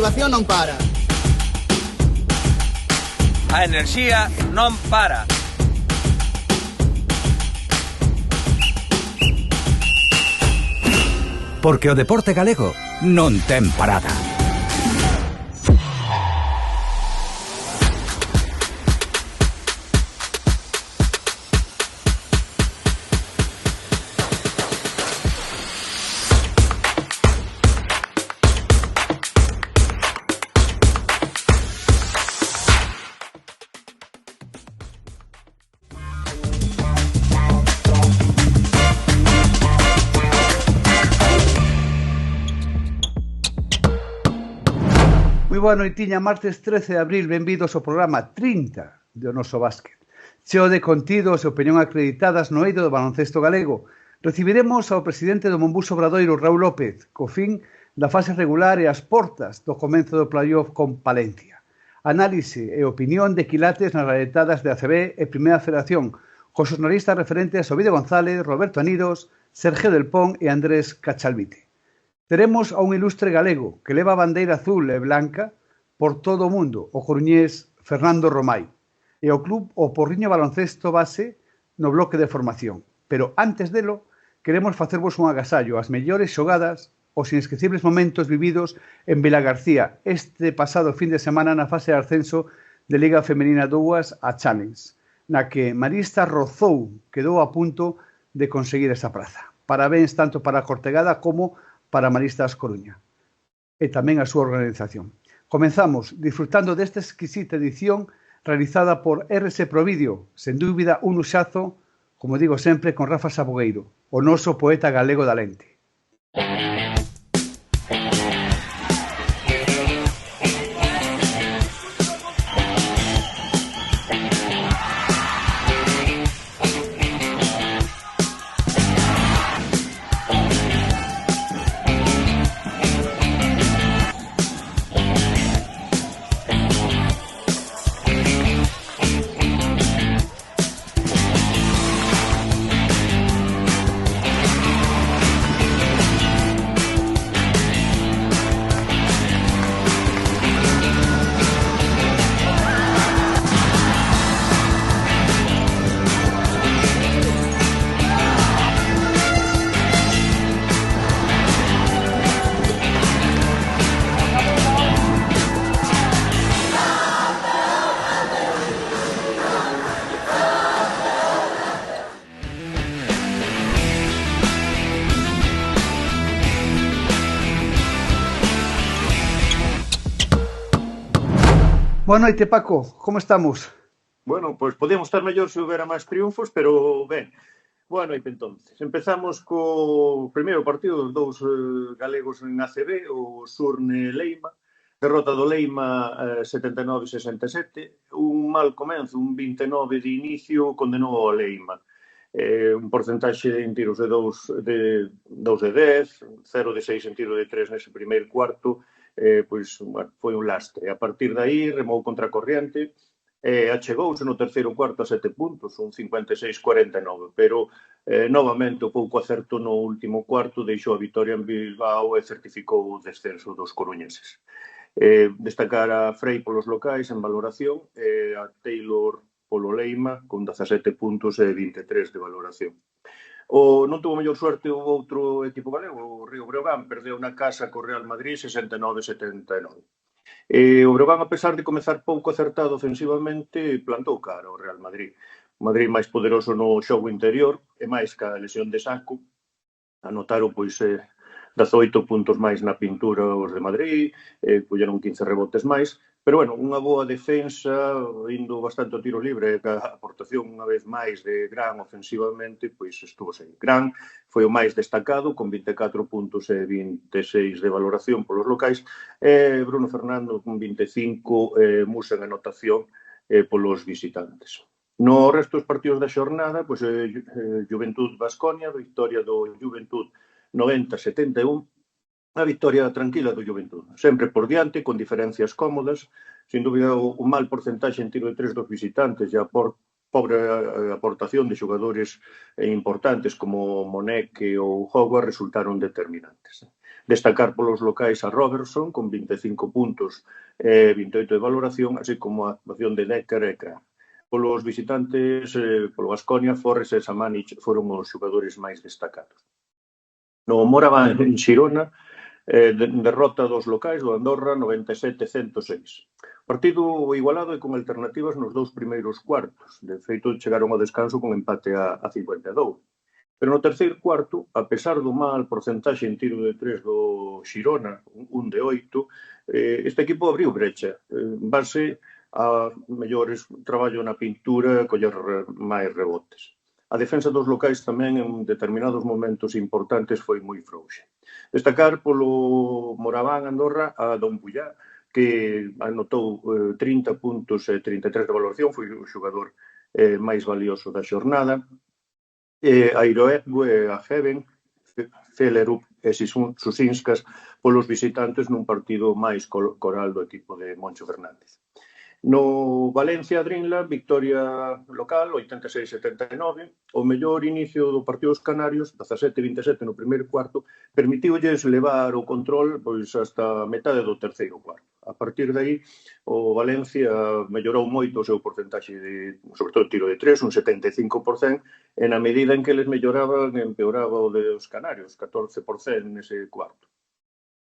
circulación non para. A enerxía non para. Porque o deporte galego non ten parada. Boa noitiña, martes 13 de abril, benvidos ao programa 30 do noso básquet. Cheo de contidos e opinión acreditadas no eido do baloncesto galego. Recibiremos ao presidente do Monbus Obradoiro, Raúl López, co fin da fase regular e as portas do comenzo do playoff con Palencia. Análise e opinión de quilates nas raretadas de ACB e Primeira Federación, cos xornalistas referentes Ovidio González, Roberto Anidos, Sergio Del Pon e Andrés Cachalvite. Teremos a un ilustre galego que leva a bandeira azul e blanca por todo o mundo, o coruñés Fernando Romai, e o club o Porriño Baloncesto base no bloque de formación. Pero antes delo, queremos facervos un agasallo as mellores xogadas, os inesquecibles momentos vividos en Vilagarcía este pasado fin de semana na fase de ascenso de Liga Femenina 2 a Challenge, na que Marista rozou, quedou a punto de conseguir esa praza. Parabéns tanto para a Cortegada como para Maristas Coruña e tamén a súa organización. Comenzamos disfrutando desta exquisita edición realizada por RS Provídeo, sen dúbida un uxazo, como digo sempre, con Rafa Sabogueiro, o noso poeta galego da lente. Boa noite, Paco, como estamos? Bueno, pois podíamos estar mellor se houbera máis triunfos, pero ben. Boa noite, entonces. Empezamos co primeiro partido dos dous galegos en ACB, o Surne Leima. Derrota do Leima 79-67. Un mal comenzo, un 29 de inicio, condenou ao Leima. Un porcentaxe en tiros de 2 de 10, 0 de 6 en tiro de 3 nese primeiro cuarto. Pois, bueno, foi un lastre. A partir de aí, remou contra a corriente, achegouse no terceiro cuarto a 7 puntos, un 56-49, pero novamente o pouco acerto no último cuarto deixou a vitoria en Bilbao e certificou o descenso dos coruñeses. Destacar a Frei polos locais en valoración, a Taylor polo Leima con 17 puntos e 23 de valoración. Non tuvo mellor suerte o outro equipo galego, o Río Breogán, perdeu na casa co Real Madrid 69-79. O Breogán, a pesar de comezar pouco acertado ofensivamente, plantou cara ao Real Madrid. O Madrid máis poderoso no xogo interior e máis que a lesión de Saco. Anotaron 18 puntos máis na pintura os de Madrid, colleron 15 rebotes máis. Pero, bueno, unha boa defensa, indo bastante ao tiro libre, que a aportación unha vez máis de Gran ofensivamente, pois estuvo sen. Gran foi o máis destacado, con 24 puntos e 26 de valoración polos locais, e Bruno Fernando con 25, Musa en anotación polos visitantes. No resto dos partidos da xornada, pois Juventud Baskonia, victoria do Juventud 90-71, a victoria tranquila do Juventud, sempre por diante, con diferencias cómodas, sin dúbida o mal porcentaxe en tiro de 3 dos visitantes e a pobre aportación de xogadores importantes como Monek ou Howard resultaron determinantes. Destacar polos locais a Robertson, con 25 puntos e 28 de valoración, así como a actuación de Decker e Kra. Polos visitantes, polo Baskonia, Forres e Samanic foron os xogadores máis destacados. No Moraván en Xirona, derrota dos locais do Andorra 97-106. Partido igualado e con alternativas nos dous primeiros cuartos. De feito, chegaron ao descanso con empate a 52. Pero no terceiro cuarto, a pesar do mal porcentaxe en tiro de 3 do Xirona, un de 8, este equipo abriu brecha, base a mellores traballo na pintura, coller máis rebotes. A defensa dos locais tamén en determinados momentos importantes foi moi frouxa. Destacar polo Moraván Andorra a Don Bullá, que anotou 30 puntos e 33 de valoración, foi o xogador máis valioso da xornada. A Iroedgo e a Heven, Felerup e Susinskas polos visitantes nun partido máis coral do equipo de Moncho Fernández. No Valencia Drinla, victoria local, 86-79, o mellor inicio do partido dos Canarios, 17-27 no primeiro cuarto, permitiulles levar o control pois hasta metade do terceiro cuarto. A partir de aí, o Valencia mellorou moito o seu porcentaxe de, sobre todo, tiro de 3, un 75%, e na medida en que eles melloraban, empeoraba o dos Canarios, 14% nese cuarto.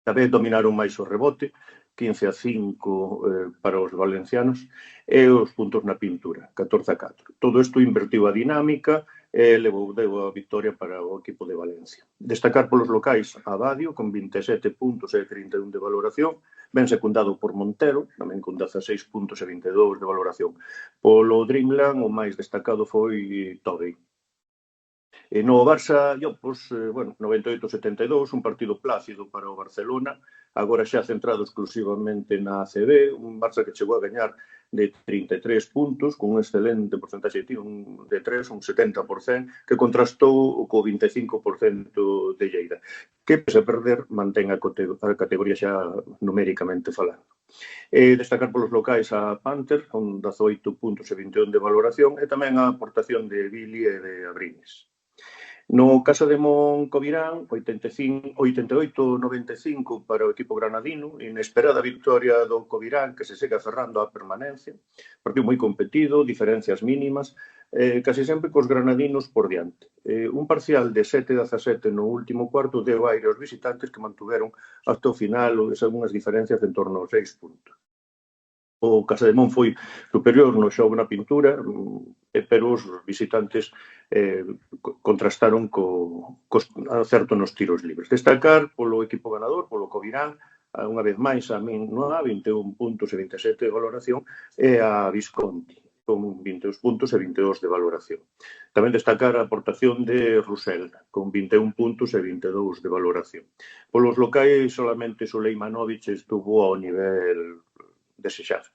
Tamén dominaron máis o rebote, 15-5 para os valencianos, e os puntos na pintura, 14-4. Todo isto invertiu a dinámica e deu a victoria para o equipo de Valencia. Destacar polos locais a Badio, con 27 puntos e 31 de valoración, ben secundado por Montero, tamén con 16 puntos e 22 de valoración. Polo Dreamland, o máis destacado foi Tobey. No Barça, 98-72, un partido plácido para o Barcelona, agora xa centrado exclusivamente na ACB, un Barça que chegou a gañar de 33 puntos, con un excelente porcentaxe de tiro de 3, un 70%, que contrastou co 25% de Lleida, que, pese a perder, mantén a categoría xa numéricamente falando. Destacar polos locais a Panther, con 18 puntos e 21 de valoración, e tamén a aportación de Billy e de Abrines. No caso de Moncovirán, 88-95 para o equipo granadino, inesperada victoria do Covirán que se segue aferrando á permanencia, partido moi competido, diferencias mínimas, casi sempre cos granadinos por diante. Un parcial de 7-17 no último cuarto deu aire aos visitantes que mantuveron hasta o final algunhas diferencias en torno aos 6 puntos. O Casademón foi superior no xogo na pintura, pero os visitantes contrastaron co acerto nos tiros libres. Destacar polo equipo ganador, polo Covirán, unha vez máis a Minnoa, 21 puntos e 27 de valoración, e a Visconti, con 22 puntos e 22 de valoración. Tamén destacar a aportación de Rusell, con 21 puntos e 22 de valoración. Polos locais, solamente Sulejmanovic estuvo ao nivel desexado.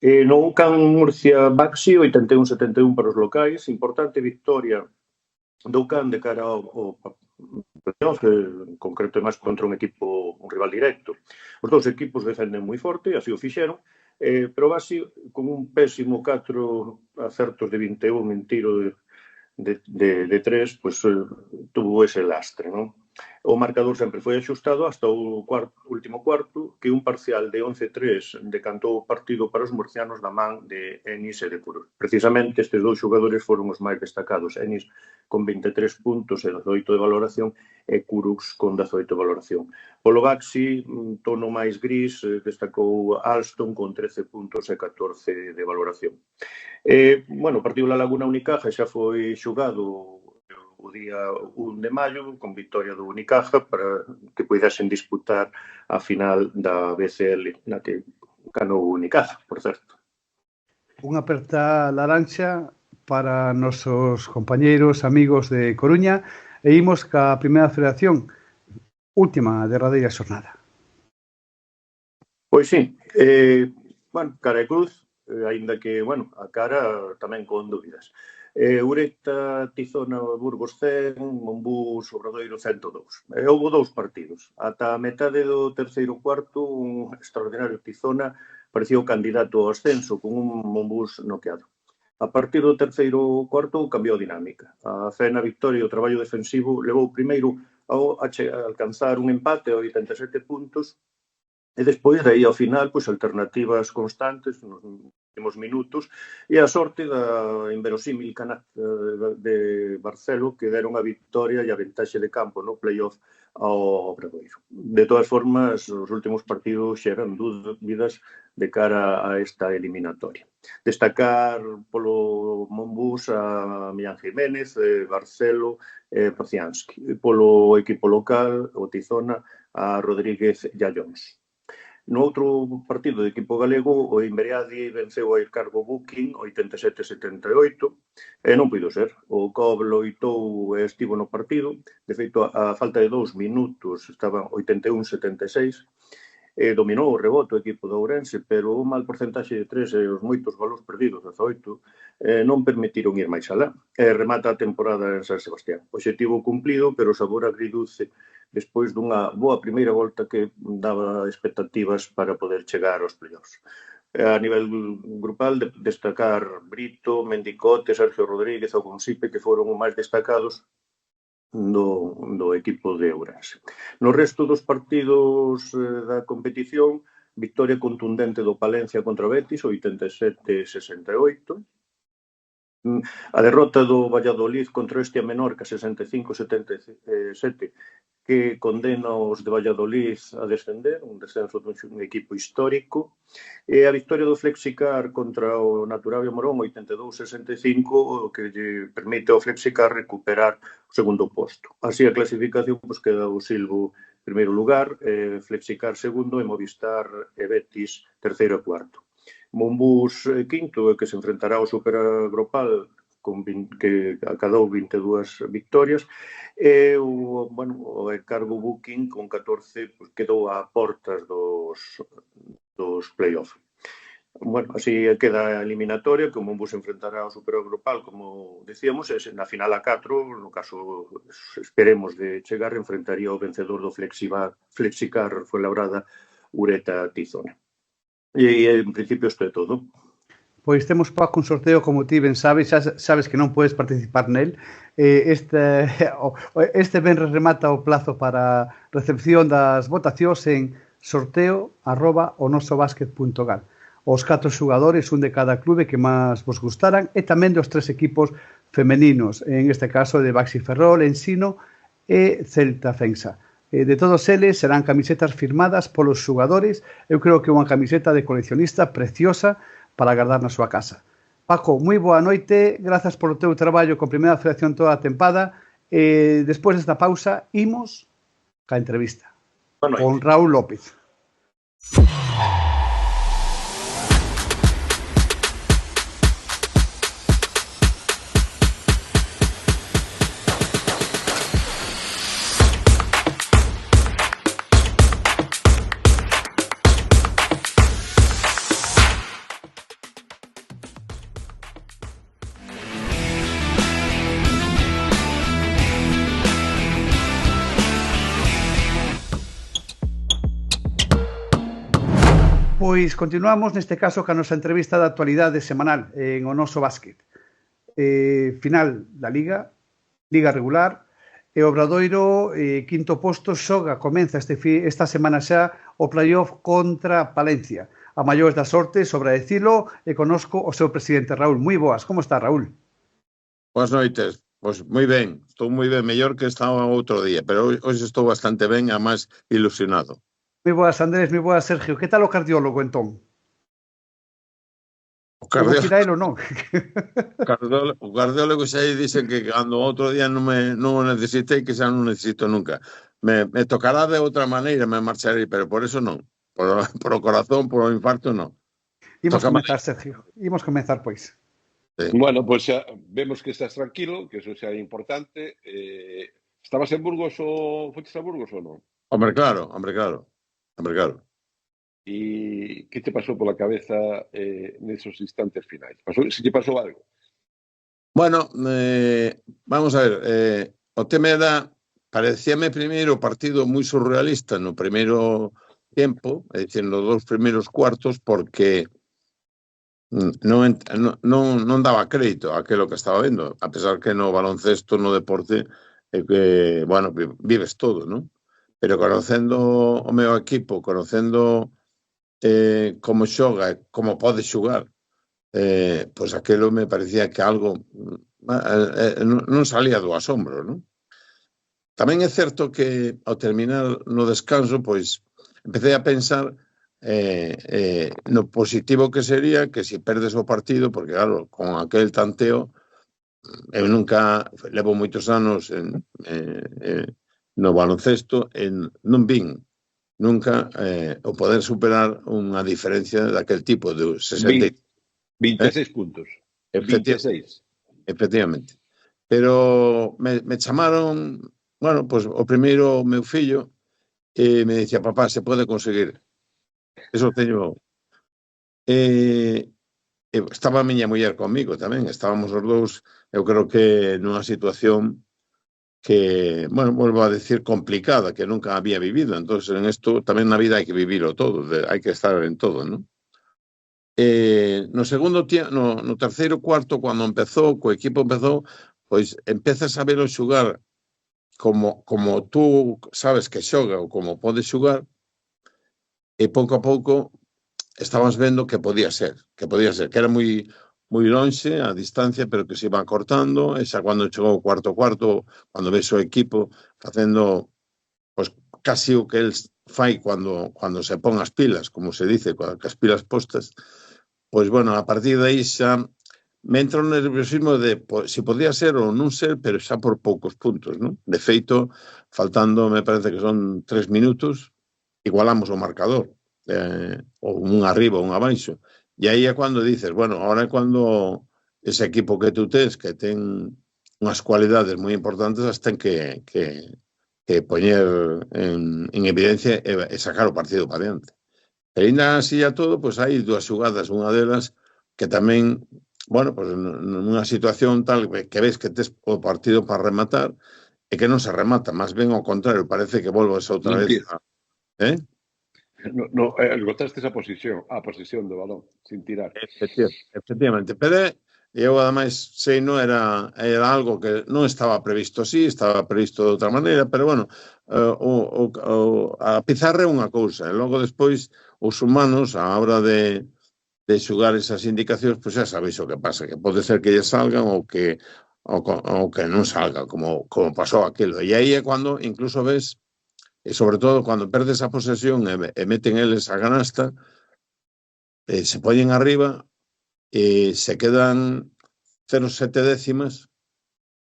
No UCAM Murcia Baxi, 81-71 para os locais, importante victoria do UCAM de cara ao playoff, en concreto máis contra un rival directo. Os dous equipos defenden moi forte, así o fixeron, pero Baxi, con un pésimo 4 acertos de 21 en tiro de 3, pois tuvo ese lastre, non? O marcador sempre foi axustado hasta o último cuarto, que un parcial de 11-3 decantou o partido para os murcianos da man de Enis e de Curux. Precisamente estes dous xogadores foron os máis destacados, Enis con 23 puntos e 18 de valoración e Curux con 18 de valoración. Polo Baxi, un tono máis gris, destacou Alston con 13 puntos e 14 de valoración. O partido da Laguna Unicaja xa foi xogado o día 1 de maio, con victoria do Unicaja, para que puidesen disputar a final da BCL, na que ganou o Unicaja, por certo. Unha aperta laranxa para nosos compañeiros, amigos de Coruña, e imos ca Primeira Federación, última, derradeira xornada. Pois sí, cara e cruz, aínda que, a cara tamén con dúbidas. Ureta, Tizona, Burgos 100, Monbús, Obradoiro 102. Houve dous partidos. Ata a metade do terceiro cuarto, un extraordinario Tizona parecía o candidato ao ascenso, con un Monbús noqueado. A partir do terceiro cuarto cambiou a dinámica. A fe na victoria e o traballo defensivo levou primeiro a alcanzar un empate a 87 puntos, e despois, aí ao final, pois, alternativas constantes nos últimos minutos, e a sorte da inverosímil Canat de Barcelo, que deron a victoria e a ventaxe de campo no playoff ao Obradoiro. De todas formas, os últimos partidos xeran dúbidas de cara a esta eliminatoria. Destacar polo Monbús a Millán Jiménez, Barcelo e Paciansky. Polo equipo local, o Tizona, a Rodríguez e a Jones. No outro partido de equipo galego, o Imberiadi venceu a Ircargo Booking 87-78, e non puido ser. O Cobb loitou e estivo no partido, de feito, a falta de 2 minutos, estaban 81-76, e dominou o rebote o equipo de Ourense, pero o mal porcentaxe de 3 e os moitos golos perdidos, 18, non permitiron ir máis alá. Remata a temporada en San Sebastián. Obxectivo cumplido, pero sabor agridulce despois dunha boa primeira volta que daba expectativas para poder chegar aos playoffs. A nivel grupal, destacar Brito, Mendicote, Sergio Rodríguez ou Consipe, que foron os máis destacados do equipo de Ourense. No resto dos partidos da competición, victoria contundente do Palencia contra o Betis, 87-68. A derrota do Valladolid contra este Menorca, 65-77, que condena os de Valladolid a descender, un descenso dun equipo histórico, e a victoria do Flexicar contra o Naturavio Morón, 82-65, que lle permite ao Flexicar recuperar o segundo posto. Así a clasificación queda o Silvo primeiro lugar, Flexicar segundo e Movistar e Betis terceiro e cuarto. Monbús quinto, que se enfrentará ao Superagropal, que acadou 22 victorias, e o Cargo Booking con 14 quedou a portas dos play-off. Así queda a eliminatoria, que o Monbús se enfrentará ao Superagropal, como decíamos, na final a 4, no caso esperemos de chegar, enfrentaría o vencedor do Flexicar Fuenlabrada Ureta Tizona. E en principio isto é todo. Pois temos, Paco, un sorteo, como ti ben sabes, xa sabes que non podes participar nel. Este venres remata o plazo para recepción das votacións en sorteo@onosobasket.gal. Os 4 xogadores, un de cada clube que máis vos gustaran, e tamén dos 3 equipos femeninos, en este caso de Baxi Ferrol, Ensino e Celta Fensa. De todos eles serán camisetas firmadas polos xogadores. Eu creo que é unha camiseta de coleccionista preciosa para guardar na súa casa. Paco, moi boa noite, grazas polo teu traballo con Primeira Federación toda a tempada. Despois desta pausa, imos ca entrevista con Raúl López. Pois continuamos neste caso ca nosa entrevista da actualidade semanal en O Noso Básquet. Final da Liga regular, e o Obradoiro, quinto posto, comeza esta semana xa o playoff contra Palencia. A maiores da sorte, sobra decilo, e conozco o seu presidente Raúl. Moi boas, como está, Raúl? Boas noites. Pois moi ben, estou moi ben, mellor que estaba outro día, pero hoxe estou bastante ben, a máis ilusionado. Moi boas, Andrés, moi boas, Sergio. Que tal o cardiólogo, entón? O cardiólogo xa dicen que cando outro día non o necesitei, que xa non necesito nunca. Me tocará de outra maneira, me marcharei, pero por eso non. Por o corazón, por o infarto, non. Imos comenzar, Sergio. Imos comenzar, pois. Sí. Bueno, pois xa vemos que estás tranquilo, que eso xa é importante. Estabas en Burgos ou foches a Burgos ou non? Hombre, claro. E que te pasou pola cabeza nesos instantes finais? Se te pasou algo? Bueno, vamos a ver, o tema era, parecíame primeiro o partido moi surrealista no primeiro tempo, é dicir, nos 2 primeiros cuartos, porque non daba crédito a aquilo que estaba vendo, a pesar que no baloncesto, no deporte, que, bueno, vives todo, non? Pero conocendo o meu equipo, conocendo como xoga, como pode xogar, pois aquilo me parecía que algo non salía do asombro, non? Tamén é certo que ao terminar no descanso, pois empecé a pensar no positivo que sería que se perdes o partido, porque claro, con aquel tanteo, eu nunca levo moitos anos no baloncesto e non vin nunca o poder superar unha diferencia daquel tipo de 60. 26 puntos. 26. Efectivamente. Pero me chamaron, bueno, pues o primeiro meu fillo me dicía, papá, se pode conseguir. Eso teño... estaba a miña muller comigo tamén, estábamos os dous, eu creo que nunha situación que, bueno, volvo a decir, complicada, que nunca había vivido. Entonces, en esto tamén na vida hai que vivilo todo, hai que estar en todo, non? No segundo no terceiro cuarto, cando empezou, co equipo empezou, pois empezas a velo xogar como tú sabes que xoga ou como pode xogar, e pouco a pouco estabas vendo que podía ser, que era moi lonxe a distancia, pero que se iba cortando, e xa cando chegou o cuarto, cando ves o equipo facendo pues, casi o que el fai cando se pon as pilas, como se dice, con as pilas postas, pois, bueno, a partir de aí xa me entra un nerviosismo de se podía ser ou non ser, pero xa por poucos puntos, non? De feito, faltando, me parece que son 3 minutos, igualamos o marcador, ou un arriba ou un abaixo. E aí é cando dices, bueno, ahora é cando ese equipo que tú tes, que ten unhas cualidades moi importantes, as ten que poñer en evidencia e sacar o partido para diante. E ainda así a todo, pois hai dúas xugadas, unha delas que tamén, bueno, pois nunha situación tal que ves que tes o partido para rematar e que non se remata, máis ben ao contrario, parece que volves outra vez a... No, esgotaste a posición do balón, sin tirar. Efectivamente, pero eu ademais sei, non era algo que non estaba previsto así, estaba previsto de outra maneira, pero bueno, a pizarra é unha cousa, e logo despois os humanos, a hora de xugar esas indicacións, pois xa sabéis o que pasa, que pode ser que lle salgan ou que non salgan, como pasou aquilo. E aí é cando incluso ves, e sobre todo cando perdes a posesión e meten eles a canasta, se poñen arriba e se quedan 0,7 décimas,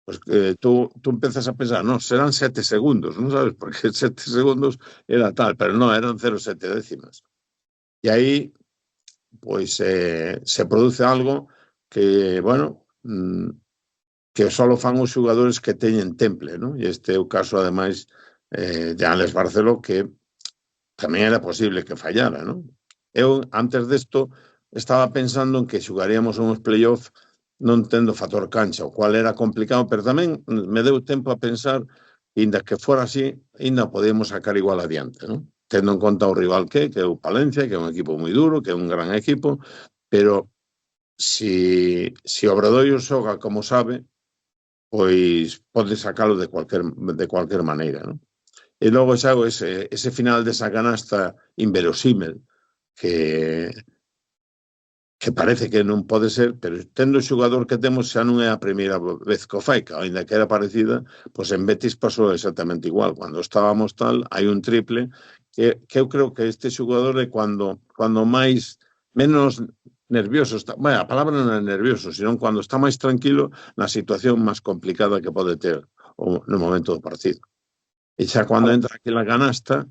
pues tú empezas a pensar, no, serán 7 segundos, non sabes, porque 7 segundos era tal, pero non, eran 0,7 décimas. E aí, pois, se produce algo que, bueno, que só fan os xogadores que teñen temple, non? E este é o caso, ademais, de Alex Barceló, que tamén era posible que fallara, non? Eu, antes desto, estaba pensando en que xogaríamos uns playoff non tendo factor cancha, o cual era complicado, pero tamén me deu tempo a pensar, inda que fora así, inda podíamos sacar igual adiante, non? Tendo en conta o rival que é o Palencia, que é un equipo moi duro, que é un gran equipo, pero se Obradoiro xoga como sabe, pois pode sacalo de cualquier maneira, non? E logo xa ese final desa canasta inverosímil que parece que non pode ser, pero tendo o xogador que temos xa non é a primeira vez que o fai, que ainda que era parecida, pois en Betis pasou exactamente igual. Cando estábamos tal, hai un triple que eu creo que este xogador é cando menos nervioso está. Bueno, a palabra non é nervioso, sino cando está máis tranquilo na situación máis complicada que pode ter no momento do partido. E xa cando entra aquí na canasta,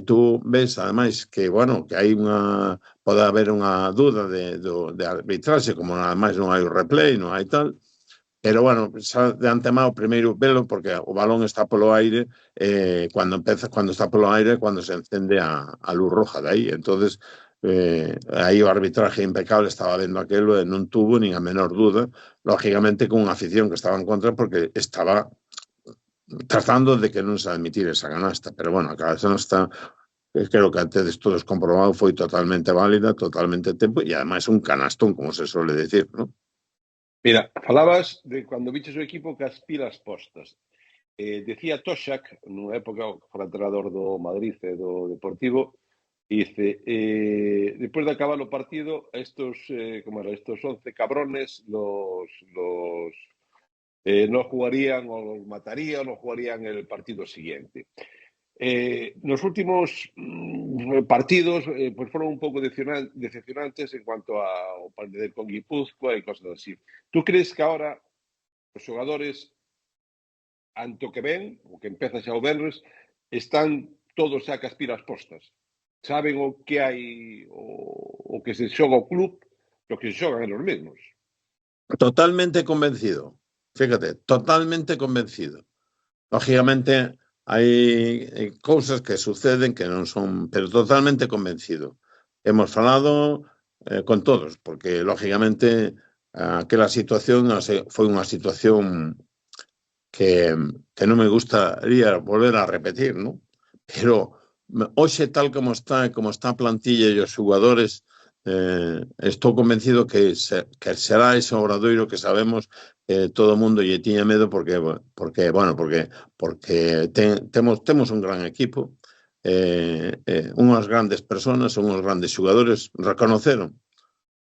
tú ves, ademais, que, bueno, que hai pode haber unha dúda de arbitraxe, como ademais non hai o replay, non hai tal, pero, bueno, xa de antemao, primeiro velo, porque o balón está polo aire, cando está polo aire, cando se encende a luz roja de aí. Entonces, aí o arbitraje impecable, estaba vendo aquilo e non tuvo nin a menor dúda, lógicamente con unha afición que estaba en contra, porque estaba tratando de que non se admitir esa canasta, pero bueno, a canasta creo que antes todos comprobado foi totalmente válida, totalmente tempo, e ademais un canastón, como se suele decir, ¿no? Mira, falabas de cando viches o equipo cas pilas postas. Decía Toshak, nunha época, fora entrenador do Madrid e do Deportivo, dice, después de acabar o partido, estos 11 cabrones no jugarían o los matarían o jugarían el partido siguiente. Nos últimos partidos pues foron un pouco decepcionantes en cuanto ao partido con Guipúzcoa e cosas así. ¿Tú crees que ahora os xogadores, anto que ven, o que empeza xa o venres, están todos xa cas pilas postas? Saben o que hai, o que se xoga o club, o que se xogan en os mesmos? Totalmente convencido. Fíjate, totalmente convencido. Lógicamente, hai cousas que suceden que non son, pero totalmente convencido. Hemos falado con todos, porque, lógicamente, aquela situación foi unha situación que non me gustaría volver a repetir, ¿no? Pero hoxe, tal como está a plantilla e os xugadores, estou convencido que será ese obradoiro que sabemos todo o mundo lle tiña medo porque temos un gran equipo, unhas grandes personas, unhos grandes xugadores. Reconoceron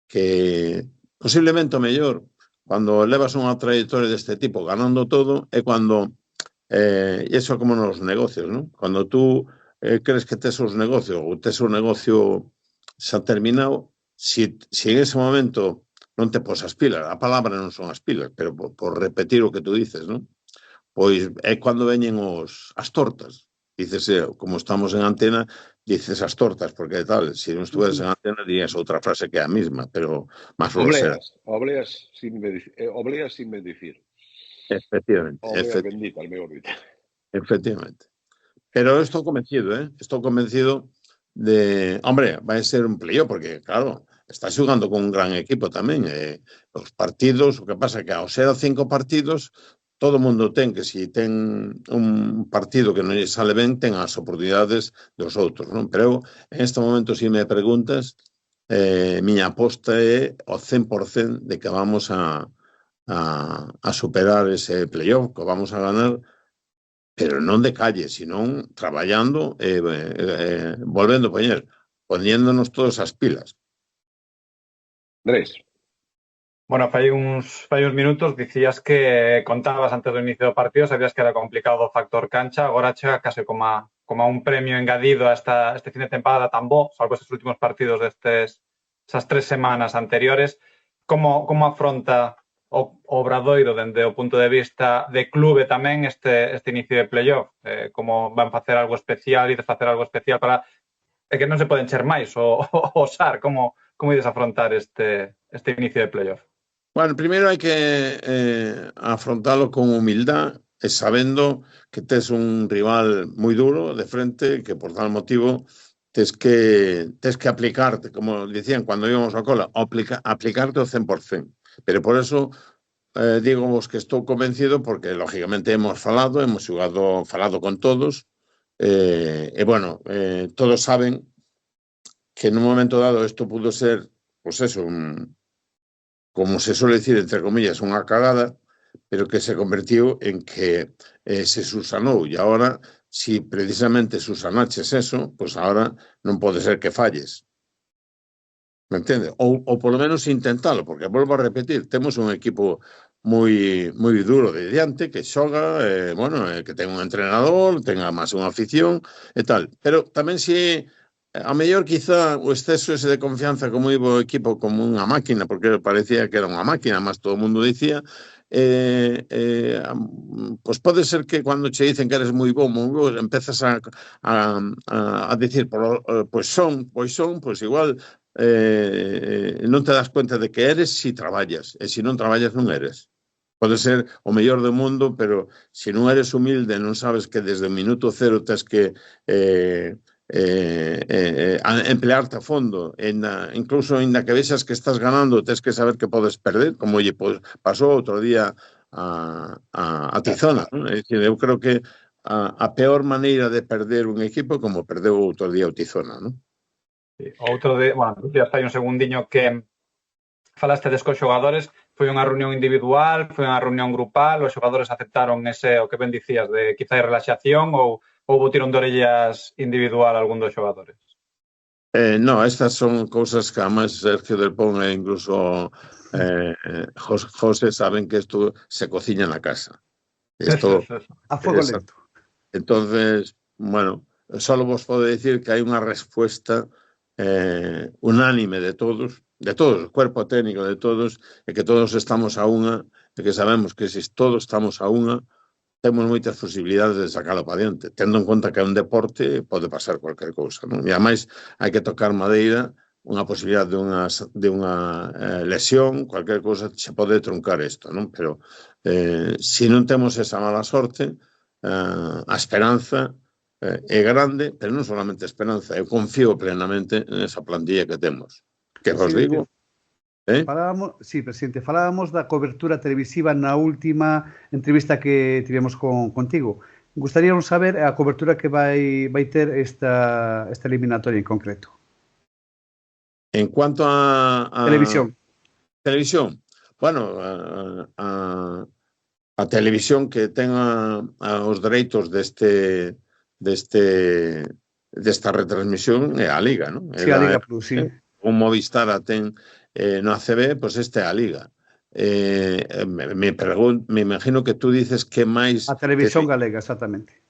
que posiblemente o mellor cando levas unha trayectoria deste tipo ganando todo é cando eso como nos negocios, ¿no? Cando tú crees que tes os negocios ou tes o negocio xa terminado, si en ese momento non te pos as pilas, a palabra non son as pilas, pero por repetir o que tú dices, ¿no? Pois é cando veñen as tortas. Dices, como estamos en antena, dices as tortas, porque tal, se non estuveras en antena dirías outra frase que é a mesma, pero máis obleas sin me dicir. Efectivamente. Obleas bendita, mellor dito. Efectivamente. Pero estou convencido, estou convencido de... Hombre, vai ser un playoff, porque, claro, está xugando con un gran equipo tamén. Os partidos, o que pasa é que ao ser 5 partidos, todo o mundo ten que, se ten un partido que non lle sale ben, ten as oportunidades dos outros, non? Pero eu, en este momento, se me preguntas, miña aposta é o 100% de que vamos a superar ese playoff, que vamos a ganar, pero non de calle, sino traballando, volvendo a poniéndonos todas as pilas. Andrés. Bueno, fai uns minutos dicías que contabas antes do inicio do partido, sabías que era complicado o factor cancha, agora chega case como un premio engadido a este fin de temporada tan bo, salvo estes últimos partidos esas 3 semanas anteriores. Como afronta o Obradoiro dende o punto de vista de clube tamén este inicio de playoff? Como van facer algo especial, ides facer algo especial para que non se poden encher máis o SAR? Como ides afrontar este inicio de playoff? Bueno, primeiro hai que afrontalo con humildad e sabendo que tes un rival moi duro de frente, que por tal motivo tes que aplicarte, como dicían cando íbamos a cola, aplicarte ao 100%. Pero por eso digo vos que estou convencido porque, lógicamente, hemos falado con todos e, bueno, todos saben que en un momento dado isto pudo ser, pues eso, como se suele decir, entre comillas, unha cagada, pero que se convertiu en que se susanou. E agora, si precisamente susanaches eso, pues ahora non pode ser que falles. ¿Me entiendes? Ou polo menos intentalo, porque volvo a repetir, temos un equipo moi duro de diante, que xoga, que ten un entrenador, ten máis unha afición e tal. Pero tamén se... A mellor, quizá, o exceso ese de confianza como iba o equipo como unha máquina, porque parecía que era unha máquina, máis todo o mundo dicía, pois pode ser que cando che dicen que eres moi bo, empezas a dicir, pois igual non te das cuenta de que eres si traballas, e se non traballas non eres. Pode ser o mellor do mundo, pero se non eres humilde, non sabes que desde o minuto cero tes que emplearte a fondo, incluso ainda que vexas que estás ganando, tes que saber que podes perder, como pasou outro día a Tizona, ¿no? É dicir, eu creo que a peor maneira de perder un equipo é como perdeu outro día o Tizona, ¿no? Sí. Outro de, bueno, ya está aí un segundiño que falaste cos xogadores, Foi unha reunión individual, foi unha reunión grupal, os xogadores aceptaron ese, o que ben dicías, de quizá relaxación ou houbo tirón de orellas individual a algún dos xogadores? No, estas son cousas que además Sergio del Pon e incluso José saben que esto se cocina en la casa. Esto a fuego lento. Entonces, bueno, solo vos podo decir que hai unha respuesta unánime de todos, o cuerpo técnico de todos, e que todos estamos a unha, e que sabemos que se todos estamos a unha, temos moitas posibilidades de sacarlo para diante, tendo en conta que é un deporte, pode pasar cualquier cousa, non? E ademais hai que tocar madeira, unha posibilidad de unha lesión, cualquier cousa se pode truncar isto, non? Pero se non temos esa mala sorte, a esperanza é grande, pero non solamente a esperanza, eu confío plenamente nesa plantilla que temos. Que vos digo? Presidente, falábamos da cobertura televisiva na última entrevista que tivemos contigo. Gustaríamos saber a cobertura que vai ter esta eliminatoria en concreto. En cuanto a televisión, bueno, a televisión que tenga os dereitos desta retransmisión é a Liga, non? Sí, a Liga Plus, sí. Un Movistar a ten no ACB, pues esta é a Liga. Me imagino que tú dices que máis... A televisión galega, exactamente.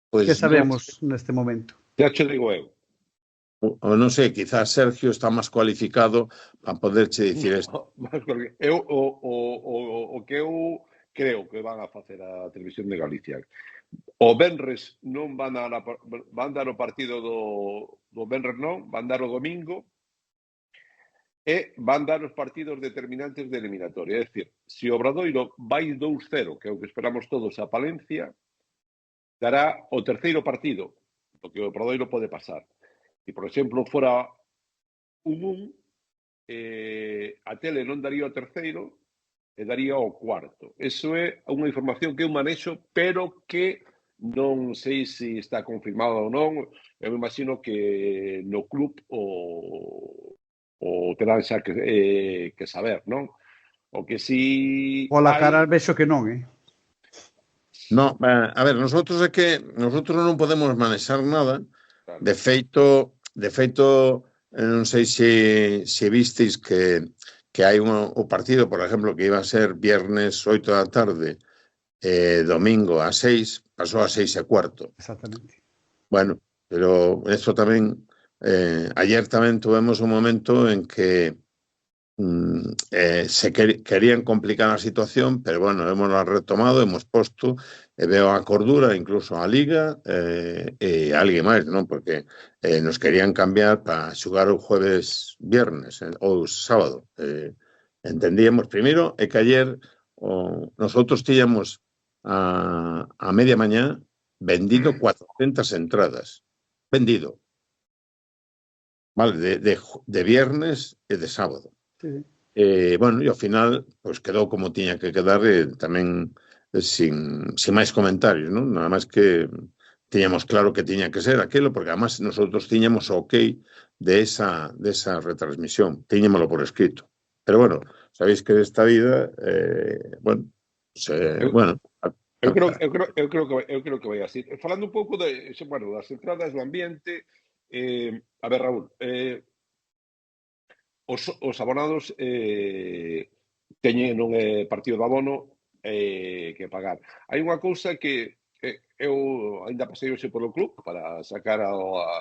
Pues que sabemos neste momento? Ya che digo eu. O non sei, quizás Sergio está máis cualificado para poderche dicir isto. O que eu creo que van a facer a Televisión de Galicia. O venres non van dar o partido do venres non, van dar o domingo, e van dar os partidos determinantes de eliminatoria. É dicir, se o Obradoiro vai 2-0, que é o que esperamos todos a Palencia, dará o terceiro partido, porque o Obradoiro pode pasar. E, por exemplo, fora 1-1, a tele non daría o terceiro e daría o cuarto. Eso é unha información que eu manexo, pero que non sei se está confirmado ou non. Eu me imagino que no club o terán xa que saber, non? O que si... Pola cara vexo que non, No, a ver, nosotros non podemos manexar nada. Claro. De feito, non sei se visteis que hai o partido, por exemplo, que iba a ser viernes 8 da tarde, domingo a 6, pasou a 6:15. Exactamente. Bueno, pero esto tamén... ayer tamén tuvemos un momento en que se querían complicar a situación, pero bueno, hemos retomado, hemos posto, veo a cordura, incluso a Liga e a alguén máis, non? Porque nos querían cambiar para xogar o jueves viernes ou sábado. Entendíamos, primeiro, é que ayer nosotros tiñamos a media mañá vendido 400 entradas. Vendido. Vale, de viernes e de sábado. Sí. Bueno, e ao final pues quedou como tiña que quedar, tamén sin máis comentarios, non? Nada máis que tiñamos claro que tiña que ser aquilo, porque además nosotros tiñamos o ok de esa retransmisión, tiñámoslo por escrito. Pero bueno, sabéis que desta vida, bueno, eu creo que vai así. Falando un pouco das entradas do ambiente, a ver, Raúl, os abonados teñen un partido de abono que pagar. Hai unha cousa que eu ainda pasei hoxe polo club para sacar a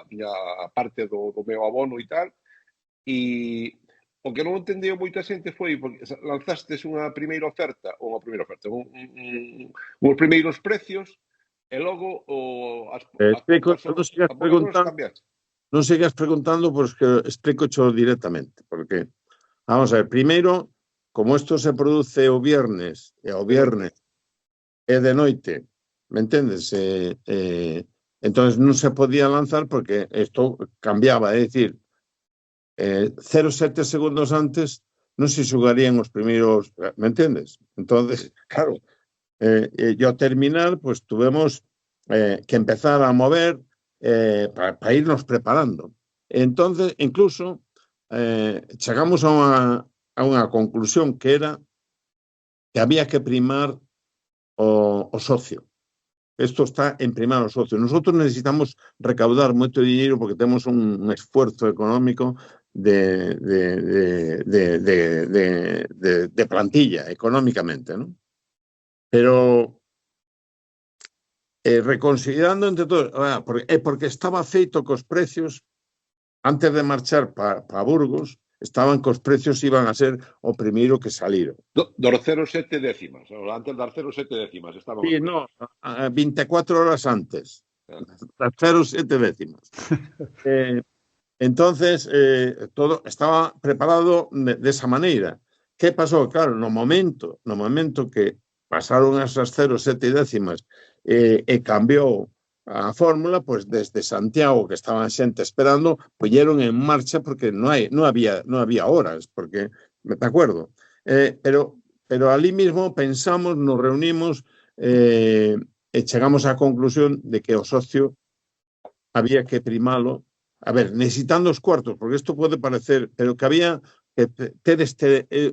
miña parte do meu abono e tal, e o que non entendeu moita xente foi porque lanzastes unha primeira oferta, uns primeiros precios, e logo non sigas preguntando, porque explico directamente, porque vamos a ver, primeiro, como isto se produce o viernes e o viernes é de noite, me entendes? Entonces non se podía lanzar porque isto cambiaba, é dicir, 0,7 segundos antes non se xogarían os primeiros, me entendes? Entonces, claro, e ao terminar, pues tuvemos que empezar a mover para irnos preparando. Entonces, incluso, chegamos a unha conclusión que era que había que primar o socio. Isto está en primar o socio. Nosotros necesitamos recaudar moito dinheiro porque temos un esfuerzo económico de plantilla económicamente, ¿no? Pero reconsiderando entre todos, porque estaba feito cos precios antes de marchar para Burgos, estaban cos precios iban a ser o primeiro que saliron. Dos 0,7 décimas, antes das 0,7 décimas estaban. Sí, no, 24 horas antes, das 0,7 décimas. Entonces, todo estaba preparado de esa maneira. Que pasou? Claro, no momento que pasaron esas 0,7 décimas e cambiou a fórmula, pues desde Santiago, que estaban xente esperando, puñeron en marcha porque no había horas, porque, me acuerdo. Pero alí mismo pensamos, nos reunimos e chegamos á conclusión de que o socio había que primalo. A ver, necesitando os cuartos, porque isto pode parecer, pero que había que ter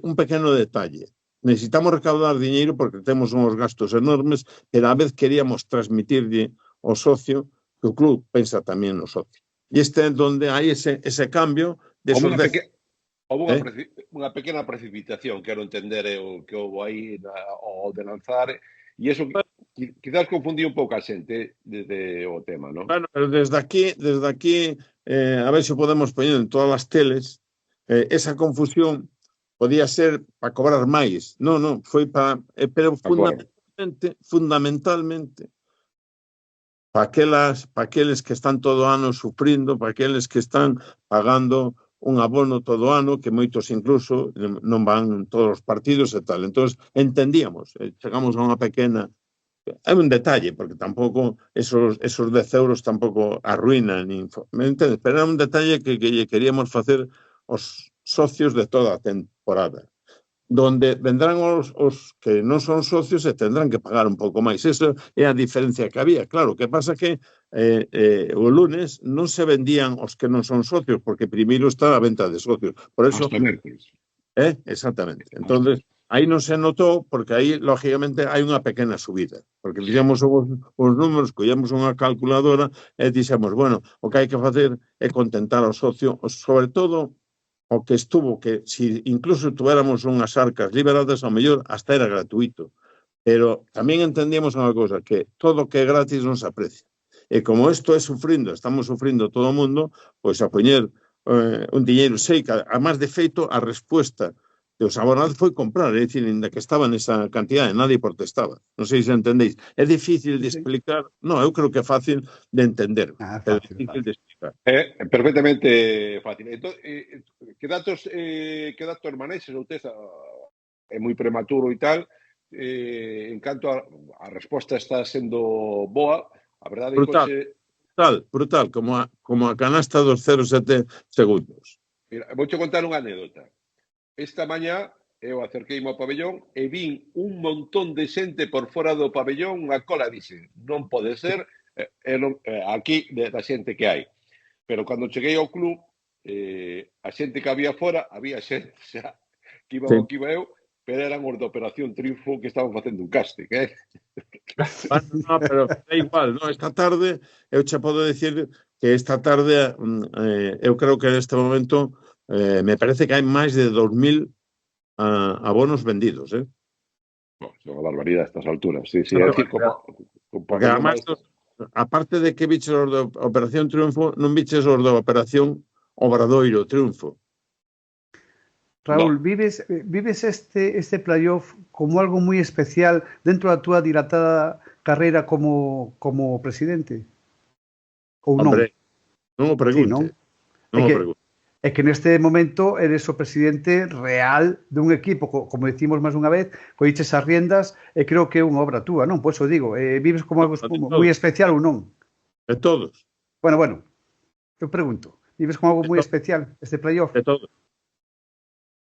un pequeno detalle. Necesitamos recaudar diñeiro porque temos uns gastos enormes, pero a vez queríamos transmitirlle ao socio que o club pensa tamén no socio. E este é onde hai ese cambio de esos Houve unha pequena precipitación, quero entender o que houve aí ao de lanzar, e iso quizás confundí un pouco a xente desde o tema, non? Bueno, pero desde aquí, a ver se podemos poñer en todas as teles, esa confusión podía ser para cobrar máis. Non, foi para... pero fundamentalmente, para aqueles que están todo ano sufrindo, para aqueles que están pagando un abono todo ano, que moitos incluso non van todos os partidos e tal. Entón, entendíamos, chegamos a unha pequena... Hai un detalle, porque tampouco esos 10 euros tampouco arruinan, ¿me entendes? Pero era un detalle que queríamos facer os socios de toda a temporada, donde vendrán os que non son socios e tendrán que pagar un pouco máis. Esa é a diferencia que había. Claro, que pasa que o lunes non se vendían os que non son socios, porque primeiro está a venta de socios. Por eso, hasta mércoles. Exactamente. Entonces, aí non se notou, porque aí, lógicamente, hai unha pequena subida. Porque fixemos os números, collemos unha calculadora e dixemos, bueno, o que hai que facer é contentar ao socio, sobre todo o que estuvo, que si incluso tuéramos unhas arcas liberadas, ao mellor hasta era gratuito. Pero tamén entendíamos unha cosa, que todo que é gratis non se aprecia. E como isto é estamos sufrindo todo o mundo, pois a poñer un diñeiro, sei que, además de feito, a resposta dos abonados foi comprar, é dicir, ainda que estaba nesa cantidade, nadie protestaba. Non sei se entendéis. É difícil de explicar, non, eu creo que é fácil de entender, pero é difícil de explicar. É perfectamente fácil. Entón, que datos manexes ou tes? É moi prematuro e tal. En canto a resposta está sendo boa, a verdade é que... Brutal, como a canasta dos 0,7 segundos. Mira, vouche contar unha anécdota. Esta mañá eu acerqueime ao pabellón e vin un montón de xente por fora do pabellón, unha cola, dixe, non pode ser aquí da xente que hai. Pero cando cheguei ao club, a xente que había fora, había xente xa que iba ao que iba eu, pero eran os da Operación Triunfo que estaban facendo un casting, No, pero é igual, no? Esta tarde, eu che podo decir que esta tarde, eu creo que neste momento, me parece que hai máis de 2.000 abonos vendidos, Son unha barbaridade a estas alturas, sí. No, decir, porque además, aparte de que biches os da Operación Triunfo, non biches os da Operación Obradoiro Triunfo. Raúl, vives este playoff como algo moi especial dentro da túa dilatada carreira como presidente? Ou non? Hombre, non o pregunte. Sí, non o pregunte. É que neste momento eres o presidente real dun equipo, como decimos máis unha vez, colliches as riendas e creo que é unha obra túa, non? Por eso digo, vives como algo moi especial ou non? De todos. Bueno, eu pregunto, vives como algo moi especial este playoff? De todos.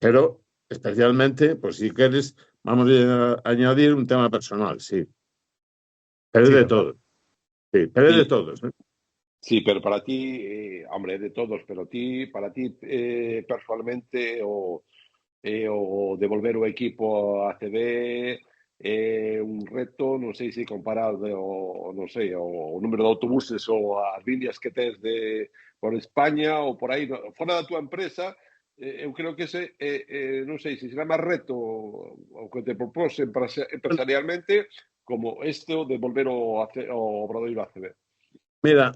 Pero, especialmente, pues si queres, vamos a añadir un tema personal, sí. Pero sí, de todos. Sí, pero sí. De todos. Sí, pero para ti, hombre, de todos, pero para ti personalmente, o devolver o equipo a ACB un reto, non sei se comparado non sei, o número de autobuses ou as líneas que tes por España ou por aí, fora da túa empresa, eu creo que ese, non sei se será máis reto o que te propós empresarialmente como este de volver ao Obradoiro ACB. Mira,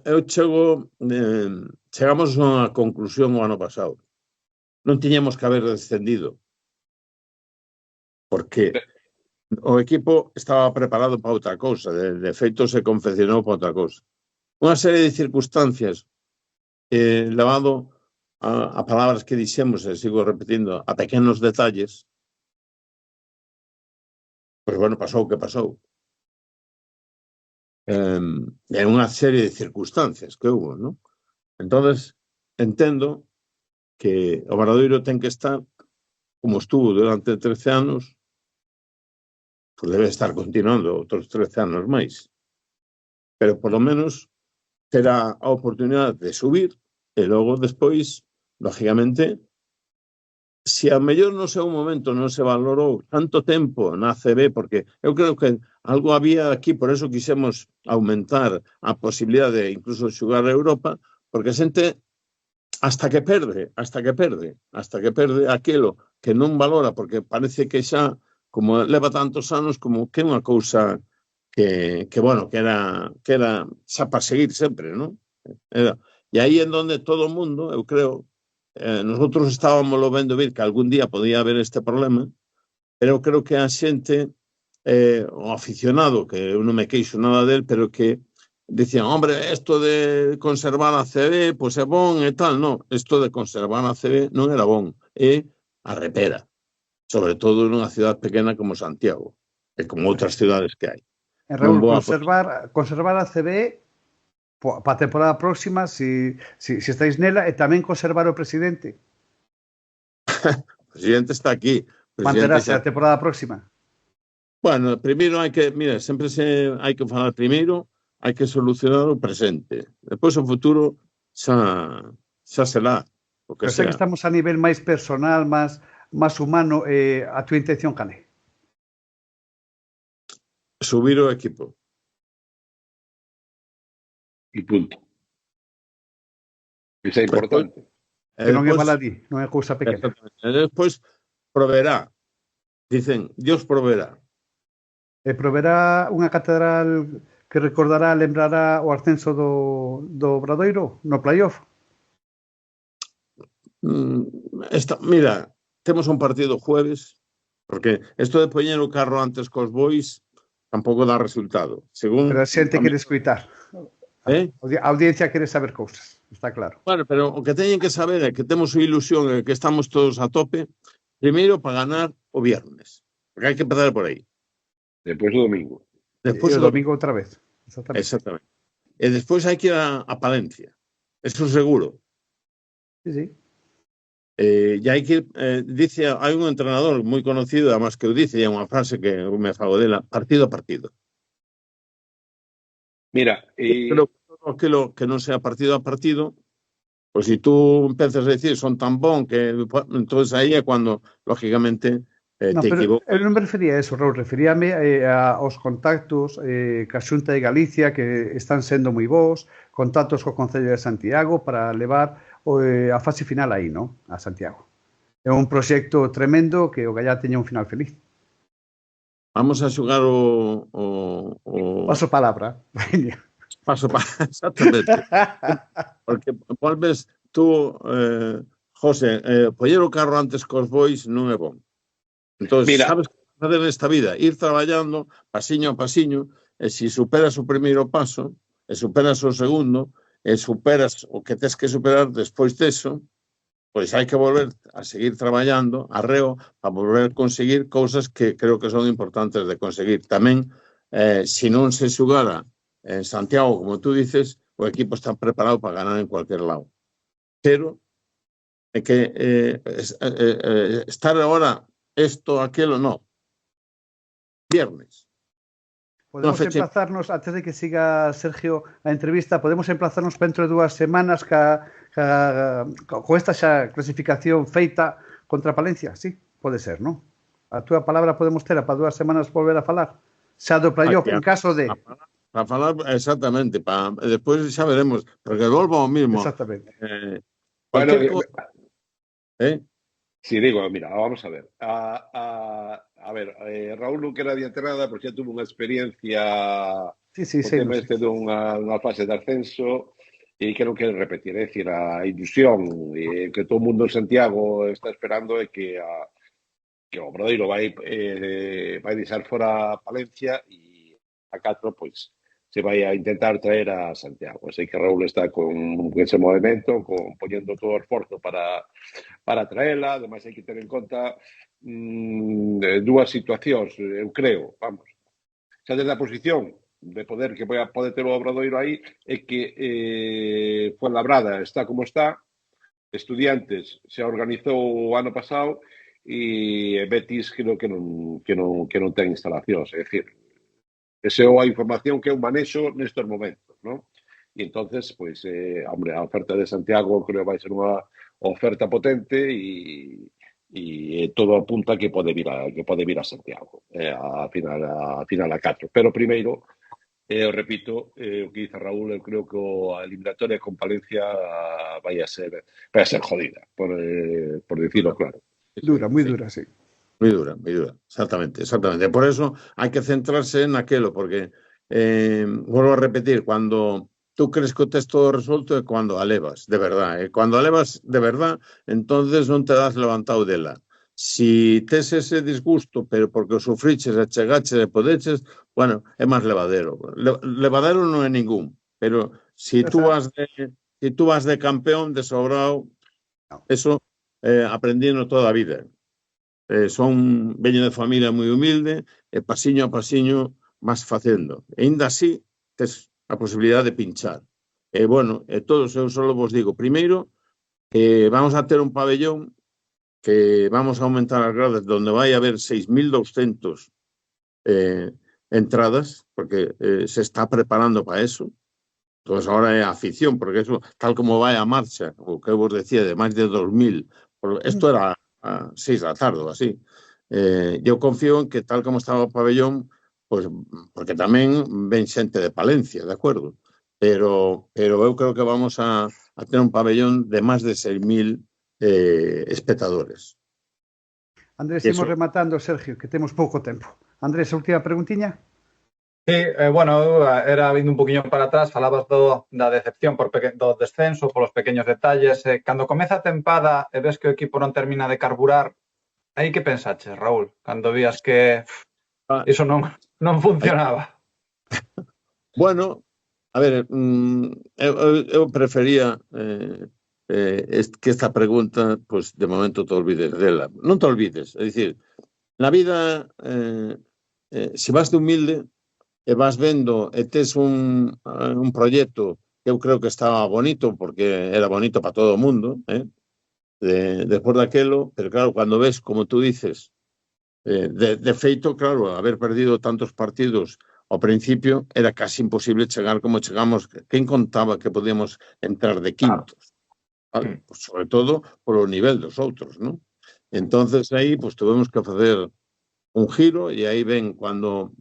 eu chegamos a unha conclusión o ano pasado. Non tiñamos que haber descendido. Porque o equipo estaba preparado para outra cousa. De feito, se confeccionou para outra cousa. Unha serie de circunstancias levado a palabras que dixemos, e sigo repetindo, a pequenos detalles, pois bueno, pasou o que pasou. En unha serie de circunstancias que hubo, ¿no? Entonces, entendo que o Obradoiro ten que estar como estuvo durante 13 anos, pues debe estar continuando outros 13 anos máis. Pero, por lo menos, terá a oportunidade de subir e logo, despois, lógicamente, se a mellor no seu momento non se valorou tanto tempo na ACB, porque eu creo que algo había aquí, por eso quixemos aumentar a posibilidade de incluso xogar a Europa, porque a xente hasta que perde aquilo que non valora, porque parece que xa, como leva tantos anos, como que é unha cousa que bueno, que era xa para seguir sempre, non? E aí en donde todo o mundo, eu creo, nosotros estábamos lo vendo vir que algún día podía haber este problema, pero eu creo que a xente, o aficionado, que eu non me queixo nada del, pero que dicían, hombre, esto de conservar a CB, pois é bon e tal. Non, esto de conservar a CB non era bon, é a repera. Sobre todo nunha cidade pequena como Santiago, e como outras cidades que hai. Raúl, conservar a CB para a temporada próxima, si estáis nela, e tamén conservar o presidente. O presidente está aquí. Manterase a temporada próxima. Bueno, primeiro hai que, mira, sempre hai que falar primeiro, hai que solucionar o presente. Depois o futuro xa será. Pero sei que estamos a nivel máis personal, máis humano, a túa intención cal é? Subir o equipo. E punto. Iso é importante. Que non é baladí, non é cousa pequena. E despois proverá. Dicen, Dios proverá. E proverá unha catedral que lembrará o ascenso do Obradoiro no playoff? Mira, temos un partido jueves, porque isto de poñer o carro antes cos bois tampouco dá resultado. Pero a xente quere escoitar. A audiencia quere saber cousas, está claro. Bueno, pero o que teñen que saber é que temos a ilusión e que estamos todos a tope, primeiro para ganar o viernes, porque hai que empezar por aí. Despois o domingo. Despois o domingo outra vez. Exactamente. E despois hai que ir a Palencia. Eso seguro. Sí. E hai que ir, dice, hai un entrenador moi conocido, además que eu dice, e é unha frase que me fago dela, partido a partido. Mira, pero aquilo que non sea partido a partido, pois se tú empezas a decir son tan bon que entonces aí é cuando lógicamente te equivocas. Eu non me refería a eso, Raúl, referíame aos contactos ca Xunta de Galicia que están sendo moi bons, contactos co Concello de Santiago para levar a fase final aí, non? A Santiago. É un proxecto tremendo que o Gallá teña un final feliz. Vamos a xogar o paso palabra. Paso palabra, exactamente. Porque volves tú, José, poñer o carro antes cos bois non é bom. Entón, sabes que facer nesta vida, ir traballando pasiño a pasiño, e se superas o primeiro paso, e superas o segundo, e superas o que tes que superar despois deso, pois hai que volver a seguir traballando arreo para volver a conseguir cousas que creo que son importantes de conseguir. Tamén, se non se xugara en Santiago, como tú dices, o equipo está preparado para ganar en cualquier lado. Pero é que estar ahora esto, aquelo, no. Viernes. Podemos emplazarnos, antes de que siga Sergio a entrevista, podemos emplazarnos dentro de 2 semanas con esta xa clasificación feita contra Palencia, sí, pode ser, non? A túa palabra podemos ter para 2 semanas volver a falar, xa do playoff en caso de... Para falar exactamente, despois xa veremos, porque volvo ao mismo. Exactamente. Cualquier Bueno, cosa... Sí, digo, mira, vamos a ver. A ver, Raúl non quera adiantar nada, porque xa tuvo unha experiencia o tema este dunha fase de ascenso e que non quere repetir. É dicir, a ilusión que todo o mundo en Santiago está esperando é que o Obradoiro vai deixar fora Palencia e a 4, pois, se vai a intentar traer a Santiago. Sei que Raúl está con ese movimento, poñendo todo o esforzo para traela. Ademais, hai que ter en conta dúas situacións, eu creo, vamos. Xa desde a posición de poder que pode ter o Obradoiro aí é que Fuenlabrada está como está, Estudiantes se organizou o ano pasado e Betis creo que non ten instalacións. É dicir, esa é a información que eu manexo nestes momentos, non? E entonces, pois, hombre, a oferta de Santiago creo que vai ser unha oferta potente e todo apunta que pode vir a Santiago a final a 4. Pero primeiro, eu repito, o que dice Raúl, eu creo que a eliminatoria con Palencia vai a ser jodida, por dicirlo claro. Dura, moi dura, sí. Moi dura, exactamente. Por eso hai que centrarse en aquelo, porque, volvo a repetir, cando tú crees que o tes todo resolto é cando alevas, de verdad. Cando alevas de verdad, entonces non te das levantado dela. Si tes ese disgusto, pero porque o sufriches e chegaches e podeches, bueno, é máis levadero. Levadero non é ningún, pero si tú vas de campeón, de sobrado, eso aprendino toda a vida. Veño de familia moi humilde e pasiño a pasiño vas facendo. E ainda así tes a posibilidade de pinchar. Bueno, todos eu só vos digo, primeiro, vamos a ter un pabellón que vamos a aumentar as gradas donde vai haber 6.200 entradas, porque se está preparando para eso. Entón, agora é a afición, porque eso, tal como vai a marcha, o que eu vos decía, de máis de 2.000, isto era a 6 da tarde ou así. Eu confío en que tal como estaba o pabellón, pues, porque tamén ven xente de Palencia, de acordo? Pero eu creo que vamos a ter un pabellón de máis de 6.000 espectadores. Andrés, imos rematando, Sergio, que temos pouco tempo. Andrés, a última preguntiña? Sí, bueno, era vindo un poquinho para atrás, falabas da decepción do descenso, polos pequeños detalles. Cando comeza a tempada e ves que o equipo non termina de carburar, aí que pensaches, Raúl? Cando vías que iso non funcionaba. Bueno, a ver, eu prefería que esta pregunta, pues, de momento te olvides dela. Non te olvides, é dicir, na vida, se vas de humilde, e vas vendo e tes un proxecto que eu creo que estaba bonito, porque era bonito para todo o mundo, despois daquelo, pero claro, cando ves, como tú dices, de feito, claro, haber perdido tantos partidos ao principio, era casi imposible chegar como chegamos. Quen contaba que podíamos entrar de quintos? Vale? Pues sobre todo polo nivel dos outros, non? Entonces aí, pues tuvemos que facer un giro e aí ven, cando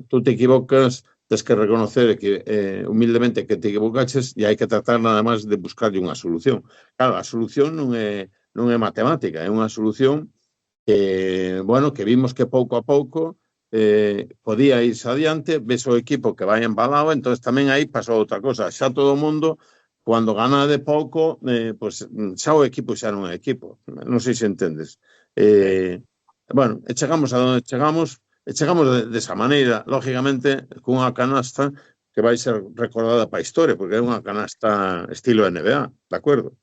tú te equivocas, tens que reconocer que humildemente que te equivocaches e hai que tratar nada máis de buscarlle unha solución. Claro, a solución non é matemática, é unha solución que, bueno, que vimos que pouco a pouco podía irse adiante, ves o equipo que vai embalado, entón tamén aí pasou outra cosa. Xa todo o mundo, cando gana de pouco, pues, xa o equipo xa non é equipo. Non sei se entendes. Bueno, chegamos a donde chegamos, e chegamos desa maneira, lógicamente, cunha canasta que vai ser recordada para a historia, porque é unha canasta estilo NBA, de acordo?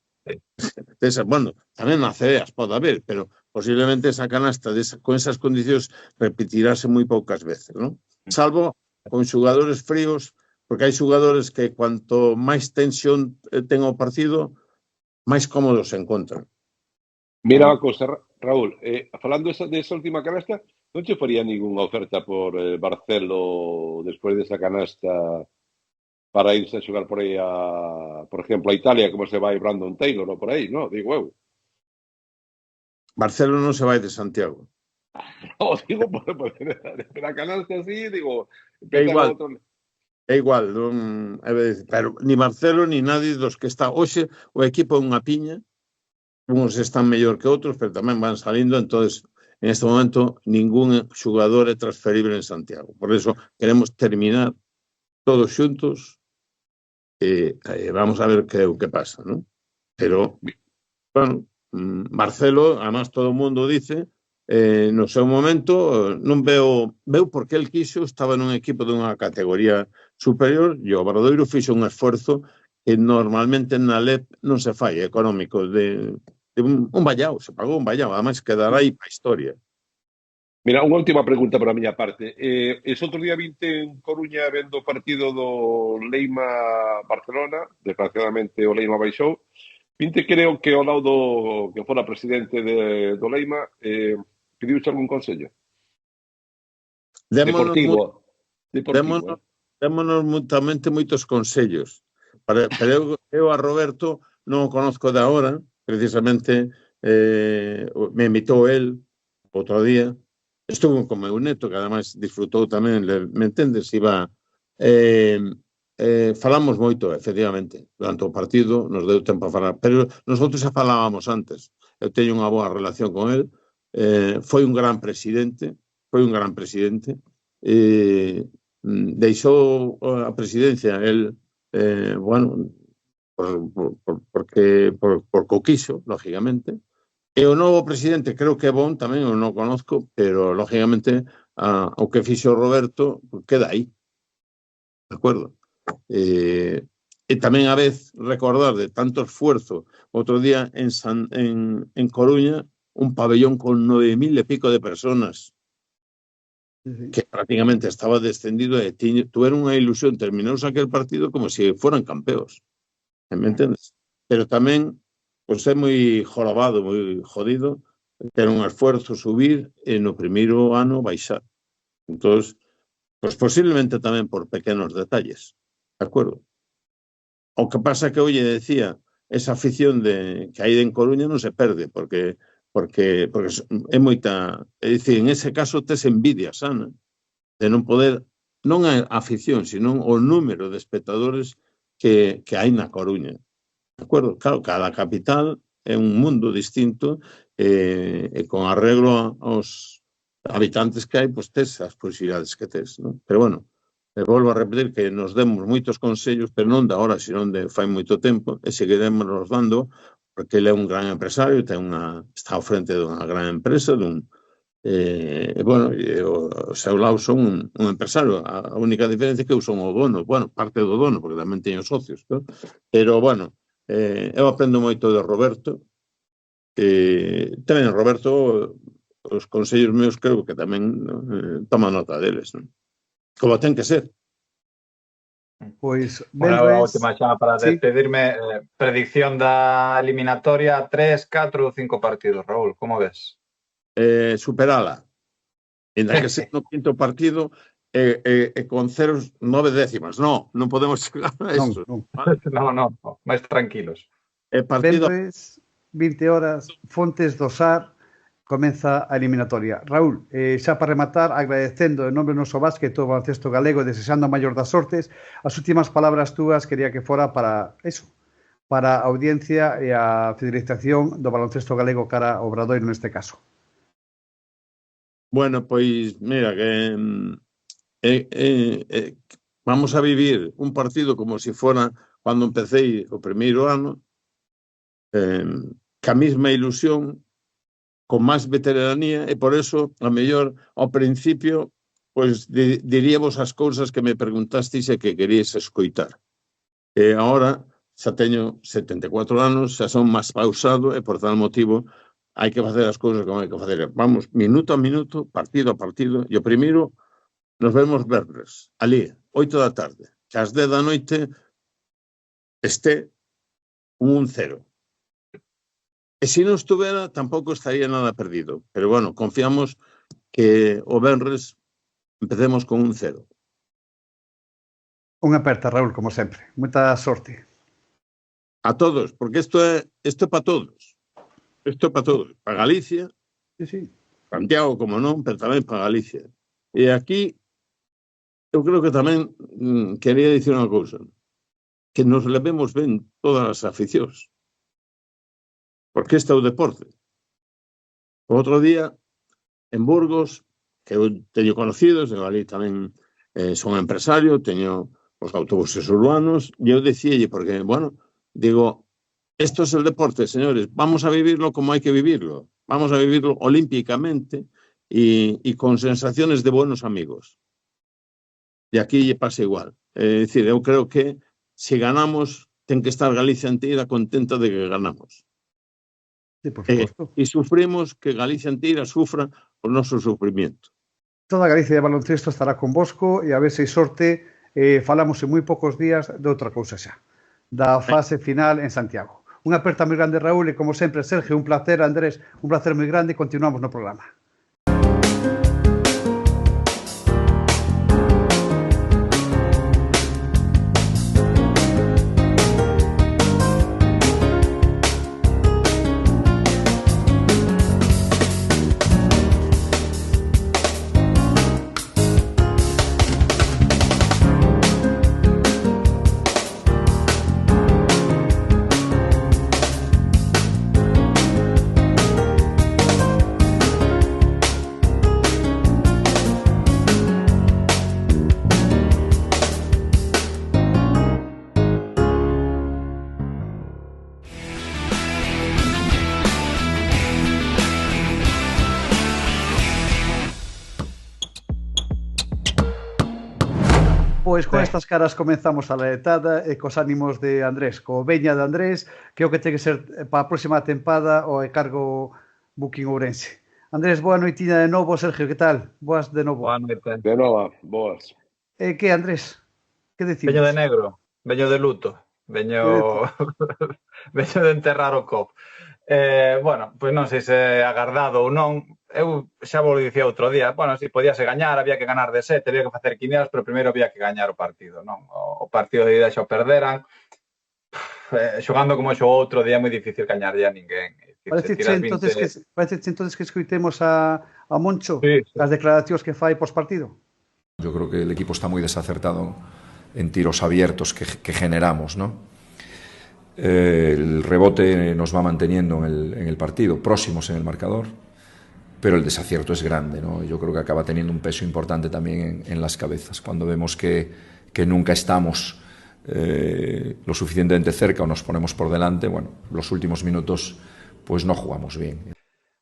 Bueno, tamén na CDAs pode haber, pero posiblemente esa canasta con esas condicións repetirase moi poucas veces, non? Salvo con xugadores fríos, porque hai xugadores que cuanto máis tensión ten o partido, máis cómodos se encontran. Mira a cousa, Raúl, falando desa última canasta, non che faría ningunha oferta por Barcelo despois desa canasta para irse a xogar por aí por exemplo, a Italia, como se vai Brandon Taylor ou por aí, non? Digo eu. Marcelo non se vai de Santiago. Digo, para canalse así, digo, É igual, non, pero ni Marcelo ni nadie dos que está hoxe, o equipo é unha piña, uns están mellor que outros, pero tamén van salindo, entonces en este momento ningún xogador é transferible en Santiago. Por eso queremos terminar todos xuntos e vamos a ver que pasa, ¿no? Pero, bueno, Marcelo, además todo o mundo dice, no seu momento, non veo porque el quiso, estaba nun equipo dunha categoría superior e o Obradoiro fixo un esforzo que normalmente na LEP non se fai, económico, de un vallao, se pagou un vallao, además quedará aí para a historia. Mira, unha última pregunta por a miña parte. Ese outro día vinte en Coruña vendo o partido do Leima-Barcelona, desgraciadamente o Leima baixou. Vinte, creo que ao lado do que fora presidente do Leima, pediuche algún consello? Deportivo. Démonos mutuamente moitos consellos. Pero eu a Roberto non o conozco de agora, precisamente me invitou el outro día, estuvo con meu neto, que ademais disfrutou tamén, me entendes, iba... falamos moito, efectivamente, durante o partido, nos deu tempo a falar, pero nosotros xa falábamos antes. Eu teño unha boa relación con el, foi un gran presidente, deixou a presidencia, el, bueno, por coquiso, lógicamente, e o novo presidente creo que é bon, tamén eu non conozco, pero lógicamente o que fixo Roberto queda aí, de acordo? E tamén a vez recordar de tanto esfuerzo, outro día en Coruña, un pabellón con 9.000 e pico de personas que prácticamente estaba descendido e tuveron unha ilusión, terminaron aquel partido como se foran campeos, me entendes? Pero tamén pois é moi jorobado, moi jodido ter un esforzo, subir e no primeiro ano baixar. Entón, pois posiblemente tamén por pequenos detalles, de acordo? O que pasa que hoxe decía, esa afición que hai en Coruña non se perde, porque é moita... É dicir, en ese caso tes envidia sana de non poder, non a afición, sino o número de espectadores que hai na Coruña. De acordo? Claro, cada capital é un mundo distinto e con arreglo aos habitantes que hai, pois tes as posibilidades que tes, non? Pero bueno, volvo a repetir que nos demos moitos consellos, pero non de agora, sino de fai moito tempo, e seguiremos nos dando, porque ele é un gran empresario, está ao frente dunha gran empresa, bueno, o seu lado son un empresario, a única diferencia é que eu son o dono, bueno, parte do dono, porque tamén teño socios, ¿no? Pero, bueno, eu aprendo moito de Roberto, tamén Roberto, os consellos meus creo que tamén toma nota deles, ¿no? Como ten que ser. Pois, a última xa para despedirme, predicción da eliminatoria, 3, 4 ou 5 partidos, Raúl, como ves? Superala. En la que se no quinto partido con 0,9 décimas. Non podemos chegar a eso. Non, máis tranquilos. Partido... Venres, 20 horas, Fontes do Sar, comeza a eliminatoria. Raúl, xa para rematar, agradecendo en nome do noso básquet o baloncesto galego, desexando a maior das sortes, as últimas palabras túas quería que fora para eso, para a audiencia e a fidelización do baloncesto galego cara ao Obradoiro neste caso. Bueno, pois, mira, que vamos a vivir un partido como se fora cando empecé o primeiro ano, ca mesma ilusión, con máis veteranía, e por eso, a mellor, ao principio, pois diríamos as cousas que me preguntasteis e que queríais escoitar. E agora, xa teño 74 anos, xa son máis pausado, e por tal motivo, hai que facer as cousas como hai que facer. Vamos, minuto a minuto, partido a partido, e o primeiro, nos vemos verdes, ali, 8 da tarde, que ás 10 da noite este un 1-0. E se non estuvera, tampouco estaría nada perdido. Pero, bueno, confiamos que o venres empecemos con un 0. Unha aperta, Raúl, como sempre. Moita sorte. A todos, porque isto é para todos. Isto é para todos, para Galicia, Sí. Santiago, como non, pero tamén para Galicia. E aquí, eu creo que tamén quería dicir unha cousa, que nos levemos ben todas as aficións, porque este é o deporte. O outro día, en Burgos, que eu teño conocidos, eu ali tamén son empresario, teño os autobuses urbanos, e eu dicíalle, porque, bueno, digo, esto es el deporte, señores, vamos a vivirlo como hai que vivirlo, vamos a vivirlo olímpicamente y con sensaciones de buenos amigos. E aquí lle pasa igual. É dicir, eu creo que se ganamos, ten que estar Galicia inteira contenta de que ganamos. Sí, por suposto. E sufrimos que Galicia inteira sufra o noso sufrimiento. Toda a Galicia de baloncesto estará convosco e a ver se hai sorte, falamos en moi poucos días de outra cousa xa, da fase final en Santiago. Unha aperta moi grande, Raúl, e como sempre, Sergio, un placer, Andrés, un placer moi grande, e continuamos no programa. Pois con estas caras comenzamos a letada e cos ánimos de Andrés, co veña de Andrés, que é o que ten que ser para a próxima tempada o encargo Booking Ourense. Andrés, boa noitiña de novo. Sergio, que tal? Boas de novo. Boa noite. De nova, boas. Que, Andrés? Que decimos? Veño de negro, veño de luto, veño veño de enterrar o COP. Bueno, pois non sei se agardado ou non. Eu xa vos dicía outro día, bueno, si podíase gañar, había que ganar de 7, había que facer quinielas, pero primeiro había que gañar o partido, non? O partido de ida xa o perderan. Xogando como xogou outro día é moi difícil gañarlle a ninguén. Parece entonces que escoitemos a Moncho, sí. As declaracións que fai pos partido. Yo creo que el equipo está muy desacertado en tiros abiertos que generamos, ¿no? El rebote nos va manteniendo en el partido, próximos en el marcador, pero el desacierto es grande, ¿no? Yo creo que acaba teniendo un peso importante también en las cabezas. Cuando vemos que nunca estamos lo suficientemente cerca o nos ponemos por delante, bueno, los últimos minutos pues no jugamos bien.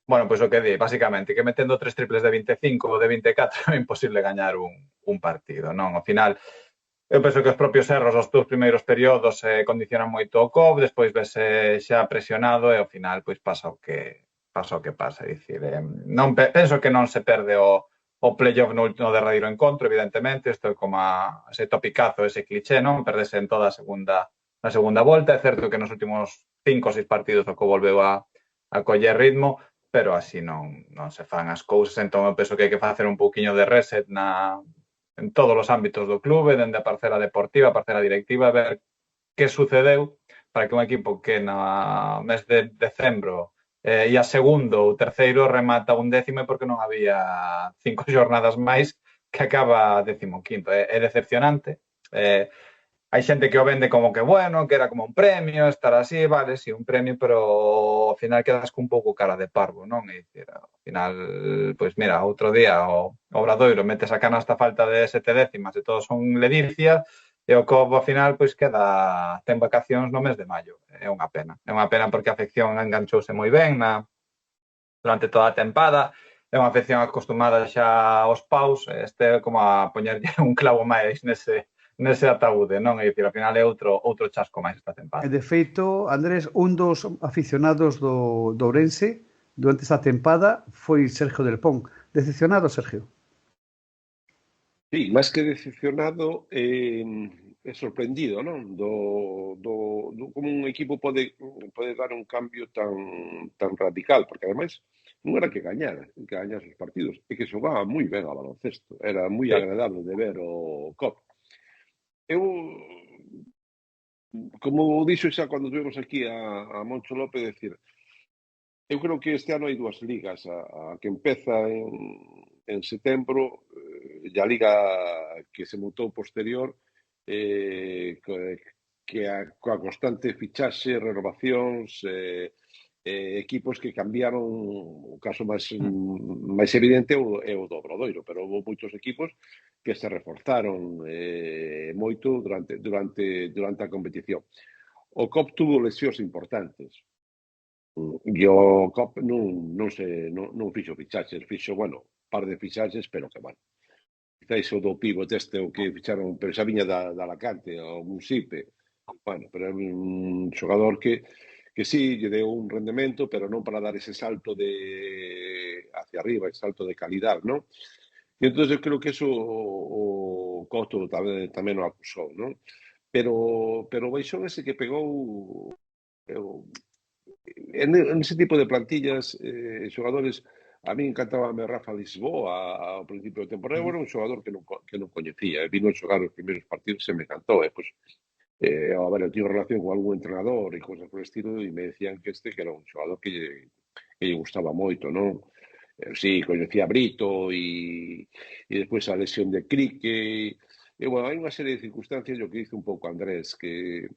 Bueno, pois o que di, basicamente, que metendo 3 triples de 25 ou de 24 é imposible gañar un partido, non? Ao final, eu penso que os propios erros dos 2 primeiros períodos condicionan moito o COP, despois vese xa presionado e ao final pois pasa o que pasa. Dicir, non penso que non se perde o playoff no derradeiro encontro, evidentemente, isto é como ese topicazo, ese cliché, non? Perdese en toda a segunda volta. É certo que nos últimos 5 ou 6 partidos o COP volveu a coller ritmo, pero así non se fan as cousas. Entón, eu penso que hai que facer un pouquiño de reset en todos os ámbitos do clube, dende a parcela deportiva, a parcela directiva, ver que sucedeu para que un equipo que no mes de decembro ia segundo ou terceiro remata un décimo porque non había 5 xornadas máis que acaba 15º. É decepcionante. Hai xente que o vende como que bueno, que era como un premio, estar así, vale, sí, un premio, pero ao final quedas cun pouco cara de parvo, non? E dicir, ao final, pois mira, outro día o Obradoiro mete esa canasta falta de 7 décimas e todos son ledicias, e o COP ao final pois ten vacacións no mes de maio. É unha pena porque a afección enganchouse moi ben durante toda a tempada, é unha afección acostumada xa aos paus, este é como a poñerlle un clavo máis nese ataúde, non? É dicir, ao final é outro chasco máis esta tempada. E de feito, Andrés, un dos aficionados do Ourense durante esta tempada foi Sergio del Pon. Decepcionado, Sergio? Sí, máis que decepcionado, é sorprendido, non? Como un equipo pode dar un cambio tan radical, porque ademais non era que gañara os partidos, é que xogaba moi ben a baloncesto, era moi agradable de ver o COP. Eu, como dixo xa cando tuvemos aquí a Moncho López, decir, Eu creo que este ano hai dúas ligas, a que empeza en setembro, e a liga que se montou posterior, coa constante fichaxe, renovacións, equipos que cambiaron. O caso máis evidente é o do Obradoiro, pero houve moitos equipos que se reforzaron moito durante a competición. O COP tuvo lesións importantes. E o COP non fixo fichaxes, fixo, bueno, par de fichaxes, pero que, bueno, quizás o do pivot este o que ficharon, pero xa viña da Alacante, o Musipe, bueno, pero é un xogador que sí, lle deu un rendemento, pero non para dar ese salto hacia arriba, ese salto de calidad, non? E entón eu creo que eso o Costo tamén o acusou, non? Pero o baixón ese que pegou en ese tipo de plantillas, xogadores, a mí encantábame Rafa Lisboa ao principio da temporada, era un xogador que non coñecía, vino a xogar os primeiros partidos e me encantou, pois, a ver, eu tiño relación con algún entrenador e cosas por estilo e me decían que era un xogador que lle gustaba moito, non? Sí, coñecía a Brito e despois a lesión de Crique e, bueno, hai unha serie de circunstancias, o que dice un pouco Andrés, que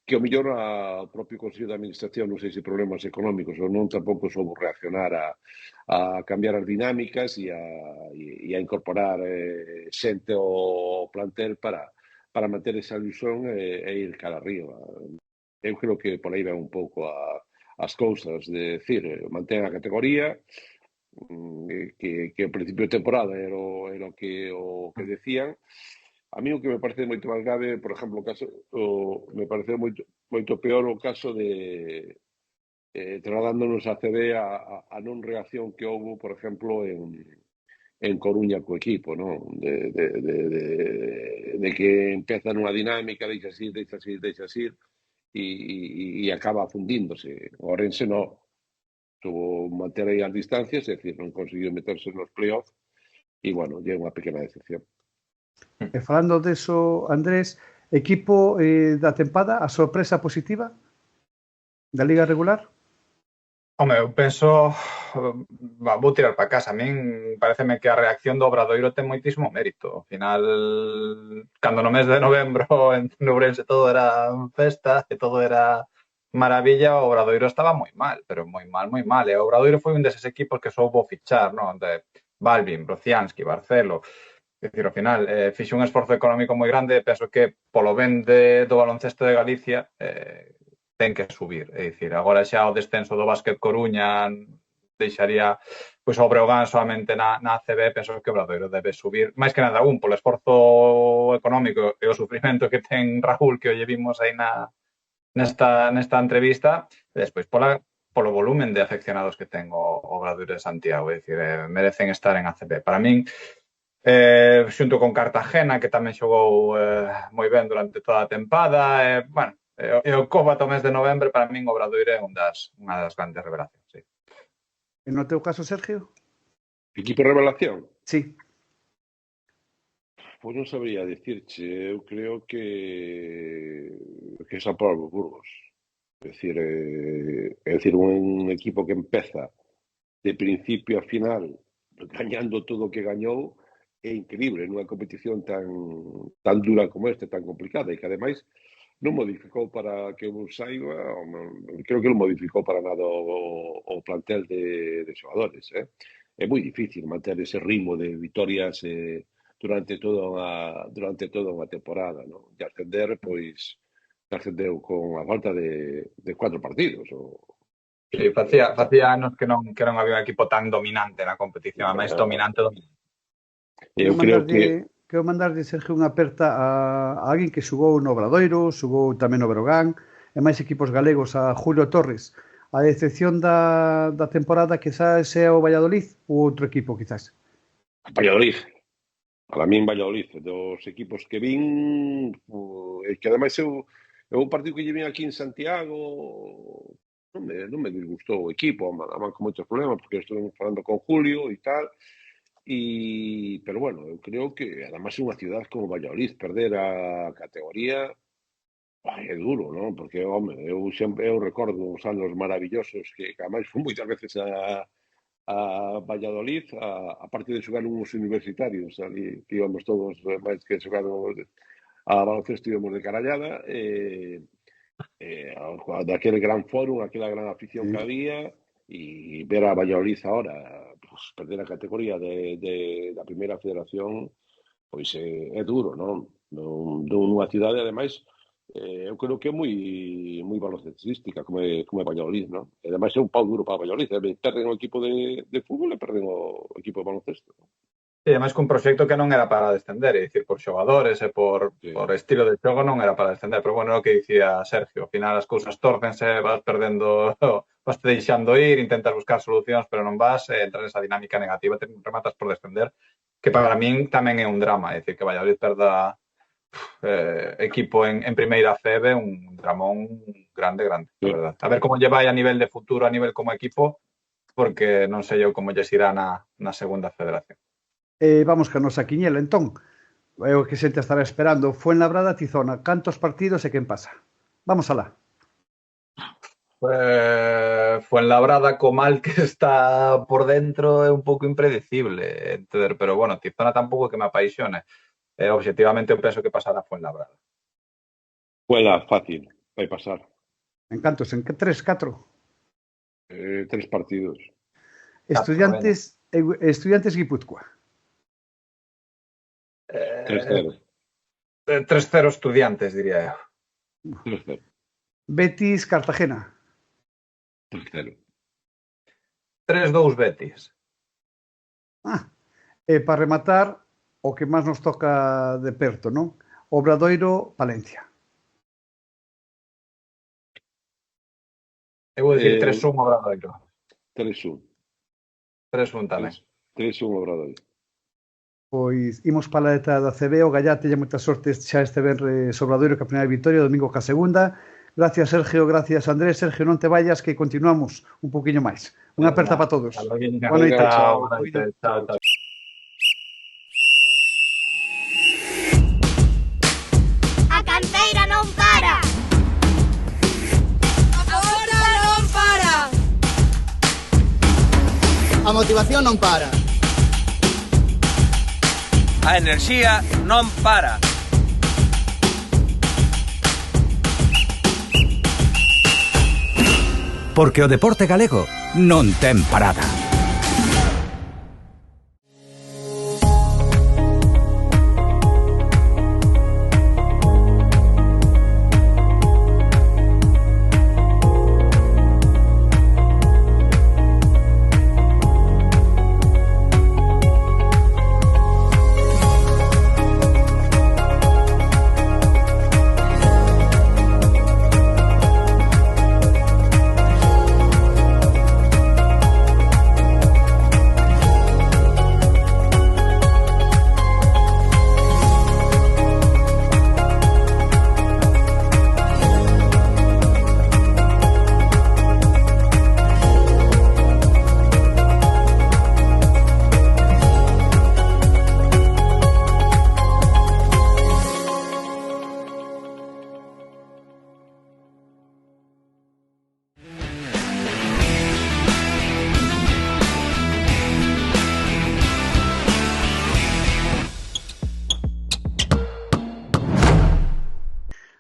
o mellor ao propio Consello de Administración, non sei se problemas económicos ou non, tampouco soubo reaccionar a cambiar as dinámicas e a incorporar xente ao plantel para manter esa ilusión e ir cara arriba. Eu creo que por aí ven un pouco as cousas, de decir, mantén a categoría, que ao principio de temporada era o que decían. A mí o que me parece moito máis grave, por exemplo, me parece moito peor o caso de trasladándonos a CB a non reacción que houve, por exemplo, en Coruña co equipo, non? De que empeza nunha dinámica, deixas ir, e acaba fundíndose. O Orense non. Tuvo manter aí as distancias, é dicir, non conseguiu meterse nos playoffs e, bueno, lle é unha pequena decepción. E falando deso, Andrés, equipo da tempada, a sorpresa positiva da Liga regular? Home, eu penso, vou tirar para casa. A min pareceme que a reacción do Obradoiro ten moitísimo mérito. Ao final, cando no mes de novembro en Ourense todo era festa e todo era maravilla, o Obradoiro estaba moi mal, pero moi mal. E o Obradoiro foi un deses equipos que soubo fichar, non? De Balvin, Brociansky, Barcelo. É dicir, ao final, fixe un esforzo económico moi grande e penso que polo ben do baloncesto de Galicia ten que subir. É dicir, agora xa o descenso do Básquet Coruña deixaría pois o Breogán solamente na ACB, penso que o Obradoiro debe subir, máis que nada polo esforzo económico e o sufrimento que ten Raúl, que o vimos aí nesta entrevista, e despois polo volumen de afeccionados que ten o Obradoiro de Santiago. É dicir, merecen estar en ACB. Para min, xunto con Cartagena, que tamén xogou moi ben durante toda a tempada, bueno, e o Copa do mes de novembro, para min o Obradoiro é unha das grandes revelacións, sí. E no teu caso, Sergio? Equipo revelación? Sí. Pois non sabría dicirche, eu creo que San Pablo Burgos. É dicir, un equipo que empeza de principio a final gañando todo o que gañou é increíble nunha competición tan dura como esta, tan complicada, e que ademais non modificou para que eu saiba, creo que non modificou para nada o plantel de xogadores. É moi difícil manter ese ritmo de vitorias durante toda unha temporada, non? E ascender, pois, ascendeu con a falta de 4 partidos. Sí, facía anos que non había un equipo tan dominante na competición, a máis dominante. Eu creo que quero mandarlle, Sergio, unha aperta a alguén que xugou no Obradoiro, xugou tamén no Breogán, e máis equipos galegos, a Julio Torres. A decepción da temporada quizás sea o Valladolid ou outro equipo, quizás? Valladolid. Para min, Valladolid. Dos equipos que vin, que ademais eu un partido que lle vin aquí en Santiago, non me disgustou o equipo, andaban con moitos problemas, porque estou falando con Julio e tal, pero bueno, eu creo que además é unha ciudad como Valladolid, perder a categoría É duro, non? Porque, home, eu recordo os anos maravillosos que ademais fui moitas veces a Valladolid, a parte de xogar uns universitarios ali, que íbamos todos, máis que xogando a baloncesto íbamos de carallada, daquele gran fórum, aquela gran afición que había, e ver a Valladolid ahora, pues, perder a categoría da primeira federación, pois é duro, non? Nunha cidade, ademais, eu creo que é moi baloncestística como é Valladolid, non? E ademais é un pau duro para Valladolid, perden o equipo de fútbol e perden o equipo de baloncesto. E ademais cun proxecto que non era para descender, é dicir, por xogadores e por estilo de xogo non era para descender, pero bueno, é o que dicía Sergio, ao final as cousas tórcense, vas perdendo, vas te deixando ir, intentas buscar solucións, pero non vas, entras nesa dinámica negativa, te rematas por descender, que para min tamén é un drama, é dicir, que Valladolid perda equipo en primeira CB, un dramón grande, de verdad. A ver como lle vai a nivel de futuro, a nivel como equipo, porque non sei eu como lles irá na segunda federación. Vamos ca nosa quiñela, entón. É o que xente estará esperando. Fuenlabrada, Tizona. Cantos partidos e quen pasa? Vamos alá. Fuenlabrada, co mal que está por dentro, é un pouco impredecible, pero bueno, Tizona tampouco que me apaixone. Objetivamente eu penso que pasará Fuenlabrada. Fuenla, fácil, vai pasar. En cantos? En 3, 4? 3 partidos. Estudiantes Guipúzcoa. 3-0. 3-0 Estudiantes, diría eu. 3-0. Betis Cartagena. 3-0. 3-2 Betis. Para rematar, o que máis nos toca de perto, non? Obradoiro, Palencia. Eu vou dicir 3-1 Obradoiro. 3-1. 3-1 tamén. 3-1 Obradoiro. Pois imos para a letra da CB, o Gallate lle moita sorte xa este venres Obradoiro que a primeira victoria, o domingo ca segunda. Gracias Sergio, gracias Andrés. Sergio, non te vayas que continuamos un poquinho máis. Unha aperta para todos. Boa noite. Chao. A canteira non para. Agora non para. A motivación non para. A enerxía non para. Porque o deporte galego non ten parada.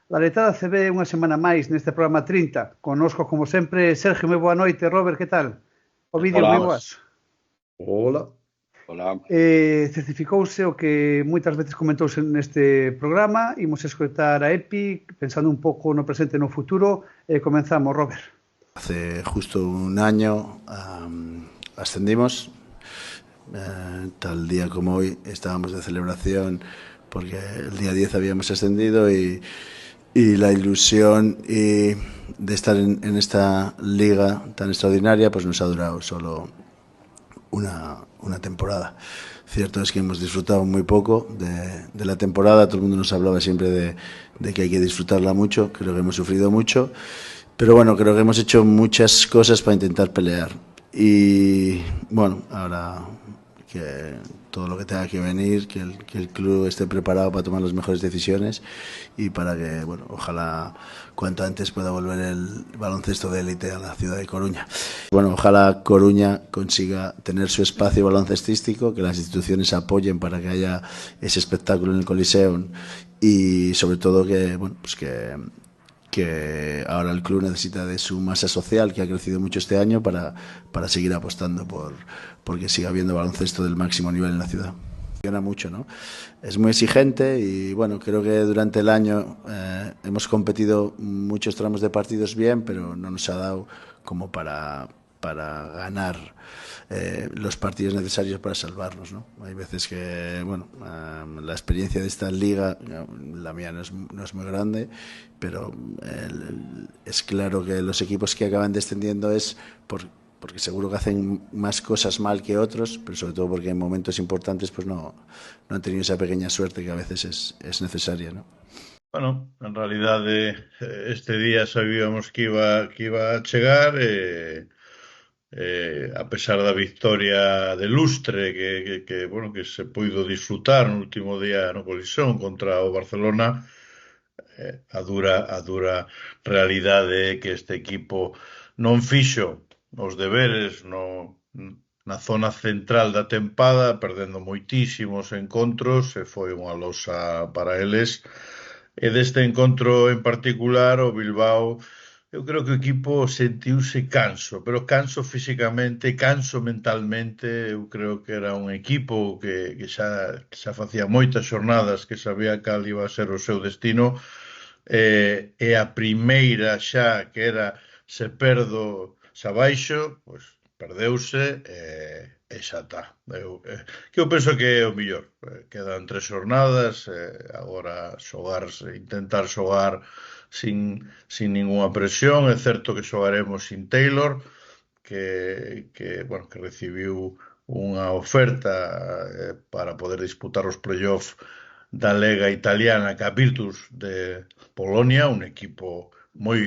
Laretada CB unha semana máis neste programa 30. Connosco, como sempre, Sergio, moi boa noite. Robert, que tal? O vídeo moi boas. Hola. Certificouse o que moitas veces comentouse neste programa. Imos escoitar a Epi, pensando un pouco no presente e no futuro. Comenzamos, Robert. Hace justo un año ascendimos. Tal día como hoy estábamos de celebración porque el día 10 habíamos ascendido y la ilusión de estar en esta liga tan extraordinaria pues nos ha durado solo una temporada. Cierto es que hemos disfrutado muy poco de la temporada, todo el mundo nos hablaba siempre de que hay que disfrutarla mucho, creo que hemos sufrido mucho, pero bueno, creo que hemos hecho muchas cosas para intentar pelear y bueno, ahora todo lo que tenga que venir, que el club esté preparado para tomar las mejores decisiones y para que, bueno, ojalá cuanto antes pueda volver el baloncesto de élite a la ciudad de Coruña. Bueno, ojalá Coruña consiga tener su espacio baloncestístico, que las instituciones apoyen para que haya ese espectáculo en el Coliseum y sobre todo que, bueno, pues que ahora el club necesita de su masa social, que ha crecido mucho este año, para seguir apostando porque siga habiendo baloncesto del máximo nivel en la ciudad. Funciona mucho, ¿no? Es muy exigente y bueno, creo que durante el año hemos competido muchos tramos de partidos bien, pero no nos ha dado como para ganar los partidos necesarios para salvarnos, ¿no? Hay veces que, bueno, la experiencia de esta liga, la mía no es muy grande, pero es claro que los equipos que acaban descendiendo es porque seguro que hacen más cosas mal que otros, pero sobre todo porque en momentos importantes pues no han tenido esa pequeña suerte que a veces es necesaria, ¿no? Bueno, en realidade este día sabíamos que iba a chegar a pesar da victoria de lustre que se puido disfrutar no último día no Colisón contra o Barcelona, a dura realidade é que este equipo non fixo os deberes na zona central da tempada, perdendo moitísimos encontros, e foi unha losa para eles. E deste encontro en particular, o Bilbao, eu creo que o equipo sentiuse canso, pero canso físicamente, canso mentalmente. Eu creo que era un equipo que xa facía moitas xornadas que sabía cal iba a ser o seu destino, e a primeira xa, que era se perdo xa baixo, pois perdeuse e xa está. Que eu penso que é o mellor. Quedan 3 xornadas, agora intentar xogar sin ningunha presión. É certo que xogaremos sin Taylor, que recibiu unha oferta para poder disputar os playoff da Lega Italiana ca Virtus de Polonia, un equipo moi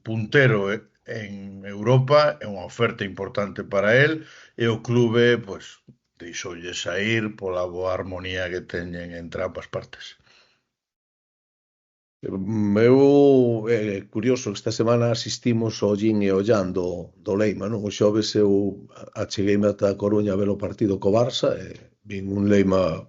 puntero en Europa, é unha oferta importante para el, e o clube pois deixoulle sair pola boa armonía que teñen entre ambas partes. É curioso, esta semana asistimos ao yin e ao yang do Leima, non? O xoves eu achegueime ata a Coruña a ver o partido co Barça e vin un Leima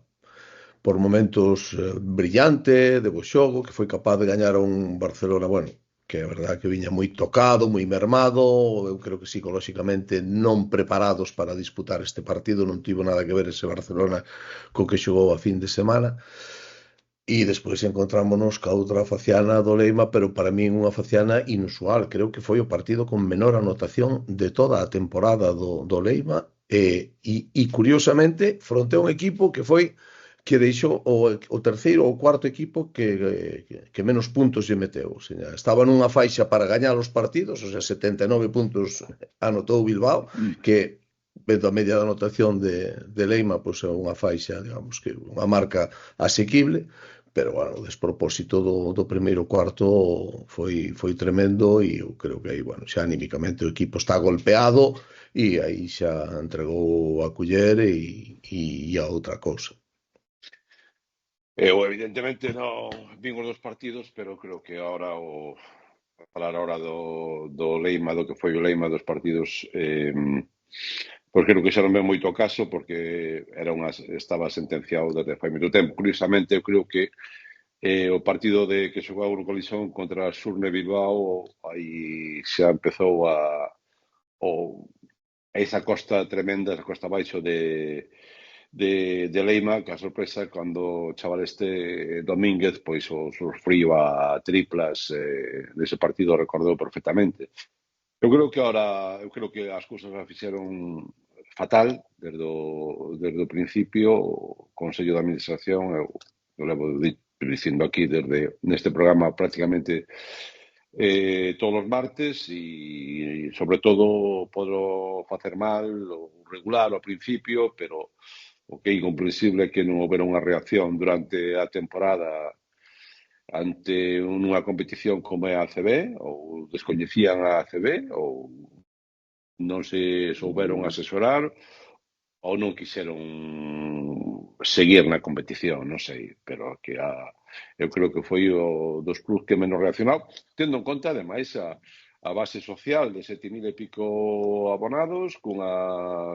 por momentos brillante, de bo xogo, que foi capaz de gañar a un Barcelona, bueno, que é verdade que viña moi tocado, moi mermado, eu creo que psicolóxicamente non preparados para disputar este partido, non tivo nada que ver ese Barcelona co que xogou a fin de semana. E despois encontrámonos ca outra faciana do Leima, pero para min unha faciana inusual. Creo que foi o partido con menor anotación de toda a temporada do Leima e curiosamente fronte a un equipo que deixou o terceiro ou cuarto equipo que menos puntos lle meteu. O sea, estaba nunha faixa para gañar os partidos, o sea, 79 puntos anotou Bilbao, que vendo a media de anotación de Leima, pois é unha faixa, digamos que unha marca asequible, pero bueno, o despropósito do primeiro cuarto foi tremendo e eu creo que aí, bueno, xa anímicamente o equipo está golpeado e aí xa entregou a culler e a outra cousa. Eu evidentemente non vin os dos partidos, pero creo que agora falar agora do Leima, do que foi o Leima dos partidos, pois creo que xa non ven moito caso, porque estaba sentenciado desde fai moito tempo. Curiosamente, eu creo que o partido que xogou o Colisón contra Surne Bilbao, aí xa empezou esa costa tremenda, esa costa baixo de Leima, que a sorpresa cando o chaval este Domínguez pois o sufriu a triplas nese partido, recordou perfectamente. Eu creo que as cousas a fixeron fatal desde o principio. O Consello de Administración, eu levo dicindo aquí neste programa prácticamente todos os martes, e sobre todo podo facer mal ou regular ao principio, pero o que é incomprensible é que non houbera unha reacción durante a temporada ante unha competición como é a ACB, ou descoñecían a ACB, ou non se souberon asesorar, ou non quixeron seguir na competición, non sei, pero que eu creo que foi o dos clubs que menos reaccionou, tendo en conta, ademais, a base social de 7.000 e pico abonados,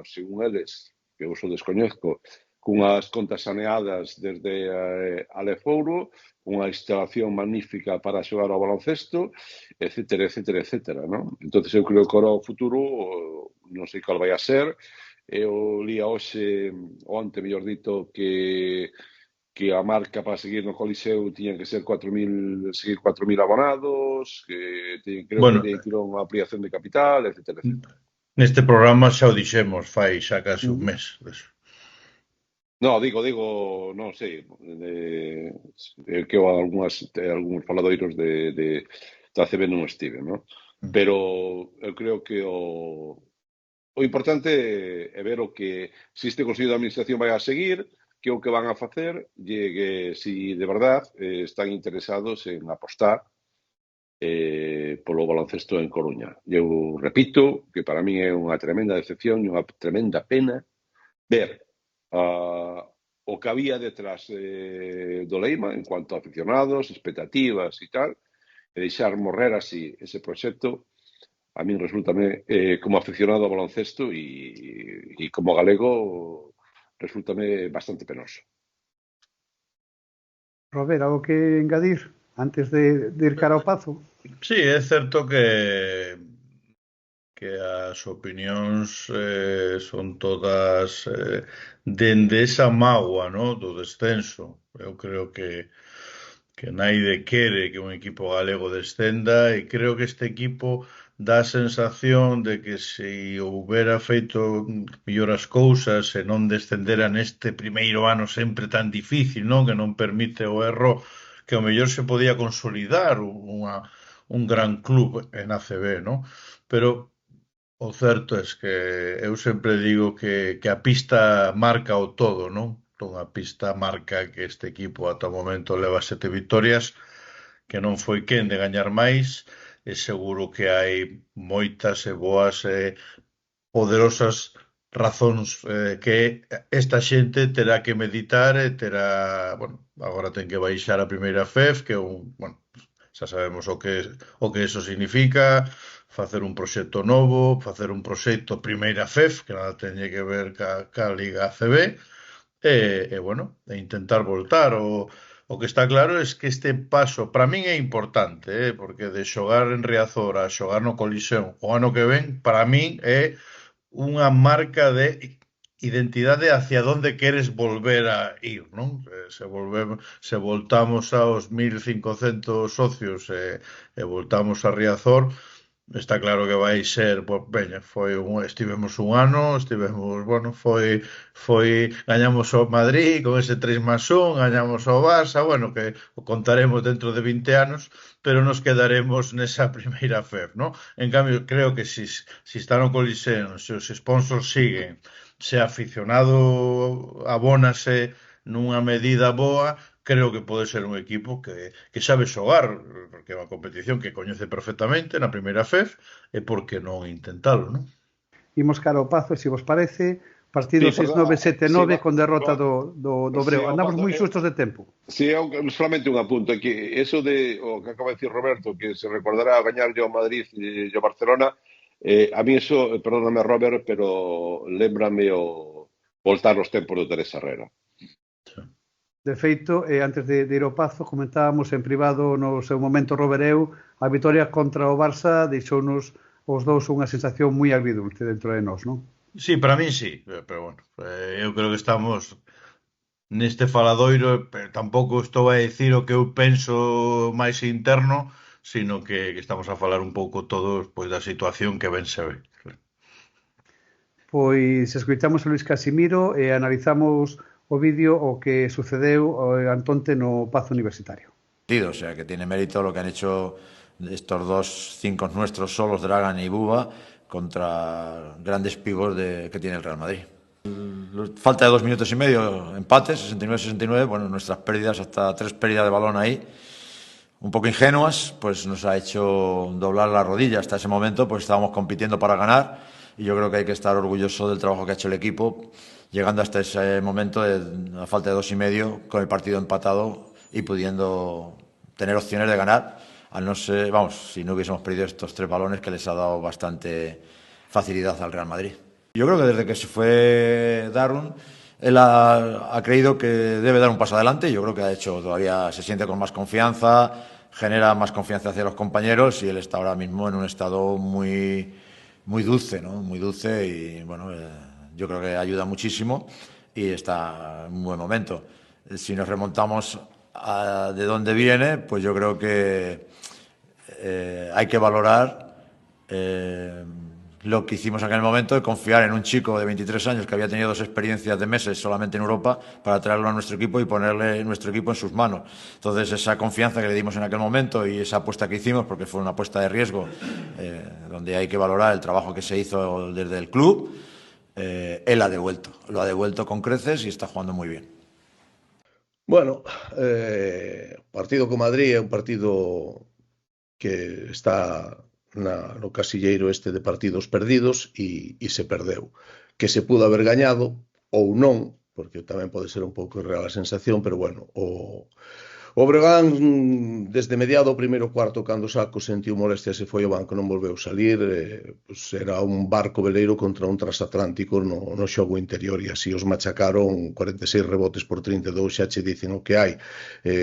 según eles, que eu só descoñezco, cunhas contas saneadas desde Alefouro, unha instalación magnífica para xogar ao baloncesto, etcétera, etcétera, etcétera, non? Entón, eu creo que ahora o futuro non sei cal vai a ser. Eu lía hoxe, onte, mellor dito, que a marca para seguir no Coliseo tiña que ser 4.000 abonados, que creo que tiña que ir unha ampliación de capital, etcétera, etcétera. Neste programa xa o dixemos, fai xa casi un mes. No, digo, non sei, que algúns faladoiros de ACB non estiven, non? Pero eu creo que o importante é ver o que se este Consello de Administración vai a seguir, que o que van a facer, que si de verdad están interesados en apostar polo baloncesto en Coruña. Eu repito que para mí é unha tremenda decepción e unha tremenda pena ver o que había detrás do Leima en cuanto a aficionados, expectativas e tal, e deixar morrer así ese proxecto. A min resultame, como aficionado ao baloncesto e como galego, resultame bastante penoso. Robert, algo que engadir antes de ir cara ao Pazo? Sí, é certo que as opinións son todas dende esa mágoa, no, do descenso. Eu creo que naide quere que un equipo galego descenda e creo que este equipo dá a sensación de que se houbera feito mellor as cousas e non descendera neste primeiro ano sempre tan difícil, non? Que non permite o erro, que ao mellor se podía consolidar un gran club en ACB, non? Pero o certo é que eu sempre digo que a pista marca o todo, non? A pista marca que este equipo ata o momento leva 7 victorias, que non foi quen de gañar máis, e seguro que hai moitas e boas e poderosas razóns que esta xente terá que meditar e terá, bueno, agora ten que baixar a primeira FEF, que é xa sabemos o que eso significa, facer un proxecto novo, facer un proxecto primeira FEF, que nada teñe que ver ca Liga ACB, e intentar voltar. O que está claro é que este paso, para min é importante, porque de xogar en Riazor a xogar no Coliseo o ano que ven, para min é unha marca de identidade hacia onde queres volver a ir, non? Se voltamos aos 1.500 socios e voltamos a Riazor, está claro que vai ser, estivemos un ano, gañamos ao Madrid con ese 3+1, gañamos ao Barça, que o contaremos dentro de 20 anos, pero nos quedaremos nesa primeira FEF, non? En cambio, creo que si está no Coliseo, se os sponsors siguen, se aficionado abónase nunha medida boa, creo que pode ser un equipo que sabe xogar, porque é unha competición que coñece perfectamente na primeira FEF, e por que non intentalo, non? Imos cara ao Pazo, se vos parece, partido 6-9-7-9 con derrota do Breo. Andamos moi xustos de tempo. Si, solamente un apunto, que eso de o que acaba de decir Roberto, que se recordará gañar yo Madrid e yo Barcelona, a mí eso, perdóname Robert, pero lembrame o voltar os tempos do Teresa Herrera. De feito, antes de ir ao Pazo, comentábamos en privado no seu momento Robereu, a vitoria contra o Barça deixounos os dous unha sensación moi agridulce dentro de nós, non? Sí, para min sí, pero eu creo que estamos neste faladoiro, pero tampouco estou a dicir o que eu penso máis interno, sino que estamos a falar un pouco todos da situación que ben se ve. Pois escoitamos a Luís Casimiro e analizamos o vídeo o que sucedeu antonte no Pazo Universitario. O sea, que tiene mérito lo que han hecho estos dos 5 nuestros solos, Dragan y Buba, contra grandes pibos que tiene el Real Madrid. Falta de 2 minutos y medio, empate, 69-69, nuestras pérdidas, hasta 3 pérdidas de balón ahí, un poco ingenuas, pues nos ha hecho doblar la rodilla. Hasta ese momento pues estábamos compitiendo para ganar y yo creo que hay que estar orgulloso del trabajo que ha hecho el equipo, llegando hasta ese momento a falta de 2,5 con el partido empatado y pudiendo tener opciones de ganar, al no ser, si no hubiésemos perdido estos 3 balones que les ha dado bastante facilidad al Real Madrid. Yo creo que desde que se fue Darwin, él ha creído que debe dar un paso adelante. Yo creo que todavía se siente con más confianza, genera más confianza hacia los compañeros y él está ahora mismo en un estado muy, muy dulce, ¿no? Muy dulce y bueno, yo creo que ayuda muchísimo y está en un buen momento. Si nos remontamos a de dónde viene, pues yo creo que hay que valorar lo que hicimos en aquel momento de confiar en un chico de 23 años que había tenido 2 experiencias de meses solamente en Europa para traerlo a nuestro equipo y ponerle nuestro equipo en sus manos. Entonces, esa confianza que le dimos en aquel momento y esa apuesta que hicimos, porque fue una apuesta de riesgo, donde hay que valorar el trabajo que se hizo desde el club, él lo ha devuelto con creces y está jugando muy bien. Bueno, partido con Madrid é un partido que está no casilleiro este de partidos perdidos e se perdeu. Que se pudo haber gañado ou non, porque tamén pode ser un pouco irreal a sensación, pero bueno, o Breogán desde mediado o primeiro cuarto cando Saco sentiu molestia se foi ao banco, non volveu salir, pues era un barco veleiro contra un transatlántico no xogo interior e así os machacaron 46 rebotes por 32, xa che dicen o que hai.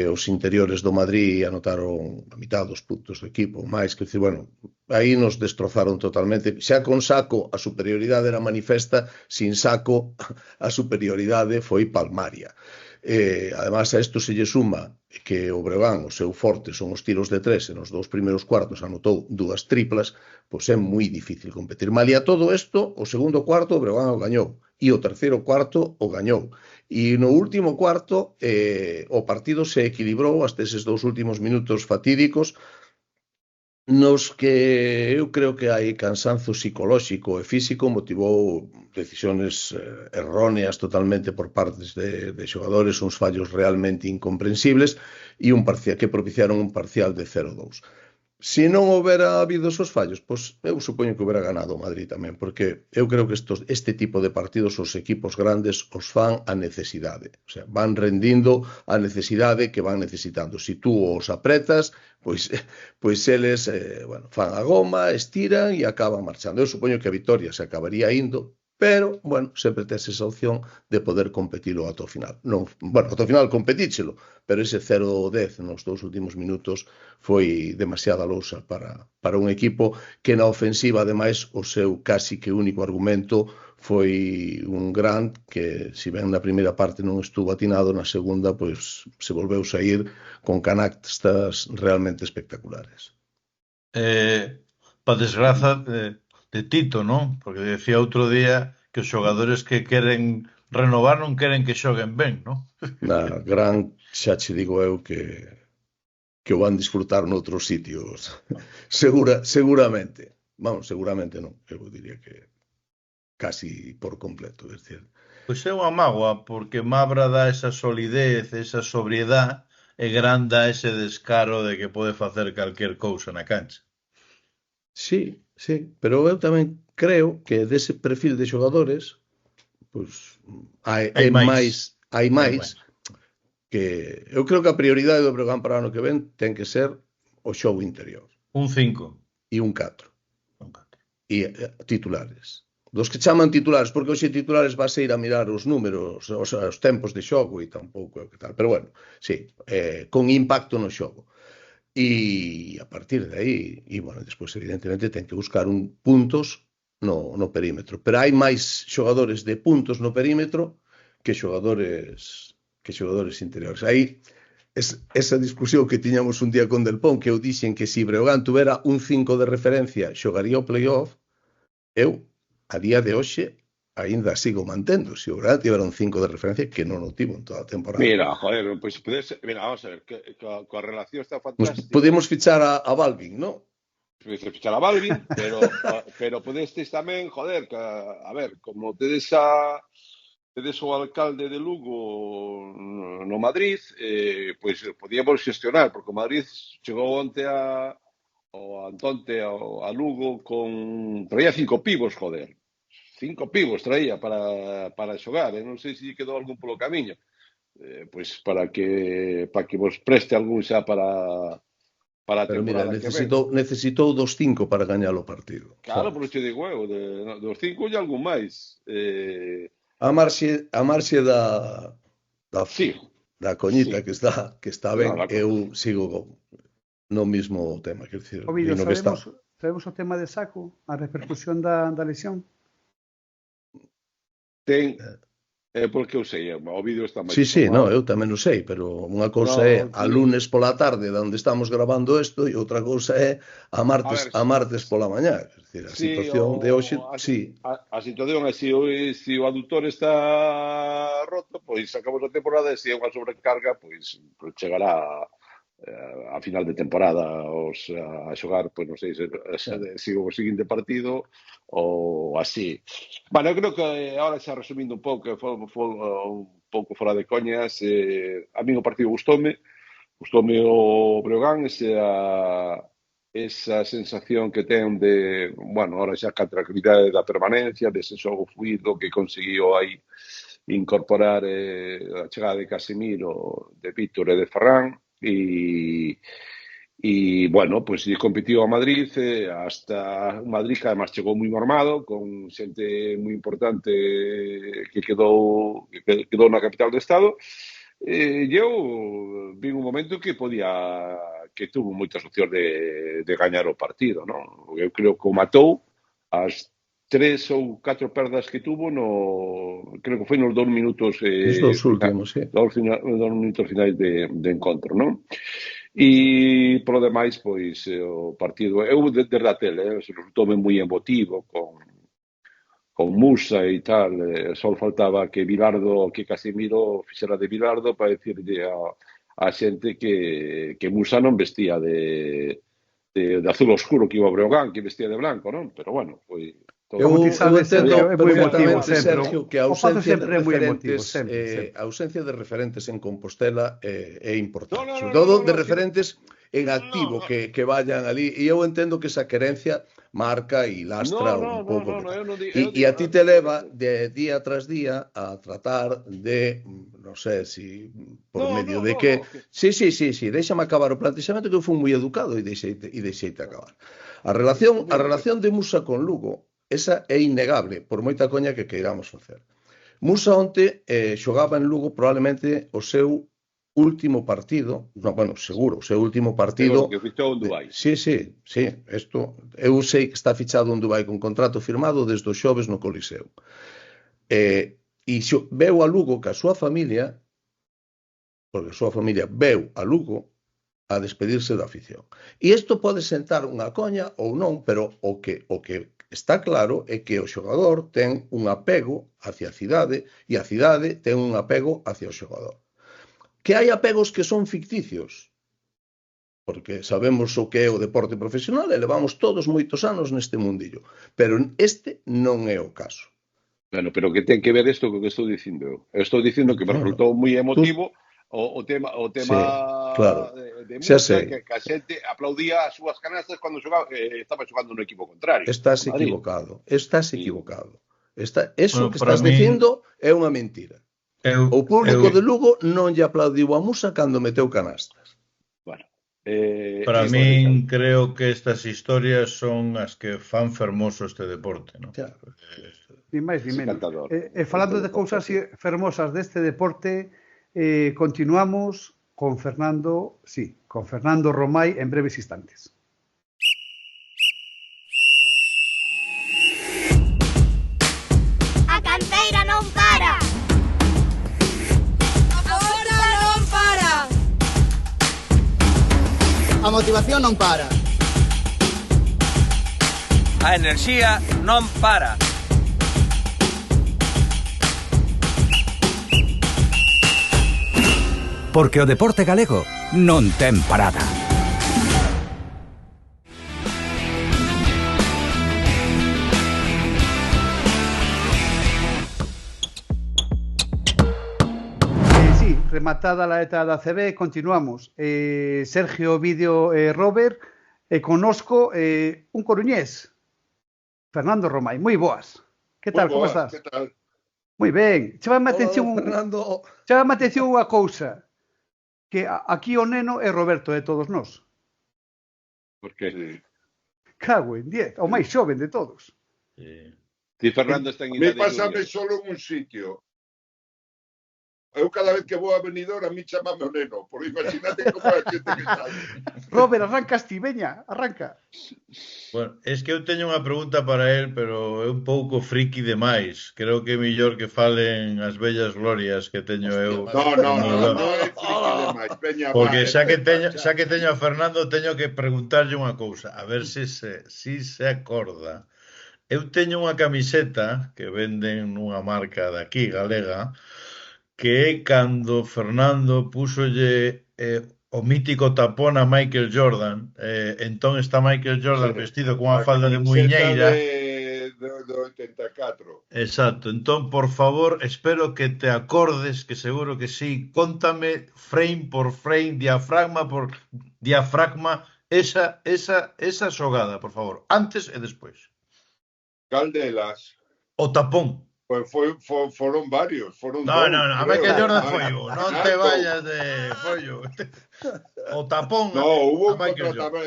Os interiores do Madrid anotaron a mitad dos puntos do equipo, máis que dicir, bueno, aí nos destrozaron totalmente. Xa con Saco a superioridade era manifesta, sin Saco a superioridade foi palmaria. Además a isto se lle suma que o Breogán, o seu forte son os tiros de 3 e nos 2 primeiros cuartos anotou 2 triplas, pois é moi difícil competir. Malia todo isto, o segundo cuarto o Breogán o gañou e o terceiro cuarto o gañou. E no último cuarto o partido se equilibrou hasta eses 2 últimos minutos fatídicos nos que eu creo que hai cansanzo psicolóxico e físico, motivou decisións erróneas totalmente por partes de xogadores, uns fallos realmente incomprensibles e que propiciaron un parcial de 0-2. Se non houbera habido esos fallos, pois eu supoño que houbera ganado o Madrid tamén, porque eu creo que este tipo de partidos os equipos grandes os fan a necesidade, o sea, van rendindo a necesidade que van necesitando. Se tú os apretas, pois eles fan a goma, estiran e acaban marchando. Eu supoño que a vitoria se acabaría indo, pero, bueno, sempre tes esa opción de poder competilo ata o final. Ata o final competíchelo, pero ese 0-10 nos 2 últimos minutos foi demasiada lousa para un equipo que na ofensiva, ademais, o seu casi que único argumento foi un Grant que, se ben na primeira parte non estuvo atinado, na segunda, pois, se volveu sair con canastas realmente espectaculares. Pa desgraza de Tito, non? Porque decía outro día que os xogadores que queren renovar non queren que xoguen ben, non? Grant, xa che digo eu que o van disfrutar noutros sitios. Seguramente. Vamos, seguramente non. Eu diría que casi por completo. Pois é unha mágoa, porque Mabra dá esa solidez, esa sobriedade, e Grant dá ese descaro de que pode facer calquer cousa na cancha. Sí, pero eu tamén creo que dese perfil de xogadores pois hai máis que eu creo que a prioridade do Breogán para o ano que ven ten que ser o xogo interior. Un 5 e un 4 e titulares. Dos que chaman titulares, porque hoxe titulares vas a ir a mirar os números, os tempos de xogo e tampouco é o que tal, pero bueno, sí, con impacto no xogo. E a partir de aí, e bueno, despois evidentemente ten que buscar puntos no perímetro, pero hai máis xogadores de puntos no perímetro que xogadores interiores. Aí esa discusión que tiñamos un día con Del Pon, que eu dixen que se Breogán tuvera un 5 de referencia xogaría o playoff, eu a día de hoxe ainda sigo mantendo. Se o Breogán tivera un 5 de referencia, que non o tivo en toda a temporada. Mira, joder, pois vamos a ver, coa relación está fantástica. Podemos fichar a Balvin, non? Podes fichar a Balvin, pero podestes tamén, joder, a ver, como tedes o alcalde de Lugo no Madrid, pois podíamos xestionar, porque o Madrid chegou onte a Lugo con... traía 5 pivos, joder. 5 pivos traía para xogar, non sei se quedou algún polo camiño, pois para que vos preste algún xa para a Pero mira, temporada que ven. necesitou dos 5 para gañar o partido. Claro, por isto digo eu, dos 5 e algún máis. A marxe da coñita Sí. que está ben, No, eu sigo no mismo tema, quer dicir, Ovidio, no que está. sabemos o tema de Saco, a repercusión da lesión? Ten, porque eu sei, o vídeo está máis Sí, informado. eu tamén o sei, pero unha cousa é a lunes pola tarde onde estamos grabando isto e outra cousa é a martes pola mañá. É dicir, a situación de hoxe, sí. A situación é se o aductor está roto, pois acabamos a temporada e se é unha sobrecarga, pois chegará a final de temporada a xogar, pois non sei se o seguinte partido ou así. Bueno, eu creo que agora xa resumindo un pouco, foi un pouco fora de coñas, a mí o partido gustoume o Breogán, esa sensación que ten de, bueno, ahora xa ca tranquilidade da permanencia, dese xogo fluido que conseguiu aí incorporar a chegada de Casemiro, de Vítor e de Ferran, e bueno, pois competiu a Madrid hasta Madrid que además chegou moi armado con xente moi importante que quedou na capital do estado e eu vi un momento que tuvo moitas opcións de gañar o partido, non? Eu creo que o matou as 3 ou 4 perdas que tuvo creo que foi nos 2 minutos Os 2 últimos, sí. 2 minutos finais de encontro, non? E polo demais, pois o partido, eu desde a tele resultoume moi emotivo con Musa e tal, só faltaba que Casemiro fixera de Bilardo para dicirlle a xente que Musa non vestía de azul oscuro que iba o Breogán, que vestía de blanco, non? Pero bueno, foi Eu entendo perfectamente, Sergio, que a ausencia de referentes en Compostela é importante. Sobre todo de referentes en activo que vayan ali. E eu entendo que esa querencia marca e lastra un pouco. E a ti te leva de día tras día a tratar de, non sei, si por medio de que... Sí, déxame acabar o plantexamento que eu fui moi educado e deixeite acabar. A relación de Musa con Lugo, esa é innegable, por moita coña que queiramos facer. Musa onte xogaba en Lugo probablemente o seu último partido, seguro, o seu último partido... Que fichou en Dubai. Sí, eu sei que está fichado en Dubai con contrato firmado desde o xoves no Coliseo. E veu a Lugo que a súa familia, porque a súa familia veu a Lugo a despedirse da afición. E isto pode sentar unha coña ou non, pero o que está claro é que o xogador ten un apego hacia a cidade e a cidade ten un apego hacia o xogador. Que hai apegos que son ficticios, porque sabemos o que é o deporte profesional e levamos todos moitos anos neste mundillo, pero este non é o caso. Bueno, pero que ten que ver isto co que estou dicindo eu? Eu estou dicindo que me resultou moi emotivo o tema de Musa, que a xente aplaudía as súas canastas cando estaba xogando no equipo contrario. Estás equivocado. Eso que estás dicindo é unha mentira. O público de Lugo non lle aplaudiu a Musa cando meteu canastas. Bueno, para min creo que estas historias son as que fan fermoso este deporte, non? Ni máis ni menos. Falando de cousas fermosas deste deporte, continuamos con Fernando Romai en breves instantes. A canteira non para. Agora non para. A motivación non para. A enerxía non para. Porque o deporte galego non ten parada. Sí, rematada la ETA da CB, continuamos. Sergio, Ovidio, Robert, conozco un coruñés, Fernando Romai. Moi boas. Que tal, como estás? Que tal? Moi ben. Chámame a atención Fernando. Chámame a atención unha cousa, que aquí o neno é Roberto de todos nós. Por qué? Cago en 10, o máis xoven de todos. Ti, Fernando, está en Me idade pásame junior. solo en un sitio. Eu cada vez que vou a Benidorm, a mí chamame o neno, por imagínate como é a xente que está. Robert, arrancas ti, veña, arranca. Bueno, es que eu teño unha pregunta para él, pero é un pouco friki demais. Creo que é mellor que falen as bellas glorias que teño eu. No é friki demais. Veña, Porque xa que xa teño a Fernando, teño que preguntarlle unha cousa, a ver se se acorda. Eu teño unha camiseta que venden nunha marca de aquí, galega, que é cando Fernando púsolle o mítico tapón a Michael Jordan. Entón está Michael Jordan vestido con unha falda de muiñeira. Do 84. Exacto. Entón, por favor, espero que te acordes, que seguro que sí. Cóntame frame por frame, diafragma por diafragma, esa xogada, por favor, antes e despois. Cal delas? O tapón. Pues foron varios, foron No, dous. a Michael Jordan foi un, non te vayas de follo. O tapón. No, hubo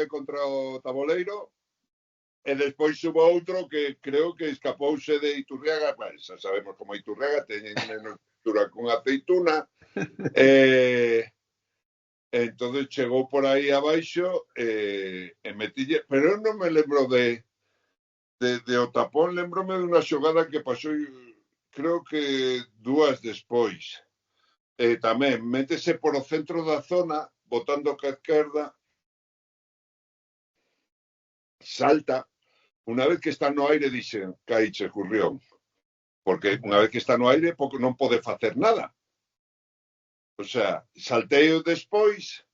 contra o Taboleiro e despois hubo outro que creo que escapouse de Iturriaga, xa sabemos como Iturriaga teñen menos dura con aceituna. Entonces chegou por aí abaixo e metille, pero eu non me lembro de o tapón, lembrome de unha xogada que pasou, creo que dúas despois. Tamén, métese por o centro da zona, botando ca esquerda, salta, unha vez que está no aire, dixen, caiche, Currión. Porque unha vez que está no aire, non pode facer nada. O sea, saltei despois,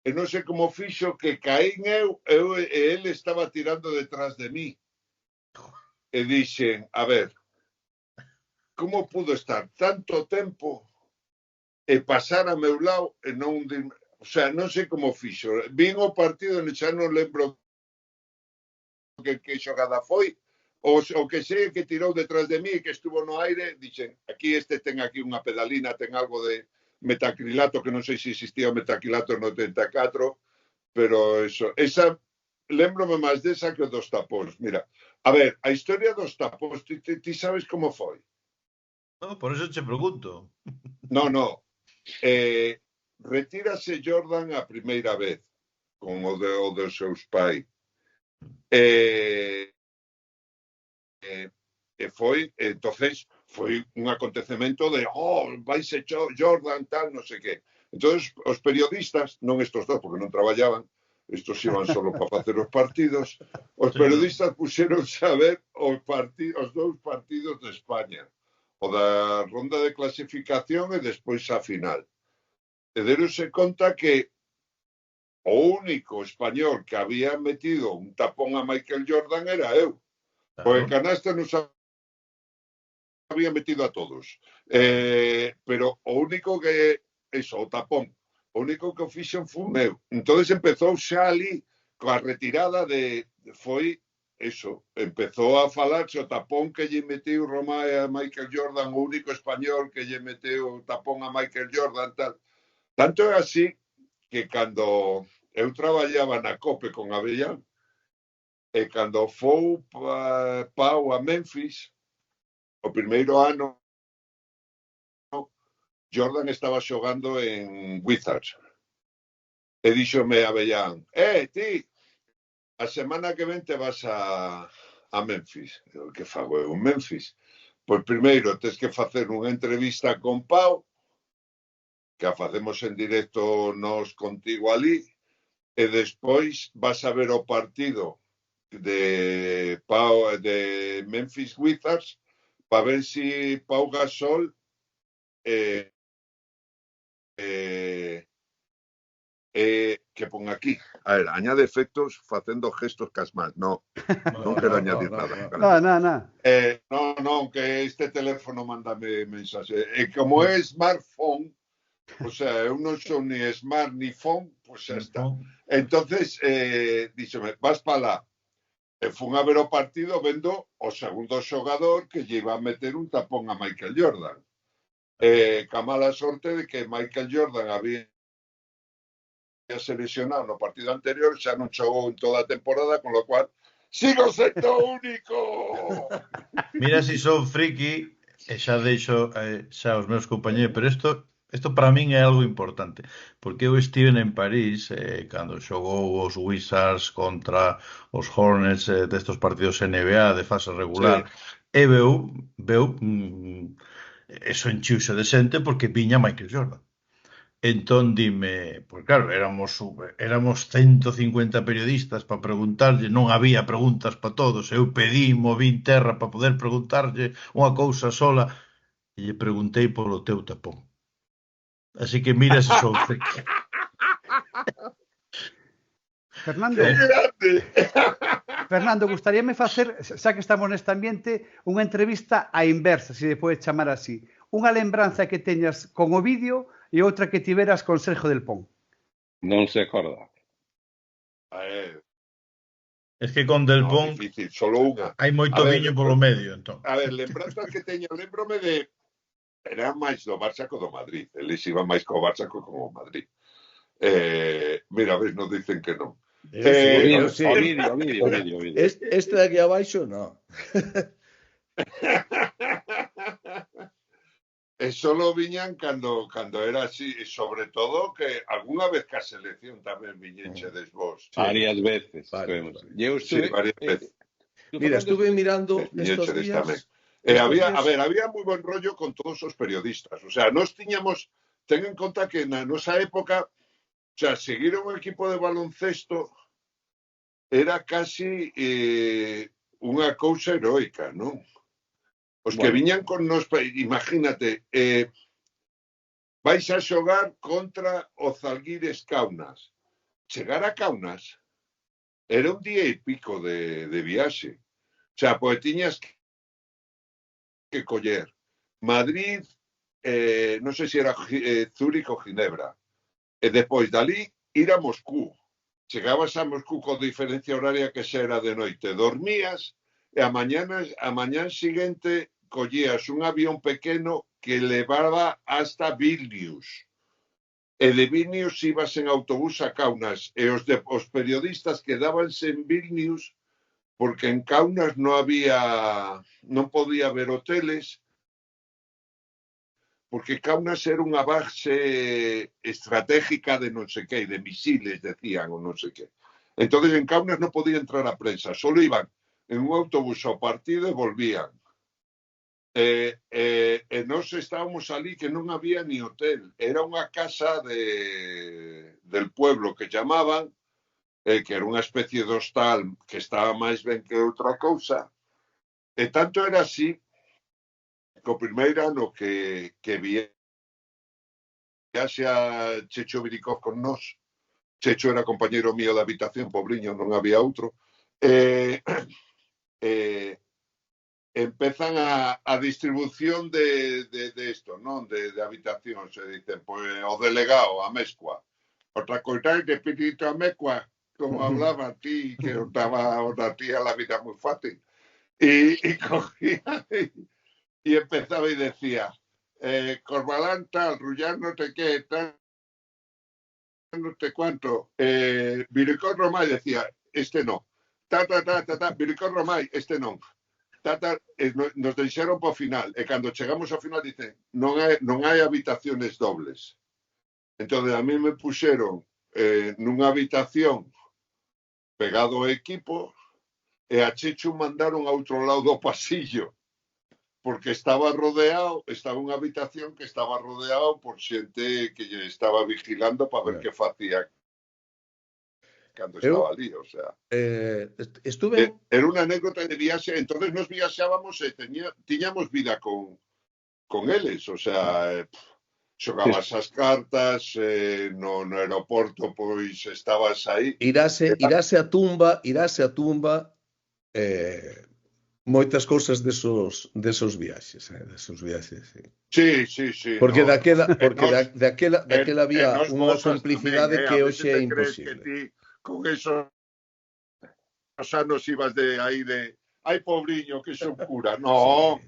e non sei como fixo que caín eu e ele estaba tirando detrás de mí. E dixen, a ver, como pudo estar tanto tempo e pasar a meu lado e non... O sea, non sei como fixo. Vin o partido e xa non lembro que xogada foi. O que sei que tirou detrás de mí e que estuvo no aire, dixen, aquí ten aquí unha pedalina, ten algo de metacrilato, que non sei se existía o metacrilato no 84, pero esa lembrome máis desa que dos tapóns. Mira, a ver, a historia dos tapóns, ti sabes como foi? No, por eso che pregunto. No. Retírase Jordan a primeira vez, con o dos seus pais. E foi, entonces, foi un acontecemento de, vaise Jordan, tal, non sei que. Entonces, os periodistas, non estos dos, porque non traballaban, estos iban solo para facer os partidos, os periodistas puxeron a ver os dous partidos de España, o da ronda de clasificación e despois a final. E deronse conta que o único español que había metido un tapón a Michael Jordan era eu. Porque canasta nos había metido a todos. Pero o único que... o tapón. O único que o fixen foi meu. Entonces empezou xa ali, coa retirada foi eso. Empezou a falarse o tapón que lle meteu Romay a Michael Jordan, o único español que lle meteu o tapón a Michael Jordan, tal. Tanto é así que cando eu traballaba na COPE con Avellán, e cando foi Pau a Memphis, o primeiro ano, Jordan estaba xogando en Wizards. E díxome Avellán, ti, a semana que ven te vas a Memphis. Que fago eu en Memphis? Pois primeiro tes que facer unha entrevista con Pau, que a facemos en directo nos contigo ali, e despois vas a ver o partido de Memphis Wizards para ver si Pau Gasol que pon aquí. A ver, añade efectos facendo gestos casmas. Non quero añadir nada. Non, que este teléfono mándame mensaxe. E como é smartphone, o sea, eu non son ni smart ni phone, pues xa está. Entonces, díxome, vas para lá. E fun a ver o partido vendo o segundo xogador que lle iba a meter un tapón a Michael Jordan. Ca mala sorte de que Michael Jordan había se lesionado no partido anterior, xa non xogou en toda a temporada, con lo cual sigo sendo único. Mira si son friki, e xa deixo xa os meus compañeros, pero isto para min é algo importante, porque eu estive en París cando xogou os Wizards contra os Hornets destos partidos NBA de fase regular, e veu eso enchiuse de xente porque viña Michael Jordan. Entón dime, pois claro, éramos 150 periodistas para preguntarlle, non había preguntas para todos, eu pedí, movín terra para poder preguntarlle unha cousa sola, e lle preguntei polo teu tapón. Así que mira se son friki. Fernando, gustaríame facer, xa que estamos neste ambiente, unha entrevista á inversa, se lle pode chamar así. Unha lembranza que teñas con o vídeo e outra que tiveras con Sergio Del Pon. Non se acorda. Es que con Del Pon difícil, solo unha. hai moito viño polo medio, entón. A ver, lembranzas que teño, lembrome de... Era máis do Barça co do Madrid. Eles iban máis co Barça co o Madrid. Mira, ves, nos dicen que non. O vídeo. Este de aquí abaixo, non. E solo viñan cando era así, e sobre todo que algunha vez que a selección tamén viñechedes vos. Varias veces. Varias veces. Mira, estuve mirando estos días... Tamén. Había moi bon rollo con todos os periodistas. O sea, nos tiñamos... Ten en conta que na nosa época, o sea, seguir un equipo de baloncesto era casi unha cousa heroica, non? Os que viñan con nos... Imagínate, vais a xogar contra o Zalguires Kaunas. Chegar a Kaunas era un día e pico de viaxe. O sea, pois tiñas que coller Madrid, non sei se era Zúrich ou Ginebra, e depois dali ir a Moscú. Chegabas a Moscú con diferencia horaria que xa era de noite. Dormías e a mañán seguinte collías un avión pequeno que levaba hasta Vilnius. E de Vilnius ibas en autobús a Kaunas. E os periodistas quedábanse en Vilnius porque en Kaunas non podía haber hoteles, porque Kaunas era unha base estratégica de non sei que, de misiles, decían, ou non sei que. Entón, en Kaunas non podía entrar a prensa, solo iban en un autobús ao partido e volvían. E nós estábamos ali que non había ni hotel, era unha casa del pueblo que chamaban, que era unha especie de hostal que estaba máis ben que outra cousa, e tanto era así que o primeiro ano que viaxe a Checho Virikov con nós, Checho era compañeiro mío de habitación, pobriño, non había outro, empezan a distribución de isto, non? De habitación, se dicen, pois o delegado, a Mescua. Outra coita que pedito a Mescua, como hablaba ti, que estaba a tía la vida moi fácil. E cogía e empezaba e decía, Corbalán tal, Rullán no te qué, tal, no te cuánto, Viricón Romay decía, este no, Viricón Romay, este non. Nos deixaron para o final, e cando chegamos ao final dicen, non hai habitaciones dobles. Entón, a mí me puxeron nunha habitación pegado ao equipo e a Chechu mandaron a outro lado do pasillo porque estaba unha habitación que estaba rodeado por xente que lle estaba vigilando para ver que facía cando estaba ali, o sea. Era unha anécdota de viaxe, entonces nos viaxábamos e tiñamos vida con eles, o sea, xogabas as cartas, no aeroporto pois estabas aí. Irase a tumba, moitas cousas desos viaxes, Sí. Porque daquela había unha complicidade que hoxe é imposible. Con eso os anos ibas de aí de ai, pobriño, que son cura. No,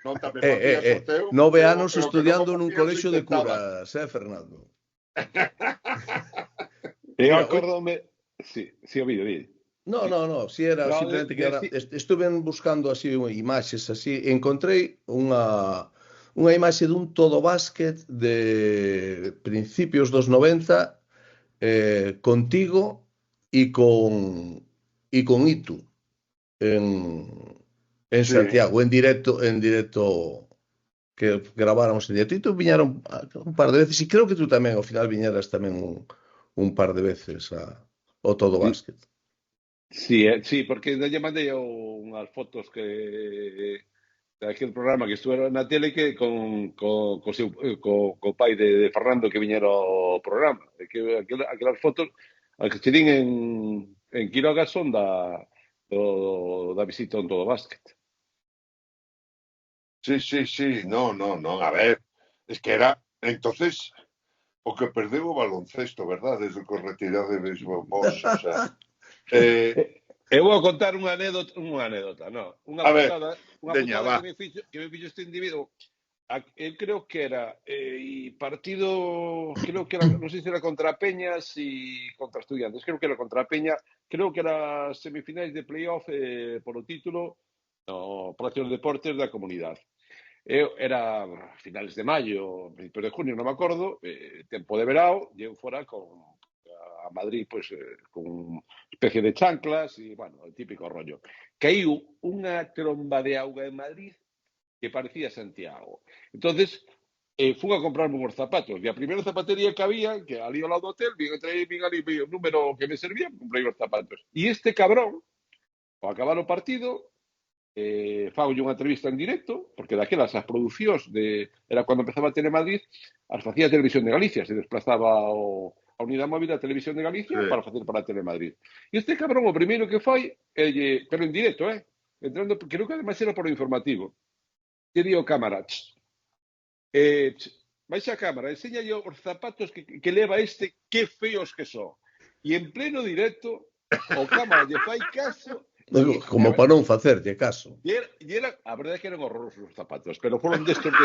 non tamén facías o teu. 9 anos pero que estudiando logo nun facías colexio de intentabas. curas, Fernando? Eu Mira, acórdome... Sí, Ovidio, di. No, si era No, simplemente que era, estuve buscando así imaxes así, encontrei unha imaxe dun todo básquet de principios dos 90 contigo e con Itu en Sí. Santiago, en directo que grabáramos en directo. E tú viñeron un par de veces e creo que tú tamén ao final viñeras tamén un par de veces ao todo básquet. Sí, porque lle mandei unhas fotos que daquele programa que estuve na tele que co pai de Fernando que viñera ao programa. Que aquelas fotos as que che din en Quiroga son da visita a un todo básquet. Sí, no, a ver, es que era, entonces, o que perdeu o baloncesto, verdad, desde que retirades vos, o sea... Eu vou contar unha anécdota, no, unha putada que me fixo este individuo. Eu creo que era partido, creo que era, non sei se era contra Peñas e contra Estudiantes, creo que era contra Peña, creo que era semifinais de playoff por o título no Palacio de Deportes da Comunidade. Era finales de maio, principios de junio, non me acordo, tempo de verao, eu fora a Madrid pois con unha especie de chanclas e, bueno, o típico rollo. Caiu unha tromba de auga en Madrid que parecía Santiago. Entonces, fui a comprarme uns zapatos. E a primeira zapatería que había, que ali ao lado do hotel, vin ali o número que me servía, comprei os zapatos. E este cabrón, ao acabar o partido, fagolle unha entrevista en directo, porque daquelas as producións era cando empezaba a Telemadrid, as facía a Televisión de Galicia, se desplazaba a unidade móvil da Televisión de Galicia para facer para a Telemadrid. E este cabrón o primeiro que fai, pero en directo, entrando, creo que ademais era por o informativo, que dio cámara, baixa a cámara, enséñalle os zapatos que leva este, que feos que son. E en pleno directo, o cámara lle fai caso. Como para non facerlle caso. E era, a verdade é que eran horrorosos os zapatos, pero foron destos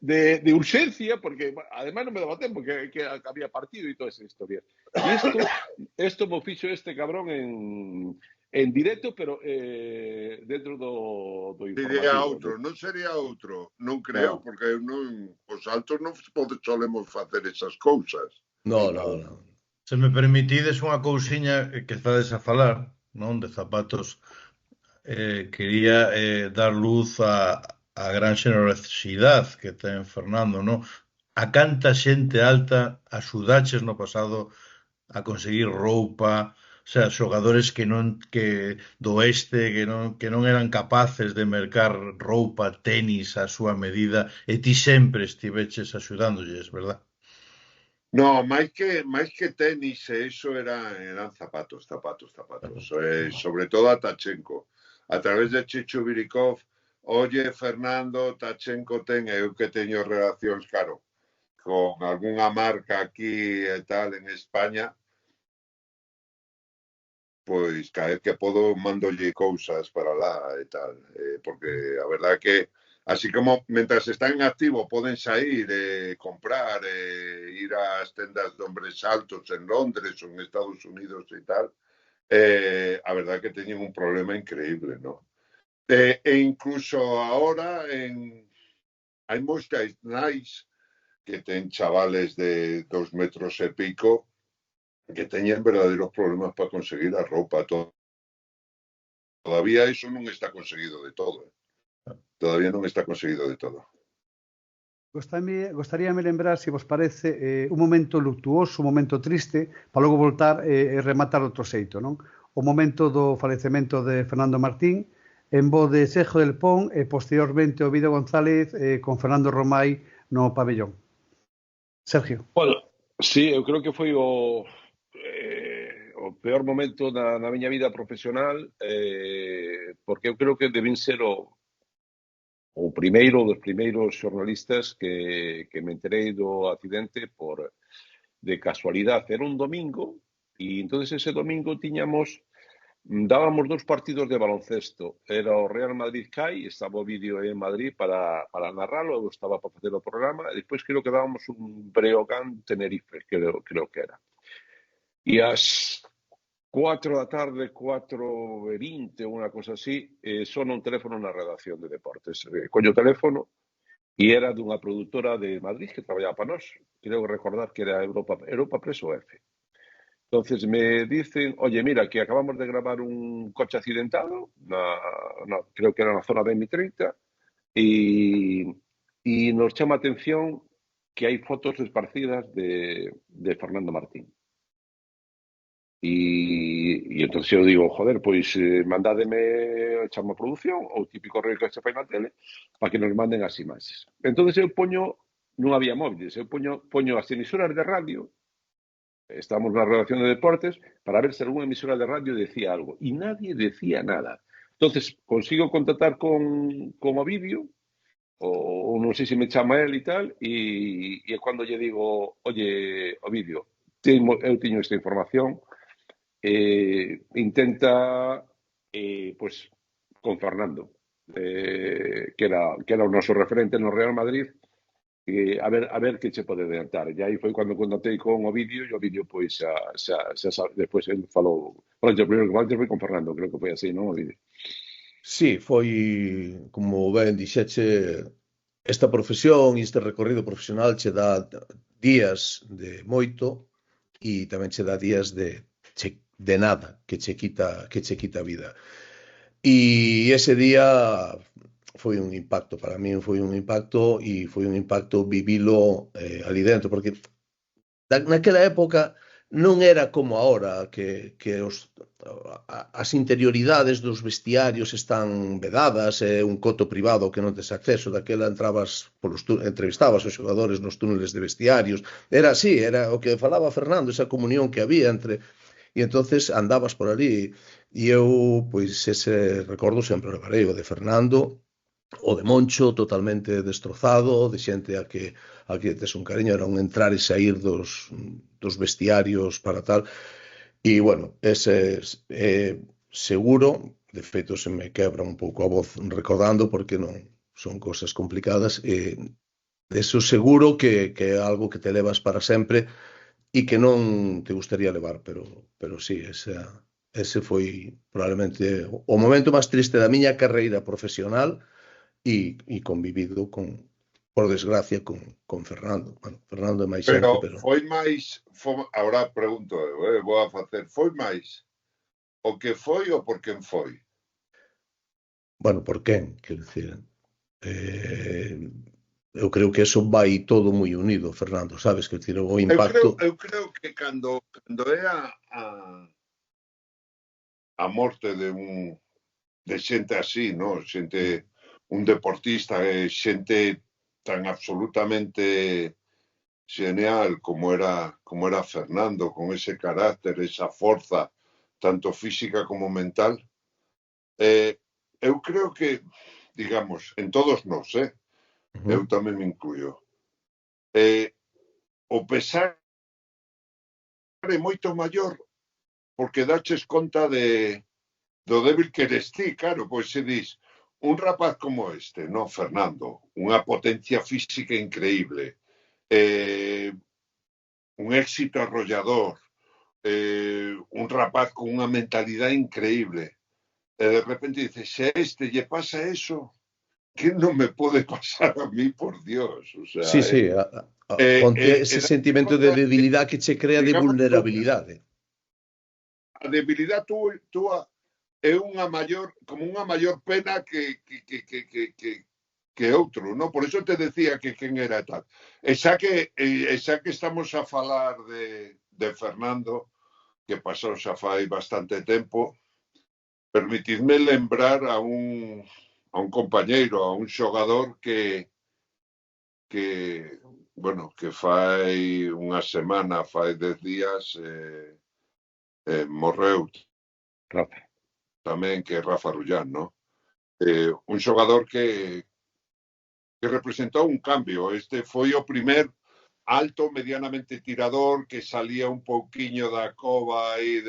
de urxencia, porque ademais non me daba tempo que había partido e toda esa historia. E isto mo fixo este cabrón en directo, pero dentro do informativo. Sería outro, non creo, porque os altos non solemos facer esas cousas. No. Se me permitides unha cousiña que estades a falar, non, de zapatos, quería dar luz a gran xenerosidade que ten Fernando, non? A canta xente alta axudaches no pasado a conseguir roupa, o sea, xogadores que do oeste que non eran capaces de mercar roupa, tenis a súa medida, e ti sempre estiveches axudándolles, verdad? No, máis que tenis, eso eran zapatos. Sobre todo a Tachenko. A través de Chichu Birikov, oye, Fernando, Tachenko eu que teño relacións, claro, con algunha marca aquí e tal en España, pois cada vez que podo mandolle cousas para lá e tal, porque a verdade que así como, mentras están en activo, poden sair, comprar, ir ás tendas de hombres altos en Londres ou en Estados Unidos e tal, a verdade que teñen un problema increíble, ¿no? E incluso ahora hai moitas nais que ten chavales de 2 metros e pico que teñen verdadeiros problemas para conseguir a roupa. Todavía eso non está conseguido de todo, Todavía non está conseguido de todo. Gostaríame lembrar, se vos parece, un momento luctuoso, un momento triste, para logo voltar e rematar outro xeito, non? O momento do falecemento de Fernando Martín, en voz de Sergio del Pon e posteriormente Ovidio González con Fernando Romai no pabellón. Sergio. Bueno, sí, eu creo que foi o peor momento na miña vida profesional, porque eu creo que deben ser o primeiro dos primeiros xornalistas que me enterei do accidente de casualidade. Era un domingo e entonces ese domingo tiñamos dábamos 2 partidos de baloncesto. Era o Real Madrid CAI, estaba o vídeo en Madrid para narralo, eu estaba para facer o programa, e despois creo que dábamos un Breogán Tenerife, creo que era. E ás 4 da tarde, 4:20, unha cosa así, sona un teléfono na redacción de deportes. Coño o teléfono e era dunha produtora de Madrid que traballaba para nós. Creo recordar que era Europa Press ou F. Entonces me dicen, oye, mira, que acabamos de gravar un coche accidentado, creo que era na zona de M30, e nos chama a atención que hai fotos esparcidas de Fernando Martín. E entonces eu digo, joder, pois mandádeme, chamo a produción, o típico rollo que se fai na tele, para que nos manden as imaxes. Entonces eu poño, non había móviles, eu poño as emisoras de radio. Estamos na redacción de deportes para ver se alguna emisora de radio decía algo. Y nadie decía nada. Entonces, consigo contactar con Ovidio, o non sei se me chama él e tal, e é cando lle digo, oye, Ovidio, eu teño esta información, intenta, pues, con Fernando, que era o noso referente no Real Madrid, a ver que che pode adiantar. E aí foi cando contactei con Ovidio, e Ovidio, pois, xa despois ele falou, o primeiro que foi con Fernando, creo que foi así, non, Ovidio? Sí, foi, como ben dixeche, esta profesión e este recorrido profesional che dá días de moito e tamén che dá días de nada, que che quita a vida. E ese día foi un impacto, para min foi un impacto, e foi un impacto vivilo ali dentro, porque naquela época non era como agora, que as interioridades dos vestiarios están vedadas, é un coto privado que non tes acceso. Daquela entrevistabas os xogadores nos túneles de vestiarios, era así, era o que falaba Fernando, esa comunión que había entre... E entonces andabas por ali, e eu, pois, ese recordo sempre levarei, o de Fernando, o de Moncho, totalmente destrozado, de xente a que tes un cariño, era un entrar e sair dos vestiarios para tal. E, bueno, ese seguro, de feito se me quebra un pouco a voz recordando, porque non son cosas complicadas, eso seguro que é algo que te levas para sempre e que non te gustaría levar, pero sí, ese foi probablemente o momento máis triste da miña carreira profesional e convivido por desgracia, con Fernando. Bueno, Fernando é máis xente, pero... foi máis, agora pregunto, vou a facer, foi máis o que foi ou por quen foi? Bueno, por quen, quero dicir... eu creo que eso vai todo moi unido, Fernando, sabes? Que tiro o impacto... Eu creo que cando é a morte de xente así, no? Xente, un deportista, xente tan absolutamente genial como era Fernando, con ese carácter, esa forza, tanto física como mental, eu creo que, digamos, en todos nós, eu tamén me incluyo, o pesar é moito maior porque daches conta do débil que eres ti, claro, pois se dis, un rapaz como este, no, Fernando, unha potencia física increíble, un éxito arrollador, un rapaz con unha mentalidade increíble, e de repente dices, se a este lle pasa eso, que non me pode pasar a mí, por Dios. O sea, sí, ese sentimento de debilidade que che crea de vulnerabilidade. A debilidade túa é como unha maior pena que outro, non? Por iso te decía que quen era tal. E xa que estamos a falar de Fernando, que pasou xa fai bastante tempo, permitidme lembrar a un compañeiro, a un xogador que fai unha semana, fai 10 días, morreu Rafa. Tamén, que é Rafa Rullán, non? Un xogador que representou un cambio. Este foi o primer alto, medianamente tirador, que salía un pouquiño da cova aí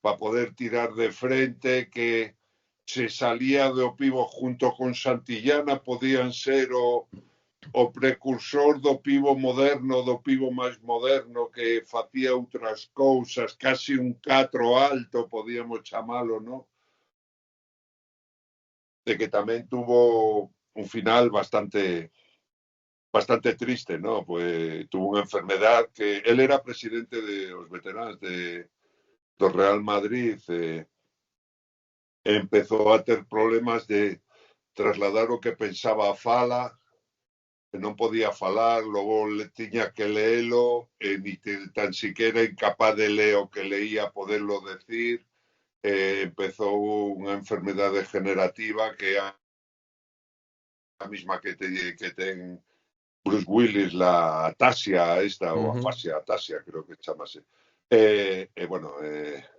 para poder tirar de frente, que se salía do pivo junto con Santillana, podían ser o precursor do pivo moderno, do pivo máis moderno, que facía outras cousas, casi un 4 alto, podíamos chamalo, ¿no? De que tamén tuvo un final bastante triste, ¿no? Pues tuvo unha enfermedad que él era presidente de los veteranos do Real Madrid, empezou a ter problemas de trasladar o que pensaba a fala, que non podía falar, logo le tiña que leelo, ni tan siquiera incapaz de ler o que leía poderlo decir, empezou unha enfermedade degenerativa que é a mesma que ten Bruce Willis, la ataxia esta, ou afasia, ataxia, creo que chamase. Bueno,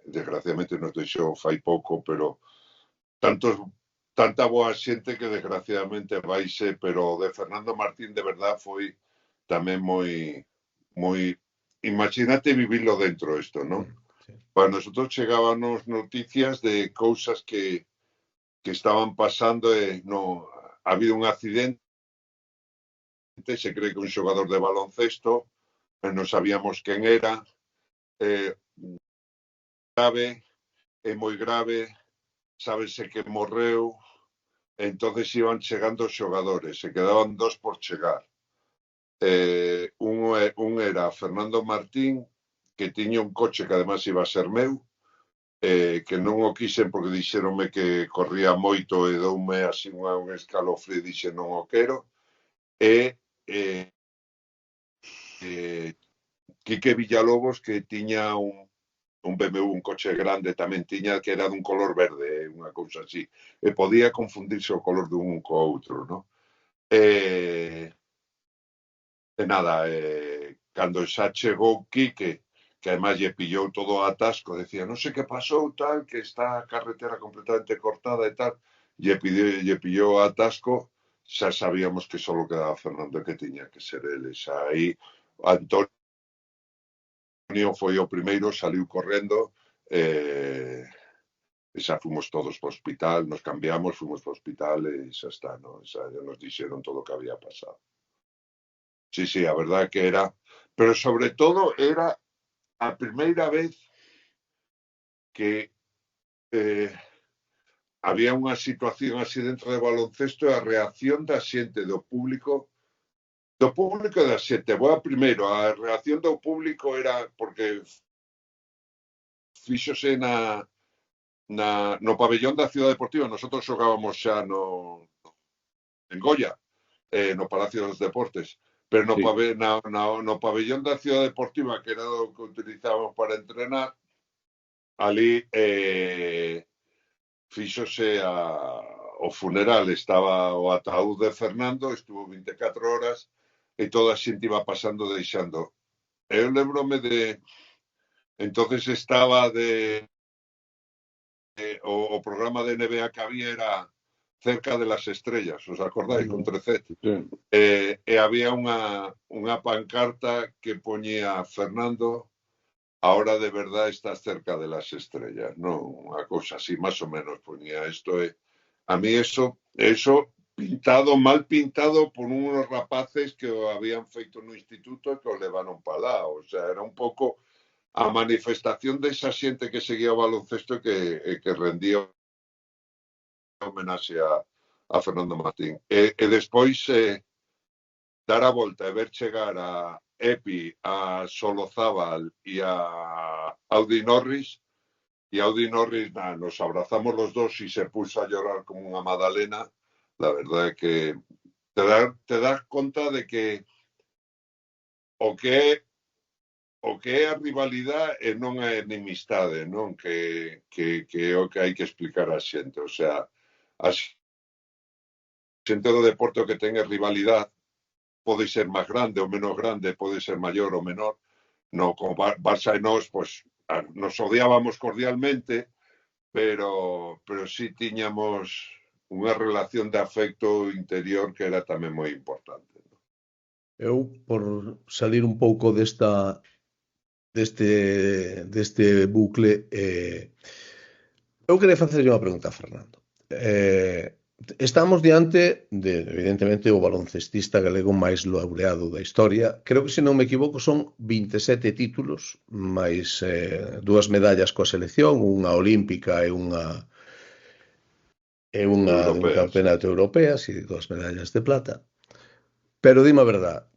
desgraciadamente nos deixou fai pouco, pero tanta boa xente que desgraciadamente vaise, pero de Fernando Martín de verdad foi tamén moi... Imagínate vivirlo dentro isto, ¿no? Sí. Para nosotros chegábanos noticias de cousas que estaban pasando, no, ha habido un accidente, se cree que un xogador de baloncesto, non sabíamos quen era, grave, é moi grave, sábese que morreu, entonces iban chegando os xogadores, se quedaban 2 por chegar. Un era Fernando Martín, que tiña un coche que además iba a ser meu, que non o quixen porque dixeronme que corría moito e doume así un escalofrío, dixe non o quero, e Quique Villalobos, que tiña un BMW, un coche grande tamén tiña, que era dun color verde, unha cousa así, e podía confundirse o color dun co outro, ¿no? Nada, cando xa chegou Quique, que además lle pillou todo o atasco, decía, non sei que pasou, tal, que está a carretera completamente cortada e tal, lle pillou o atasco, xa sabíamos que só quedaba Fernando, que tiña que ser ele, xa aí Antonio foi o primeiro, saliu correndo, e xa fomos todos para o hospital, nos cambiamos, fomos para o hospital e xa está, ¿no? Xa nos dixeron todo o que había pasado. Sí, a verdade que era, pero sobre todo era a primeira vez que había unha situación así dentro de baloncesto e a reacción da xente, do público e da xente. Boa, primeiro, a reacción do público era porque fíxose no pabellón da Ciudad Deportiva, nosotros xogábamos xa en Goya, no Palacio dos Deportes, pero no pabellón da Ciudad Deportiva, que era o que utilizábamos para entrenar, ali fíxose o funeral, estaba o ataúd de Fernando, estuvo 24 horas, e toda a xente iba pasando deixando. Eu lembrome de... Entonces estaba o programa de NBA que había era Cerca de las Estrellas, os acordáis, con Trecet? E había unha pancarta que poñía Fernando, ahora de verdad estás cerca de las estrellas, non? Unha cousa así, máis ou menos poñía isto. A mí eso mal pintado por unos rapaces que o habían feito no instituto e que o levaron para lá. O sea, era un pouco a manifestación desa xente que seguía o baloncesto e que rendía homenaxe a Fernando Martín. E despois dar a volta e ver chegar a Epi, a Solozábal e a Audi Norris, nos abrazamos los dos y se puso a llorar como unha magdalena. La verdad é que te das conta de que o que é a rivalidade non a enemistade, non? Que é o que hai que explicar a xente. O sea, a xente do deporte que ten rivalidade pode ser máis grande ou menos grande, pode ser maior ou menor. No, como Barça e nós, pues, nos odiábamos cordialmente, pero sí tiñamos unha relación de afecto interior que era tamén moi importante. Eu, por salir un pouco desta deste bucle. Eu queria facerlle unha pregunta a Fernando. Estamos diante de, evidentemente, o baloncestista galego máis laureado da historia. Creo que, se non me equivoco, son 27 títulos, máis 2 medallas coa selección, unha olímpica e unha dun campeonato europea, e 2 medallas de plata. Pero dime a verdad,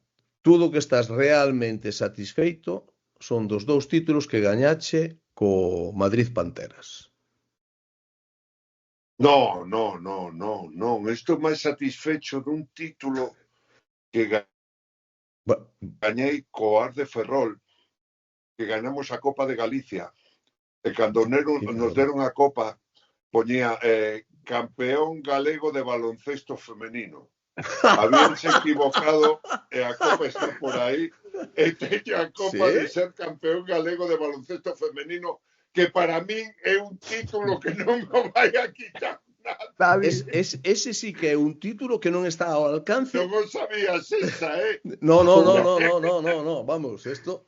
tú que estás realmente satisfeito son dos 2 títulos que gañache co Madrid Panteras. No. Estou máis satisfecho dun título que gañei co Ar de Ferrol, que ganamos a Copa de Galicia. E cando nos deron a Copa, poñía campeón galego de baloncesto femenino. Habíanse equivocado e a Copa está por aí. E teño a Copa de ser campeón galego de baloncesto femenino, que para min é un título que non me vai a quitar nada. Ese sí que é un título que non está ao alcance. Non o sabías esa, No, vamos, esto...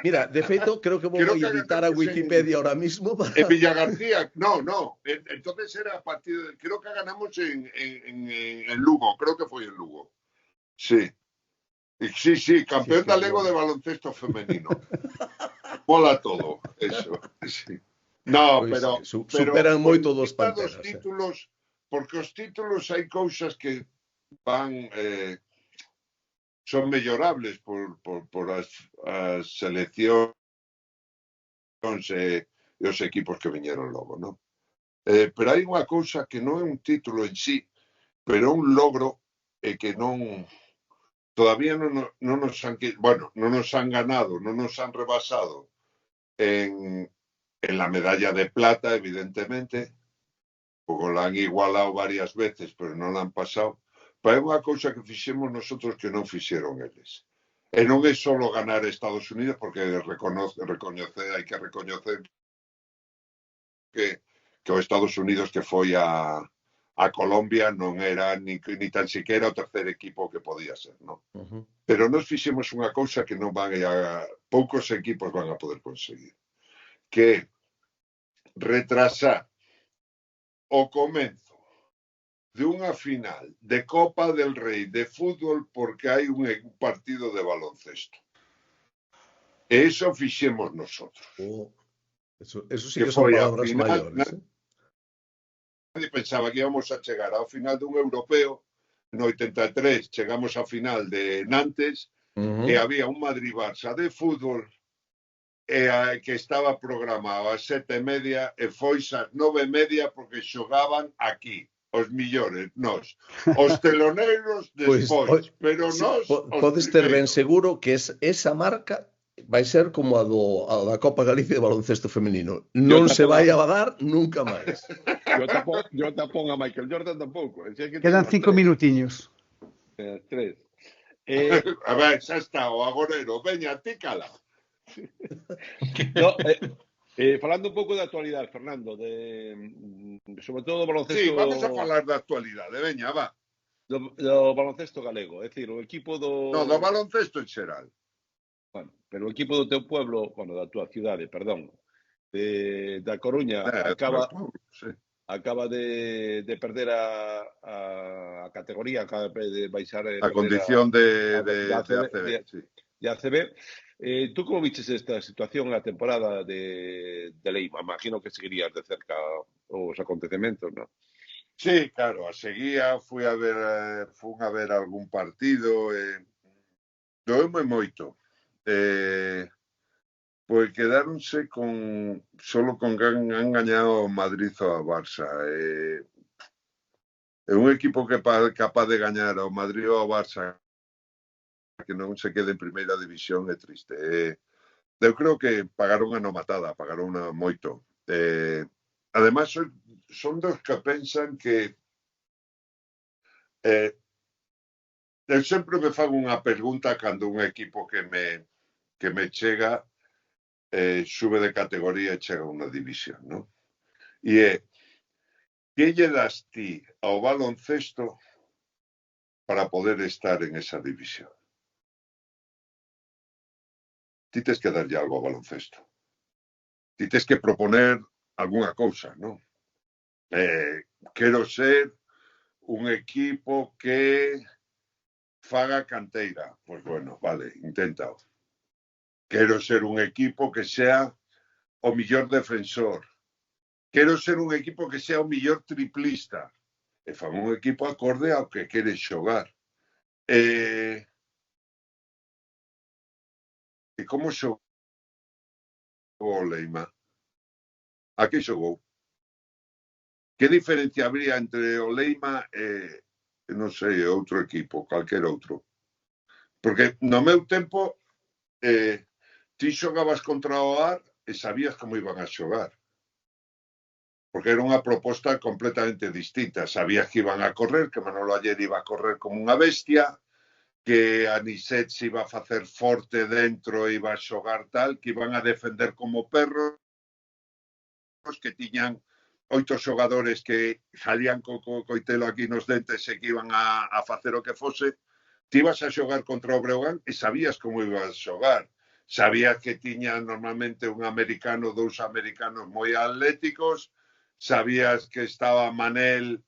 Mira, de feito, creo que vou editar a Wikipedia ahora mismo para... En Villagarcía, no. Entonces era a partir de... Creo que ganamos en Lugo, creo que foi en Lugo. Sí, campeón galego de baloncesto femenino. Mola todo, eso, sí. No, pero superan moito dos Panteras. Títulos, porque os títulos hai cousas que van son mellorables por as seleccións e os equipos que viñeron logo, non? Pero hai unha cousa que non é un título en sí, pero un logro e que non todavía non nos han ganado, non nos han rebasado en la medalla de plata, evidentemente, porque la han igualado varias veces, pero non la han pasado. Pero é unha cousa que fixemos nosotros que non fixeron eles. E non é só ganar a Estados Unidos, porque hai que recoñecer que os Estados Unidos que foi a Colombia non era ni tan siquiera o tercer equipo que podía ser, non? Pero nós fixemos unha cousa que non poucos equipos van a poder conseguir, que retrasar o comenzo de unha final de Copa del Rei de fútbol porque hai un partido de baloncesto. E iso fixemos nosotros. Eso sí que son palabras maiores. Nadie pensaba que íbamos a chegar ao final dun europeo. No 83 chegamos á final de Nantes e había un Madrid-Barça de fútbol que estaba programado ás 7:30 e foi ás 9:30 porque xogaban aquí os millores, nós, os teloneiros despois, pero nós... Podes ter ben seguro que esa marca vai ser como a da Copa Galicia de baloncesto femenino. Non se vai a dar nunca máis. Yo tapón a Michael Jordan tampouco. Quedan 5 minutiños. 3. A ver, xa está, o agorero. Veña, ti cala. Falando un pouco de actualidade, Fernando, sobre todo do baloncesto... Sí, vamos a falar da actualidade, veña, va. Do baloncesto galego, é dicir, o equipo do... No, do baloncesto en xeral. Bueno, pero o equipo do teu pueblo, da tua cidade, perdón, da Coruña, acaba de perder a categoría, acaba de baixar... A condición de ACB, sí. De ACB. Tú como viches esta situación na temporada de Leima? Imagino que seguirías de cerca os acontecementos, non? Sí, claro, a seguía, fun a ver algún partido, doeume moito. Pois quedáronse solo con que han gañado Madrid ou a Barça. É un equipo que é capaz de gañar ao Madrid ou ao Barça que non se quede en primeira división é triste. Eu creo que pagaron a nomatada, pagaron moito. Ademais, son dos que pensan que eu sempre me fago unha pregunta cando un equipo que me chega sube de categoría e chega a unha división, non? E é, que lle das ti ao baloncesto para poder estar en esa división? ti tes que darlle algo ao baloncesto. Ti tes que proponer algunha cousa, non? Quero ser un equipo que faga canteira. Pois bueno, vale, inténtao. Quero ser un equipo que sea o millor defensor. Quero ser un equipo que sea o millor triplista. E fan un equipo acorde ao que queres xogar. E como xogou o Leima? A que xogou? Que diferencia habría entre o Leima e, non sei, outro equipo, calquer outro? Porque no meu tempo ti xogabas contra o AR e sabías como iban a xogar. Porque era unha proposta completamente distinta. Sabías que iban a correr, que Manolo Ayer iba a correr como unha bestia, que Anicet se iba a facer forte dentro e iba a xogar tal, que iban a defender como perros, que tiñan 8 xogadores que salían co coitelo aquí nos dentes e que iban a facer o que fose. Ti ibas a xogar contra o Breogán e sabías como ibas a xogar. Sabías que tiñan normalmente un americano, 2 americanos moi atléticos, sabías que estaba Manel,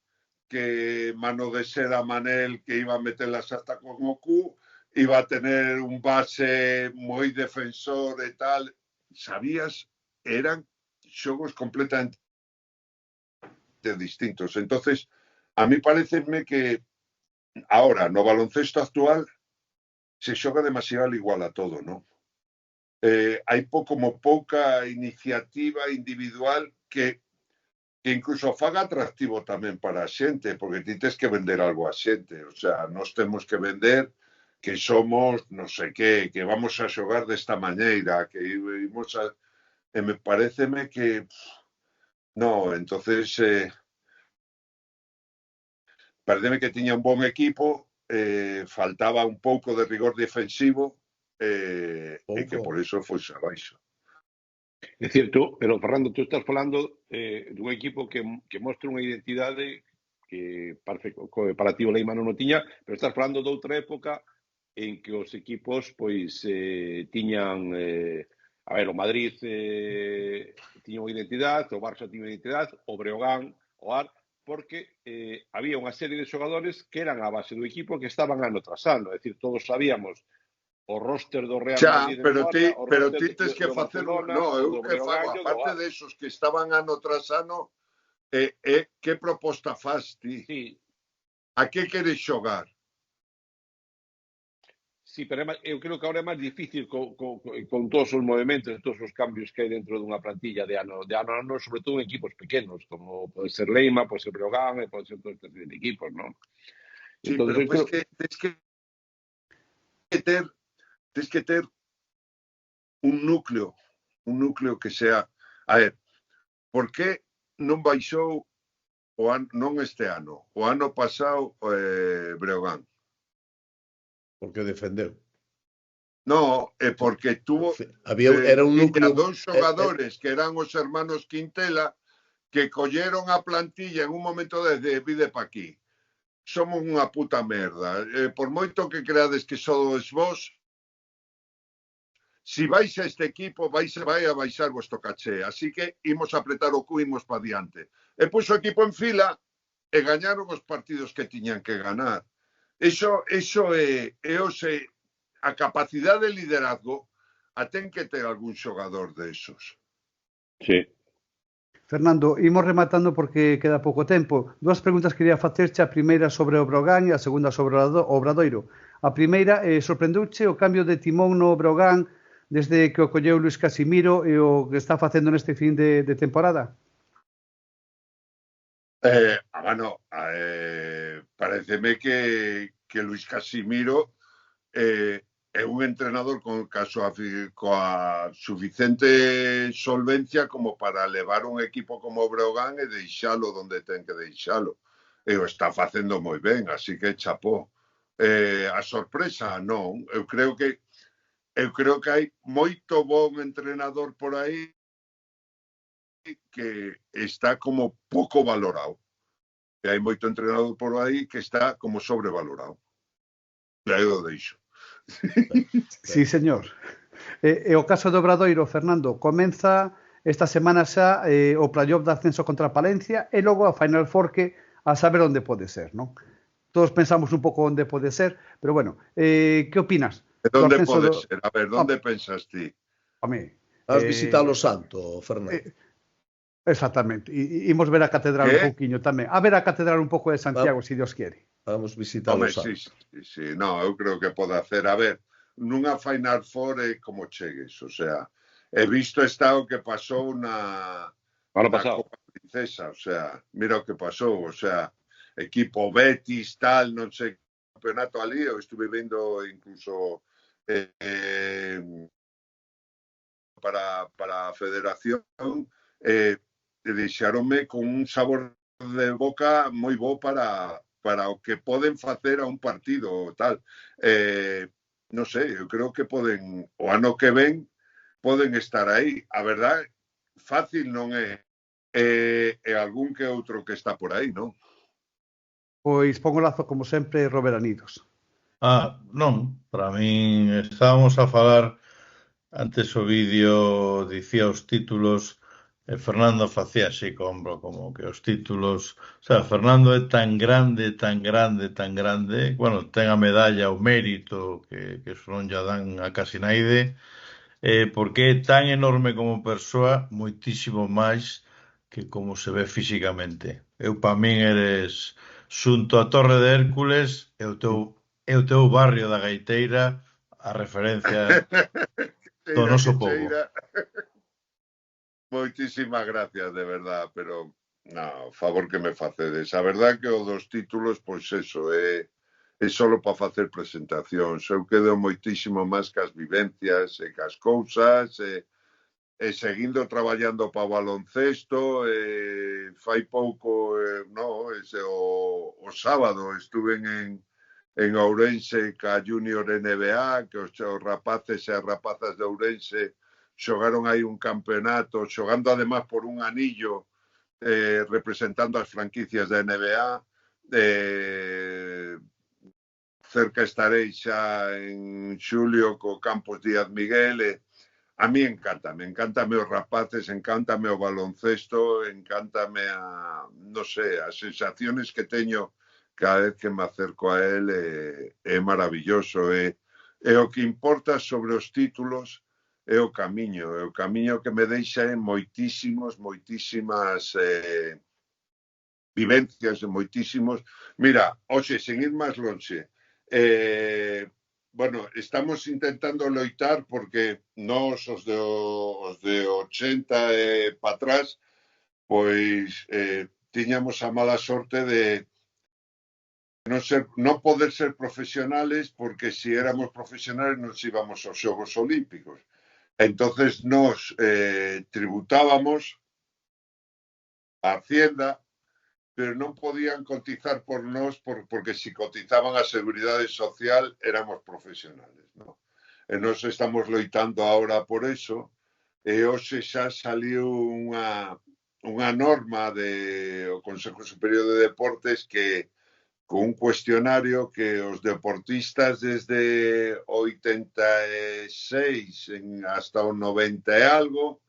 que mano de seda Manel, que iba a meterlas hasta con o cu, iba a tener un base moi defensor e tal. Sabías, eran xogos completamente distintos. Entonces, a mí pareceme que ahora, no baloncesto actual, se xoga demasiado igual a todo, non? Hai como pouca iniciativa individual que incluso faga atractivo tamén para a xente, porque ti tes que vender algo a xente. O sea, nós temos que vender que somos non sei que vamos a xogar desta maneira, que imos a... E me pareceme que... No, entonces... pareceme que tiña un bon equipo, faltaba un pouco de rigor defensivo, e que por eso foise abaixo. É certo, pero Fernando, tú estás falando dun equipo que mostra unha identidade que para ti o Leima non o tiña, pero estás falando de outra época en que os equipos pois tiñan a ver, o Madrid tiña unha identidade, o Barça tiña unha identidade, o Breogán, o AR, porque había unha serie de xogadores que eran a base do equipo que estaban ano tras ano, é dicir, todos sabíamos o roster do Real Madrid, pero ti tes que facer eu que fago, aparte de esos que estaban ano tras ano, que proposta faz ti? Sí. A que queres xogar? Sí, pero eu creo que agora é máis difícil con todos os movimentos, todos os cambios que hai dentro dunha plantilla de ano a ano, sobre todo en equipos pequenos, como pode ser Leima, pode ser Breogán, e pode ser todo este de equipos, non? Sí, entonces, pero pues tens que ter un núcleo que sea... A ver, por que non baixou non este ano, o ano pasado Breogán? Porque defendeu. No, porque tuvo... Era un núcleo... Dos xogadores que eran os hermanos Quintela que colleron a plantilla en un momento de vide pa aquí. Somos unha puta merda. Por moito que creades que sodes vos, si vais a este equipo, vai a baixar vuestro caché. Así que imos a apretar o cu, imos pa diante. E puxo o equipo en fila e gañaron os partidos que tiñan que ganar. Eso é a capacidade de liderazgo a ten que ter algún xogador desos. Sí. Fernando, imos rematando porque queda pouco tempo. Dúas preguntas quería facerche, a primeira sobre o Breogán e a segunda sobre o Obradoiro. A primeira, sorprendeuche o cambio de timón no Breogán desde que o colleu Luís Casimiro e o que está facendo neste fin de temporada? Pareceme que Luís Casimiro é un entrenador coa suficiente solvencia como para levar un equipo como o Breogán e deixalo donde ten que deixalo. E o está facendo moi ben, así que chapó. A sorpresa, non. Eu creo que hai moito bon entrenador por aí que está como pouco valorado. E hai moito entrenador por aí que está como sobrevalorado. E aí o deixo. Sí, señor. E o caso do Obradoiro, Fernando, comeza esta semana xa o playoff de ascenso contra a Palencia e logo a Final Four que a saber onde pode ser, non? Todos pensamos un pouco onde pode ser, pero bueno, que opinas? ¿Dónde pode ser? A ver, ¿dónde pensas ti? Has visitado o Santo, Fernando. Exactamente. Imos ver a catedral un pouquiño tamén. A ver a catedral un pouco de Santiago, se Dios quiere. Vamos visitar o Santo. Sí. No, eu creo que pode hacer. A ver, nunha Final Four é como chegues. O sea, he visto o que pasou na Copa Princesa. O sea, mira o que pasou. O sea, equipo Betis, tal, non sei, campeonato ali. Eu estuve vendo incluso para a federación e deixaronme con un sabor de boca moi bo para o que poden facer a un partido tal. Non sei, eu creo que poden, o ano que ven, poden estar aí. A verdade, fácil non é. E algún que outro que está por aí, non? Pois pon o lazo, como sempre, Robert Anidos. Non, para min estábamos a falar antes o vídeo dicía os títulos e Fernando facía así como que os títulos, o sea, Fernando é tan grande, bueno, ten a medalla, o mérito que non lle dan a casi naide, porque é tan enorme como persoa, moitísimo máis que como se ve físicamente. Eu, para min, eres xunto a Torre de Hércules e o teu barrio da Gaiteira a referencia do noso povo. Moitísimas gracias, de verdad, pero no, favor que me facedes. A verdad que o dos títulos, pois eso, é solo para facer presentacións. Eu quedo moitísimo máis cas vivencias e cas cousas e seguindo traballando para o baloncesto. Fai pouco, o sábado estuve en Ourense ca Junior NBA, que os rapaces e as rapazas de Ourense xogaron aí un campeonato, xogando además por un anillo, representando as franquicias da NBA. Cerca estarei xa en xulio co Campos Díaz Miguel. A mí encántame os rapaces, encántame o baloncesto, encántame as sensaciones que teño cada vez que me acerco a él. É maravilloso. E o que importa sobre os títulos é o camiño que me deixa en moitísimas vivencias, moitísimos. Mira, hoxe, sen ir máis lonxe, bueno, estamos intentando loitar porque nós, os de 80 para atrás, pois tiñamos a mala sorte de non poder ser profesionales, porque si éramos profesionales nos íbamos aos Xogos Olímpicos. Entonces nos tributábamos a Hacienda, pero non podían cotizar por nós porque si cotizaban a Seguridade Social éramos profesionales, ¿no? E nós estamos loitando ahora por eso, e hoxe xa saliu unha norma do Consejo Superior de Deportes que con un cuestionario que os deportistas desde 86 hasta o 90 e algo,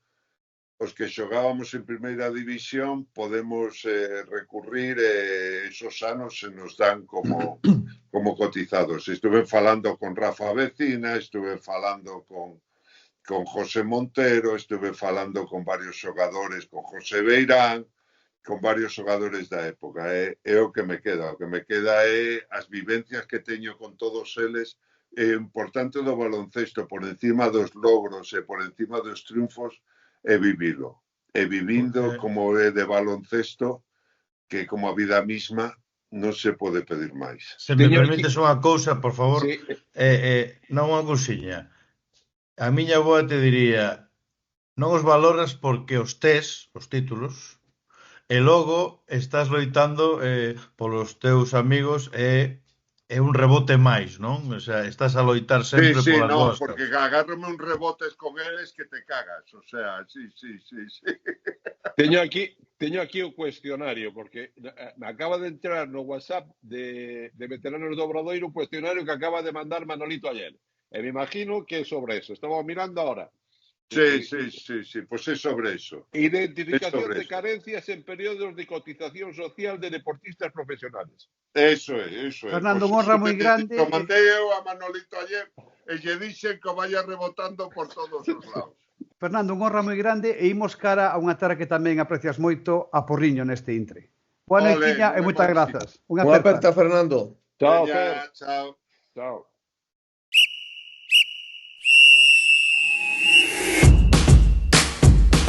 os que xogábamos en primeira división, podemos recurrir esos anos se nos dan como cotizados. Estuve falando con Rafa Vecina, estuve falando con José Montero, estuve falando con varios xogadores, con José Beirán, con varios xogadores da época. É o que me queda. O que me queda é as vivencias que teño con todos eles. É importante do baloncesto, por encima dos logros e por encima dos triunfos, é vivilo. E vivindo como é de baloncesto, que como a vida misma non se pode pedir máis. Se me permites unha cousa, por favor, non unha cousiña. A miña boa te diría, non os valoras porque os tes, os títulos, e logo estás loitando polos teus amigos e é un rebote máis, non? O sea, estás a loitar sempre polas boas. Sí, porque agárrame un rebotes con eles que te cagas. O sea, sí. Teño aquí o cuestionario, porque me acaba de entrar no WhatsApp de veteranos do Obradoiro un cuestionario que acaba de mandar Manolito ayer. me imagino que é sobre eso. Estaba mirando ahora. Sí, pues es sobre eso. Identificación de carencias en periodos de cotización social de deportistas profesionales. Eso es. Fernando, un honra moi grande. Lo mandei eu a Manolito ayer e lle dixen que vaya rebotando por todos os lados. Fernando, un honra moi grande e imos cara a unha terra que tamén aprecias moito, a Porriño neste intre. Boa noitiña e moitas grazas. Unha aperta, Fernando. Chao, Fer. Chao.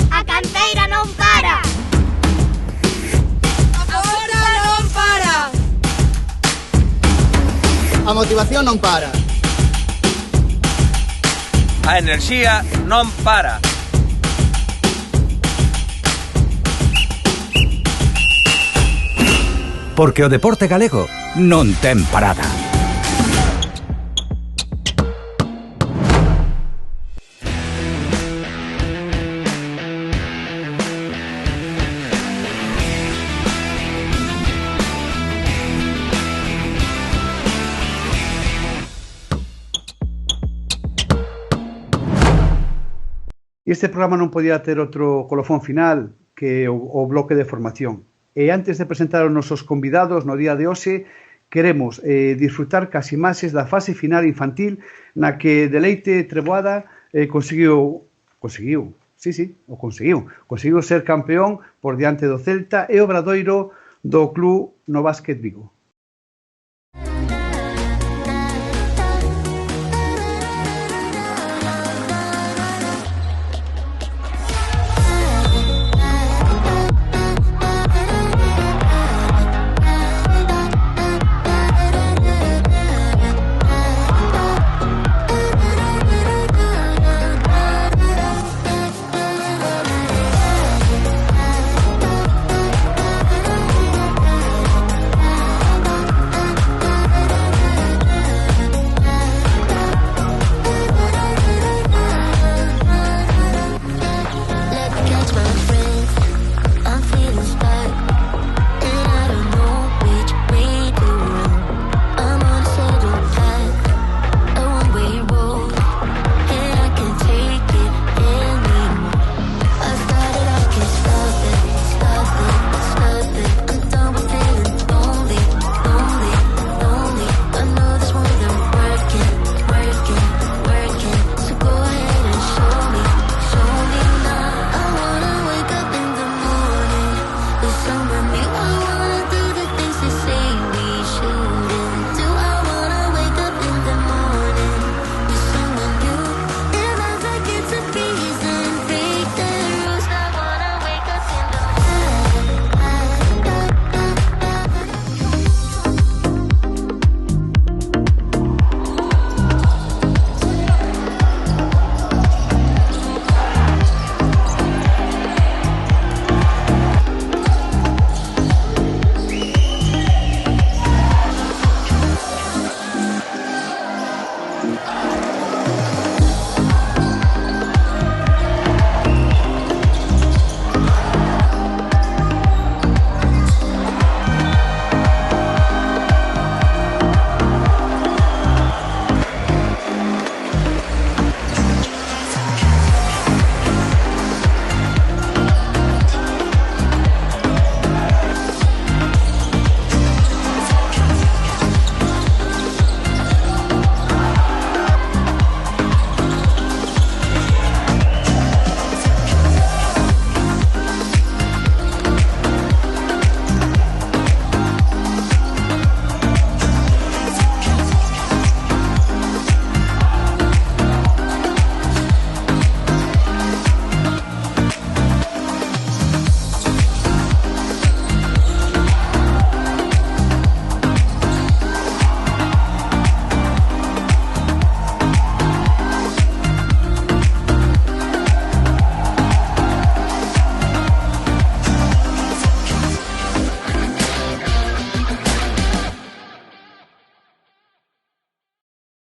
A canteira non para. Agora non para. A motivación non para. A enerxía non para. Porque o deporte galego non ten parada. E este programa non podía ter outro colofón final que o bloque de formación. E antes de presentar os nosos convidados no día de hoxe, queremos disfrutar cas imaxes da fase final infantil na que Deleite Treboada conseguiu ser campeón por diante do Celta e obradoiro do club no Básquet Vigo.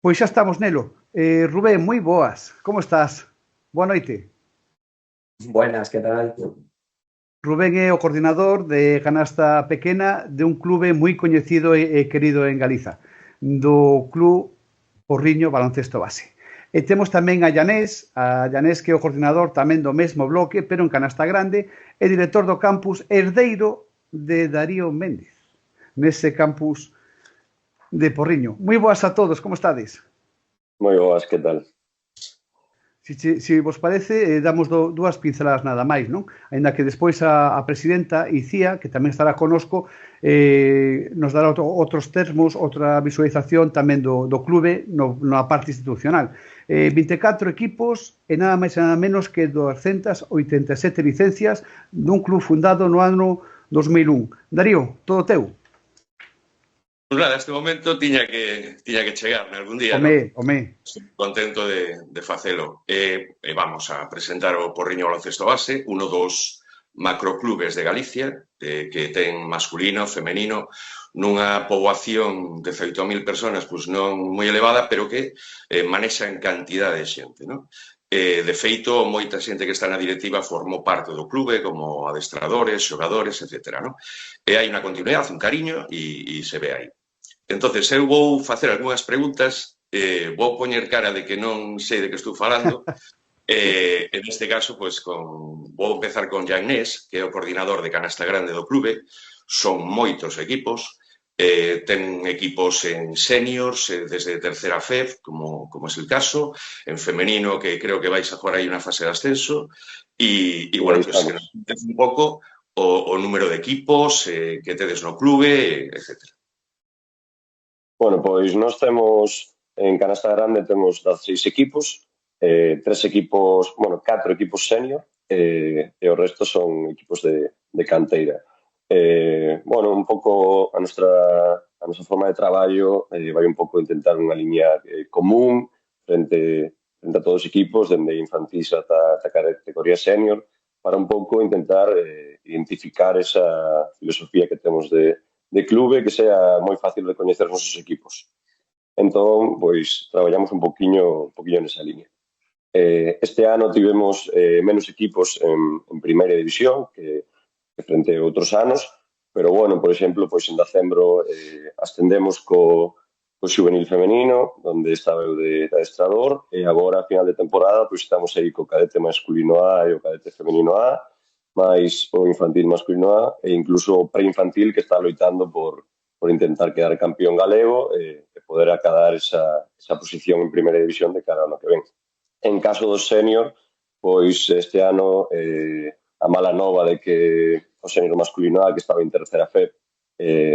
Pois xa estamos nelo. Rubén, moi boas. Como estás? Boa noite. Buenas, que tal? Rubén é o coordinador de Canasta Pequena de un clube moi coñecido e querido en Galiza, do Club Porriño Baloncesto Base. E temos tamén a Llanés que é o coordinador tamén do mesmo bloque, pero en Canasta Grande, e director do campus herdeiro de Darío Méndez, nese campus de Porriño. Moi boas a todos, como estades? Moi boas, que tal? Si vos parece, damos dúas pinceladas nada máis, non? Ainda que despois a presidenta Icía, que tamén estará conosco, nos dará outros termos, outra visualización tamén do clube na parte institucional. 24 equipos e nada máis e nada menos que 287 licencias dun club fundado no ano 2001. Darío, todo teu? Pues nada, este momento tiña que chegar algún día. Home. Estou contento de facelo. Vamos a presentar o Porriño Baloncesto Base, uno dos macroclubes de Galicia, que ten masculino, femenino, nunha poboación de 18.000 personas, pois non moi elevada, pero que manexa en cantidad de xente, non? De feito, moita xente que está na directiva formou parte do clube, como adestradores, xogadores, etc. E hai unha continuidade, un cariño, e se ve aí. Entonces, eu vou facer algunhas preguntas, vou poñer cara de que non sei de que estou falando, en este caso, pois, vou empezar con Llanés, que é o coordinador de Canasta Grande do clube. Son moitos equipos, ten equipos en seniors, desde tercera FEF, como é o caso, en femenino, que creo que vais a jugar aí unha fase de ascenso, e bueno, pues, que nos contes un pouco o número de equipos que tedes no clube, etc. Bueno, pois nós temos, en Canasta Grande temos 16 equipos, 4 equipos senior, e o resto son equipos de canteira. Un pouco a nosa forma de traballo vai un pouco intentar unha liña común frente a todos os equipos, dende infantis ata categoría senior, para un pouco intentar identificar esa filosofía que temos de clube, que sea moi fácil de coñecer os nosos equipos. Entón, pois, traballamos un poquinho nesa liña. Este ano tivemos menos equipos en primeira división que frente a outros anos, pero, bueno, por exemplo, pois en decembro ascendemos co xuvenil femenino, onde estaba eu de adestrador, e agora, a final de temporada, pois estamos aí co cadete masculino A e o cadete femenino A, máis o infantil masculino A e incluso o preinfantil que está loitando por intentar quedar campeón galego e poder acadar esa posición en primeira división de cara ao ano que ven. En caso do senior, pois este ano a mala nova de que o senior masculino A, que estaba en tercera FEP,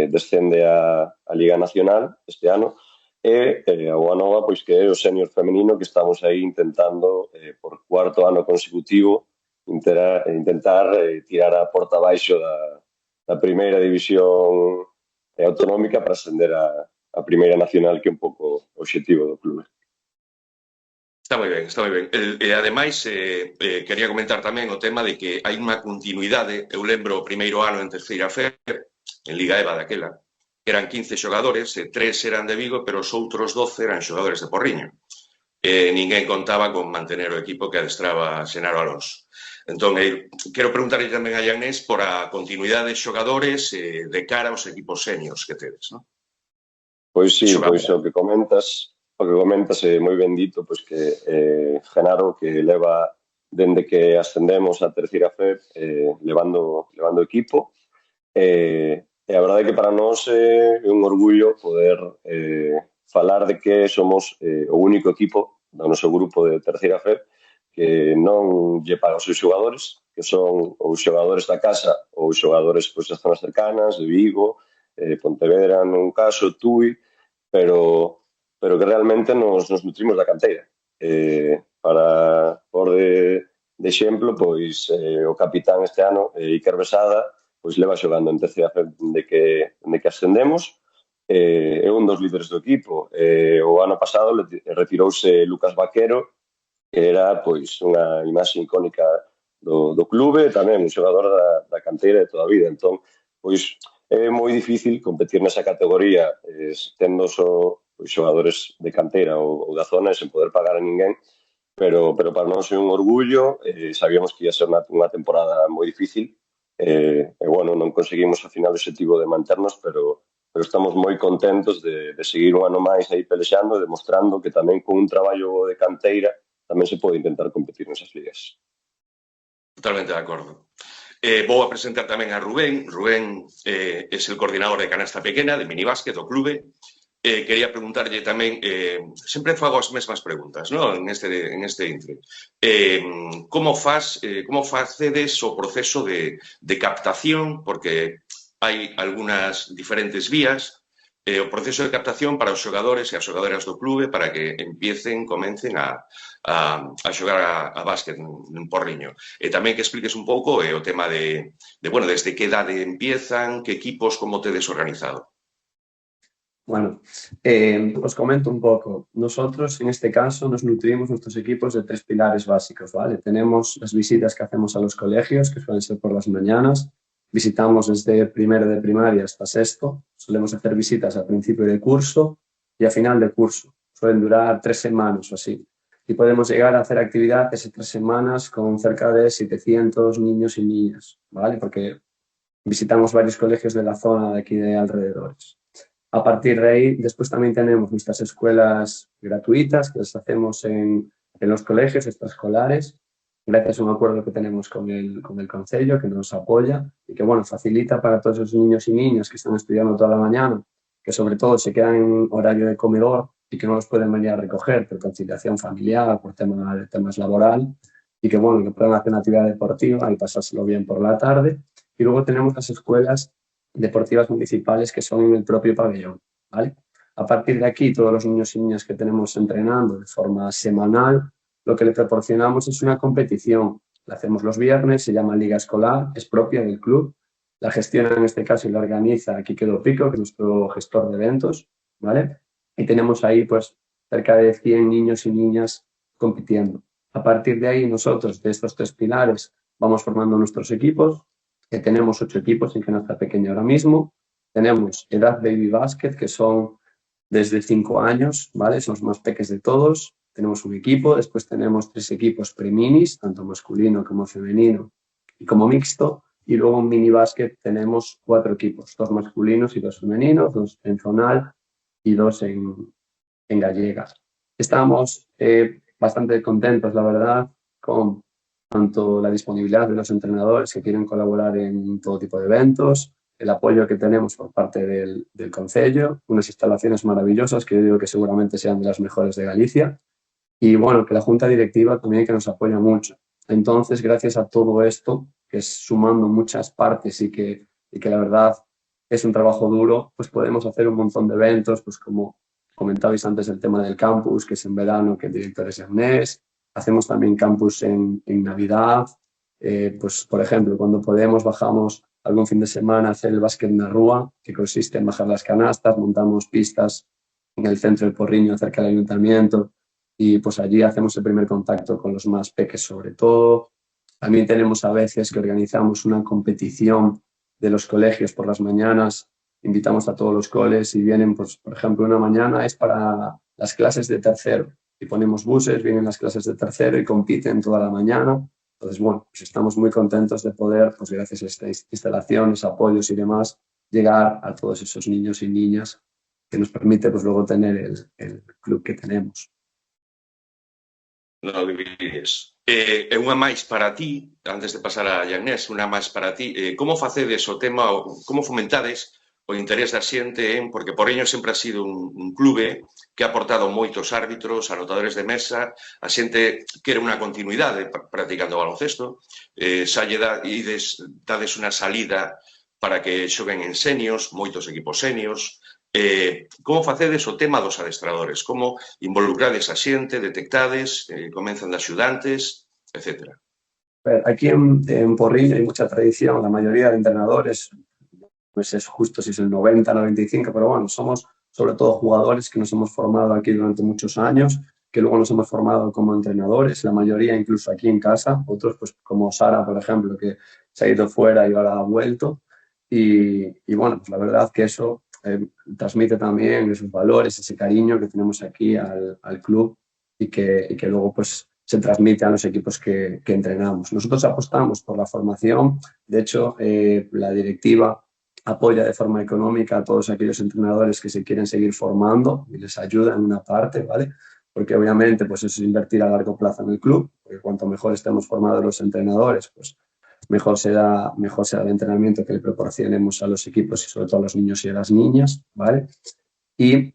descende a Liga Nacional este ano, e a boa nova pois que é o senior femenino, que estamos aí intentando por cuarto ano consecutivo intentar tirar a porta abaixo da primeira división autonómica para ascender a primeira nacional, que é un pouco o obxectivo do clube. Está moi ben, está moi ben. E, ademais, quería comentar tamén o tema de que hai unha continuidade. Eu lembro o primeiro ano en terceira FEP, en Liga EVA daquela, que eran 15 xogadores, 3 eran de Vigo, pero os outros 12 eran xogadores de Porriño. Ninguén contaba con mantener o equipo que adestraba Xenaro Alonso. Entón, quero preguntarlle tamén a Llanés por a continuidade de xogadores de cara aos equipos seniors que tedes, non? Pois sí, pois o que comentas é moi ben dito, pois que Genaro, que leva dende que ascendemos a terceira FEP levando equipo, e a verdade é que para nós é un orgullo poder falar de que somos o único equipo do noso grupo de terceira FEP que non lle paga os seus xogadores, que son os xogadores da casa ou os xogadores das zonas cercanas, de Vigo, Pontevedra, nun caso, Tui, pero que realmente nos nutrimos da canteira. Para por de exemplo, pois o capitán este ano, Iker Besada, pois leva xogando en terceira FEP dende que ascendemos, é un dos líderes do equipo. O ano pasado retirouse Lucas Vaquero, que era pois unha imaxe icónica do clube, tamén un xogador da canteira de toda a vida. Entón, pois é moi difícil competir nesa categoría tendo só xogadores de canteira ou da zona sen poder pagar a ninguén, pero para nós é un orgullo. Sabíamos que ia ser unha temporada moi difícil, e bueno, non conseguimos ao final o objetivo de manternos, pero pero estamos moi contentos de seguir un ano máis aí pelexando e demostrando que tamén con un traballo de canteira tamén se pode intentar competir nesas ligas. Totalmente de acordo. Vou a presentar tamén a Rubén. Rubén é o coordinador de Canasta Pequena, de minibásquet do clube. Quería preguntarlle tamén, sempre fago as mesmas preguntas, ¿no? en este intre. Como facedes o proceso de captación, porque hai algunhas diferentes vías, o proceso de captación para os xogadores e as xogadoras do clube para que comecen a xogar a básquet en Porriño. E tamén que expliques un pouco o tema de, bueno, desde que edade empiezan, que equipos, como tedes organizado. Bueno, os comento un poco. Nosotros, en este caso, nos nutrimos nuestros equipos de 3 pilares básicos, ¿vale? Tenemos las visitas que hacemos a los colegios, que suelen ser por las mañanas. Visitamos desde primero de primaria hasta sexto. Solemos hacer visitas al principio de curso y a final de curso. Suelen durar 3 semanas o así. Y podemos llegar a hacer actividades en 3 semanas con cerca de 700 niños y niñas, ¿vale? Porque visitamos varios colegios de la zona de aquí de alrededores. A partir de ahí, después también tenemos nuestras escuelas gratuitas que las hacemos en los colegios extraescolares, gracias a un acuerdo que tenemos con el concello que nos apoya y que, bueno, facilita para todos esos niños y niñas que están estudiando toda la mañana, que sobre todo se quedan en horario de comedor y que no los pueden venir a recoger por conciliación familiar, por temas laboral, y que, bueno, que puedan hacer una actividad deportiva y pasárselo bien por la tarde. Y luego tenemos las escuelas deportivas municipales que son en el propio pabellón, ¿vale? A partir de aquí, todos los niños y niñas que tenemos entrenando de forma semanal, lo que le proporcionamos es una competición. La hacemos los viernes, se llama Liga Escolar, es propia del club. La gestiona en este caso y la organiza Quique Dopico, que es nuestro gestor de eventos, ¿vale? Y tenemos ahí pues cerca de 100 niños y niñas compitiendo. A partir de ahí, nosotros de estos 3 pilares vamos formando nuestros equipos, que tenemos 8 equipos en Canasta Pequeña ahora mismo. Tenemos Edad Baby Basket, que son desde 5 años, ¿vale? Son los más pequeños de todos. Tenemos un equipo, después tenemos 3 equipos pre-minis, tanto masculino como femenino y como mixto. Y luego en mini básquet tenemos 4 equipos, 2 masculinos y 2 femeninos, 2 en zonal y 2 en gallegas. Estamos bastante contentos, la verdad, con tanto la disponibilidad de los entrenadores que quieren colaborar en todo tipo de eventos, el apoyo que tenemos por parte del concello, unas instalaciones maravillosas que yo digo que seguramente sean de las mejores de Galicia, y bueno, que la junta directiva también que nos apoya mucho. Entonces, gracias a todo esto, que es sumando muchas partes y que la verdad es un trabajo duro, pues podemos hacer un montón de eventos, pues como comentabais antes el tema del campus, que es en verano, que el director es Ernest. Hacemos también campus en Navidad, pues por ejemplo, cuando podemos bajamos algún fin de semana a hacer el básquet en la rúa, que consiste en bajar las canastas, montamos pistas en el centro del Porriño, cerca del ayuntamiento, y pues allí hacemos el primer contacto con los más peques sobre todo. También tenemos a veces que organizamos una competición de los colegios por las mañanas, invitamos a todos los coles y vienen, pues, por ejemplo, una mañana es para las clases de tercero. Y ponemos buses, vienen las clases de tercero y compiten toda la mañana. Entonces, bueno, pues estamos muy contentos de poder, pues gracias a estas instalaciones, apoyos y demás, llegar a todos esos niños y niñas que nos permite, pues luego tener el club que tenemos. No divides. Unha máis para ti, antes de pasar a Yagnés, unha máis para ti. Como facedes o tema, como fomentades o interés da xente porque Porriño sempre ha sido un clube que ha aportado moitos árbitros, anotadores de mesa, a xente quere unha continuidade practicando baloncesto, xa lle dades unha salida para que xoguen en seniors, moitos equipos seniors. Como facedes o tema dos adestradores? Como involucrades a xente, detectades, comenzan de axudantes, etc. Aquí en Porriño hay mucha tradición, la mayoría de entrenadores, pues es justo si es el 90, 95, pero bueno, somos sobre todo jugadores que nos hemos formado aquí durante muchos años, que luego nos hemos formado como entrenadores, la mayoría incluso aquí en casa, otros pues como Sara, por ejemplo, que se ha ido fuera y ahora ha vuelto. Y bueno, pues la verdad que eso transmite también esos valores, ese cariño que tenemos aquí al club y que luego pues se transmite a los equipos que entrenamos. Nosotros apostamos por la formación, de hecho la directiva apoya de forma económica a todos aquellos entrenadores que se quieren seguir formando y les ayuda en una parte, ¿vale? Porque obviamente pues eso es invertir a largo plazo en el club, porque cuanto mejor estemos formados los entrenadores, pues mejor será el entrenamiento que le proporcionemos a los equipos y sobre todo a los niños y a las niñas, ¿vale? Y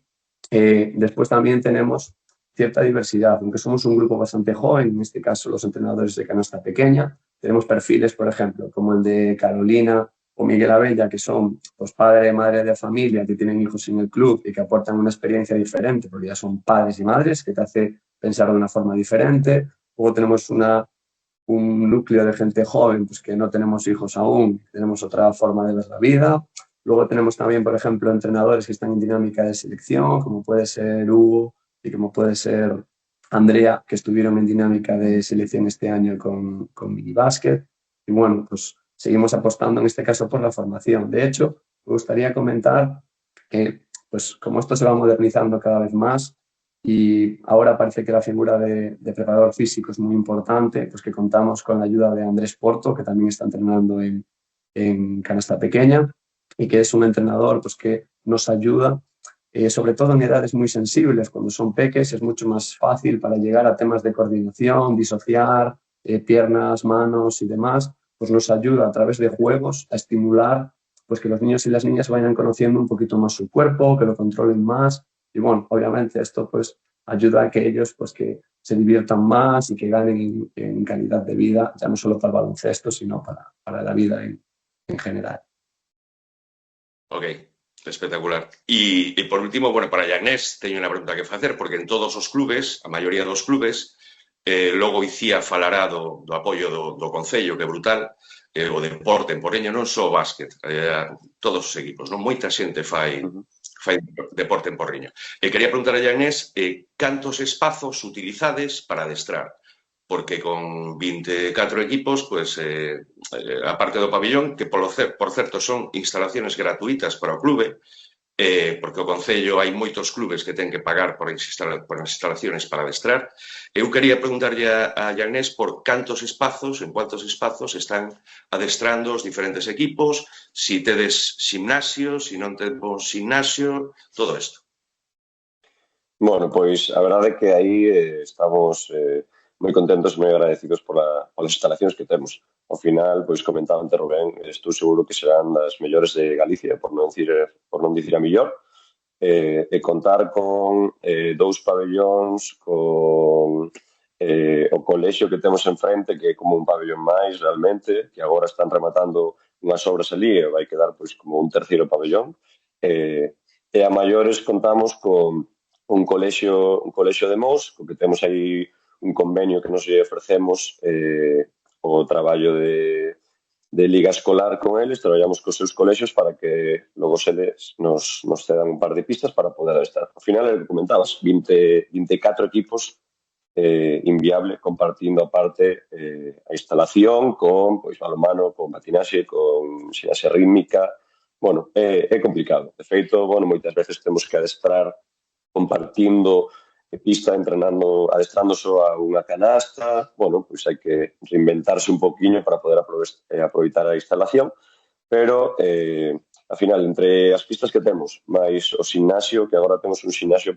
después también tenemos cierta diversidad, aunque somos un grupo bastante joven, en este caso los entrenadores de canasta pequeña, tenemos perfiles, por ejemplo, como el de Carolina o Miguel Abella, que son pues, padre y madre de familia, que tienen hijos en el club y que aportan una experiencia diferente, porque ya son padres y madres, que te hace pensar de una forma diferente. Luego tenemos un núcleo de gente joven, pues que no tenemos hijos aún, tenemos otra forma de ver la vida. Luego tenemos también, por ejemplo, entrenadores que están en dinámica de selección, como puede ser Hugo y como puede ser Andrea, que estuvieron en dinámica de selección este año con Minibásquet. Y bueno, pues seguimos apostando en este caso por la formación. De hecho, me gustaría comentar que, pues como esto se va modernizando cada vez más y ahora parece que la figura de preparador físico es muy importante, pues que contamos con la ayuda de Andrés Porto, que también está entrenando en canasta pequeña y que es un entrenador pues, que nos ayuda, sobre todo en edades muy sensibles. Cuando son peques es mucho más fácil para llegar a temas de coordinación, disociar, piernas, manos y demás, pues nos ayuda a través de juegos a estimular pues que los niños y las niñas vayan conociendo un poquito más su cuerpo, que lo controlen más y bueno, obviamente esto pues ayuda a que ellos pues que se diviertan más y que ganen en calidad de vida, ya no solo para el baloncesto, sino para la vida en general. Ok, espectacular. E por último, bueno, para Agnés teño unha pregunta que facer, porque en todos os clubes, a maioría dos clubes, logo Icía falará do apoio do Concello, que é brutal, o deporte en Porriño, non só o básquet, todos os equipos, non? Moita xente fai deporte en Porriño. E quería preguntar a Agnés cantos espazos utilizades para adestrar, porque con 24 equipos, pues, a parte do pabillón, que por certo son instalaciones gratuitas para o clube, porque o Concello hai moitos clubes que ten que pagar por as instalaciones para adestrar. Eu quería preguntarlle a Agnés por cantos espazos, en cuántos espazos están adestrando os diferentes equipos, si tedes gimnasio, si non temos gimnasio, todo isto. Bueno, pois a verdade é que aí estamos moi contentos e moi agradecidos polas instalacións que temos. Ao final, pois comentaba ante Rubén, estou seguro que serán das mellores de Galicia, por non dicir a mellor, e contar con 2 pabellóns, con o colexio que temos enfrente, que é como un pabellón máis realmente, que agora están rematando unhas obras ali e vai quedar pois como un terceiro pabellón, e a maiores contamos con un colexio de Mos, co que temos aí un convenio que nos ofrecemos o traballo de liga escolar con eles, traballamos cos seus colexios para que logo eles nos cedan un par de pistas para poder estar. Ao final, é o que comentabas, 24 equipos inviable compartindo aparte a instalación con pois balonmano, con patinaxe, con ximnasia rítmica. Bueno, é complicado. De feito, bueno, moitas veces temos que adestrar compartindo pista, entrenando, adestrando só a unha canasta. Bueno, pois hai que reinventarse un poquinho para poder aproveitar a instalación, pero ao final, entre as pistas que temos, máis o gimnasio, que agora temos un gimnasio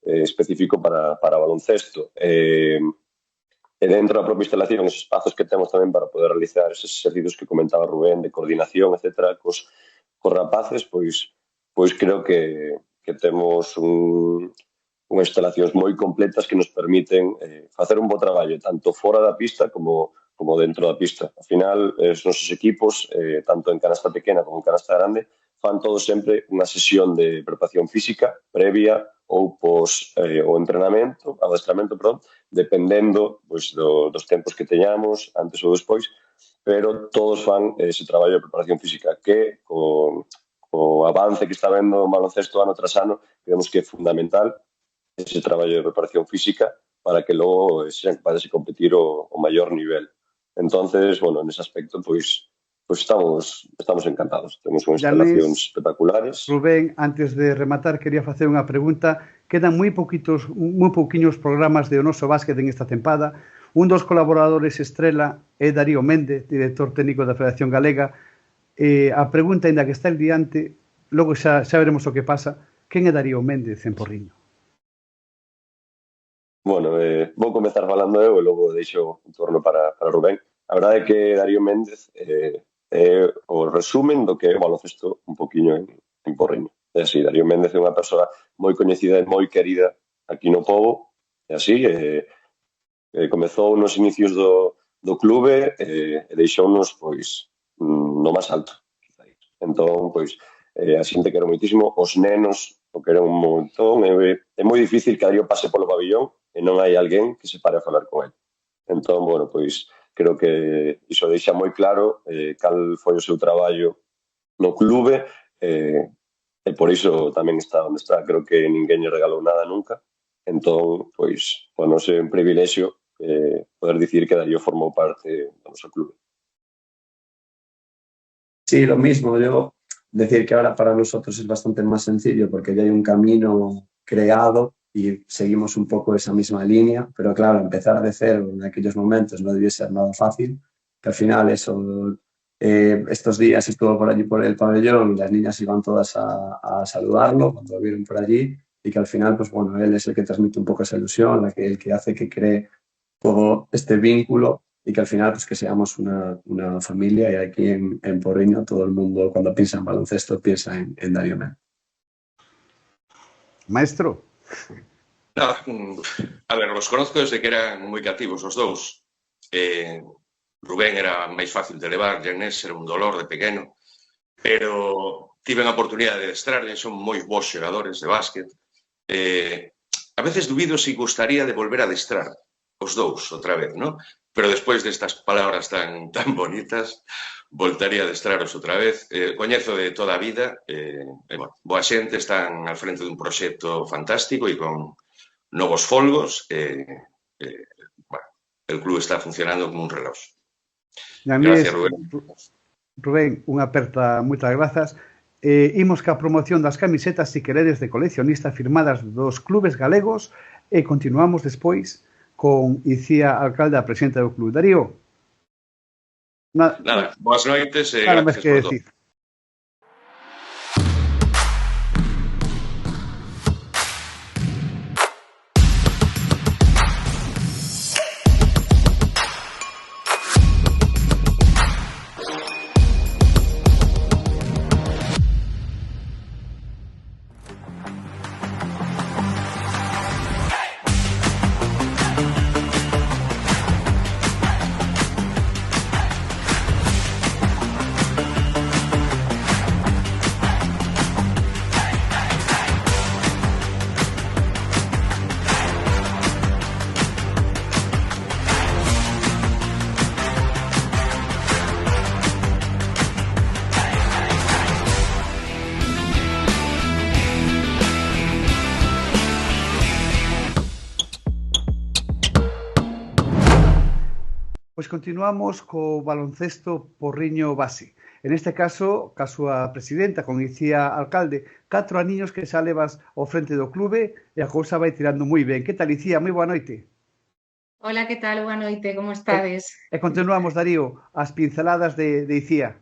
específico para baloncesto, e dentro da propia instalación, os espazos que temos tamén para poder realizar eses exercicios que comentaba Rubén, de coordinación, etc., cos rapaces, pois creo que temos unhas instalacións moi completas que nos permiten facer un bo traballo, tanto fora da pista como dentro da pista. Ao final, os nosos equipos, tanto en canasta pequena como en canasta grande, fan todo sempre unha sesión de preparación física previa ou pos o adestramento, dependendo dos tempos que teñamos, antes ou despois, pero todos fan ese traballo de preparación física que, o avance que está vendo o baloncesto ano tras ano, creemos que é fundamental ese traballo de preparación física para que logo sean capaces de competir o maior nivel. Entonces, bueno, nese aspecto, pois estamos encantados. Temos unhas instalacións espectaculares. Rubén, antes de rematar, quería facer unha pregunta. Quedan moi pouquiños programas de O Noso Básquet en esta tempada. Un dos colaboradores estrela é Darío Méndez, director técnico da Federación Galega. A pregunta, ainda que está el diante, logo xa veremos o que pasa. Quen é Darío Méndez en Porriño? Bueno, vou comezar falando eu e logo deixo o turno para Rubén. A verdade é que Darío Méndez é o resumen do que é o baloncesto un poquinho en Porriño. É así, Darío Méndez é unha persoa moi coñecida e moi querida aquí no pobo, é así, comezou nos inicios do clube e deixounos, pois, no máis alto. Entón, pois, a xente quero moitísimo, os nenos o queren un montón, é moi difícil que Darío pase polo pabillón e non hai alguén que se pare a falar con ele. Entón, bueno, pois, creo que iso deixa moi claro cal foi o seu traballo no clube e por iso tamén está onde está. Creo que ninguén lle regalou nada nunca. Entón, pois, bueno, é un privilexio poder dicir que Darío formou parte do noso clube. Sí, lo mismo. Yo decir que ahora para nosotros es bastante más sencillo porque ya hay un camino creado y seguimos un poco esa misma línea, pero claro, empezar de cero en aquellos momentos no debió ser nada fácil, que al final eso, estos días estuvo por allí por el pabellón y las niñas iban todas a saludarlo cuando lo vieron por allí y que al final, pues bueno, él es el que transmite un poco esa ilusión, el que hace que cree todo este vínculo y que al final pues que seamos una familia y aquí en Porriño todo el mundo cuando piensa en baloncesto piensa en Darío Méndez. Maestro. No, a ver, os conozco desde que eran moi cativos os dous. Rubén era máis fácil de levar, Janés era un dolor de pequeno, pero tiven a oportunidade de adestrarle, son moi bons xogadores de básquet. A veces dubido se gustaría de volver a adestrar os dous outra vez, non? Pero despois destas palabras tan bonitas, voltaría a adestraros outra vez. Coñezo de toda a vida, bueno, boa xente, están al frente dun proxecto fantástico e con novos folgos, bueno, el club está funcionando como un reloj. Gracias, Rubén. Rubén, unha aperta, moitas grazas. Imos ca promoción das camisetas, se queredes, de coleccionista firmadas dos clubes galegos e continuamos despois con Icía Alcalde, a presidenta do club. Darío. Nada, boas noites e nada máis que decir. Pois continuamos co baloncesto Porriño base. En este caso, ca súa presidenta, con Icía Alcalde, 4 aniños que xa levas ao frente do clube e a cousa vai tirando moi ben. Que tal, Icía? Moi boa noite. Hola, que tal? Boa noite, como estades? E continuamos, Darío, as pinceladas de Icía.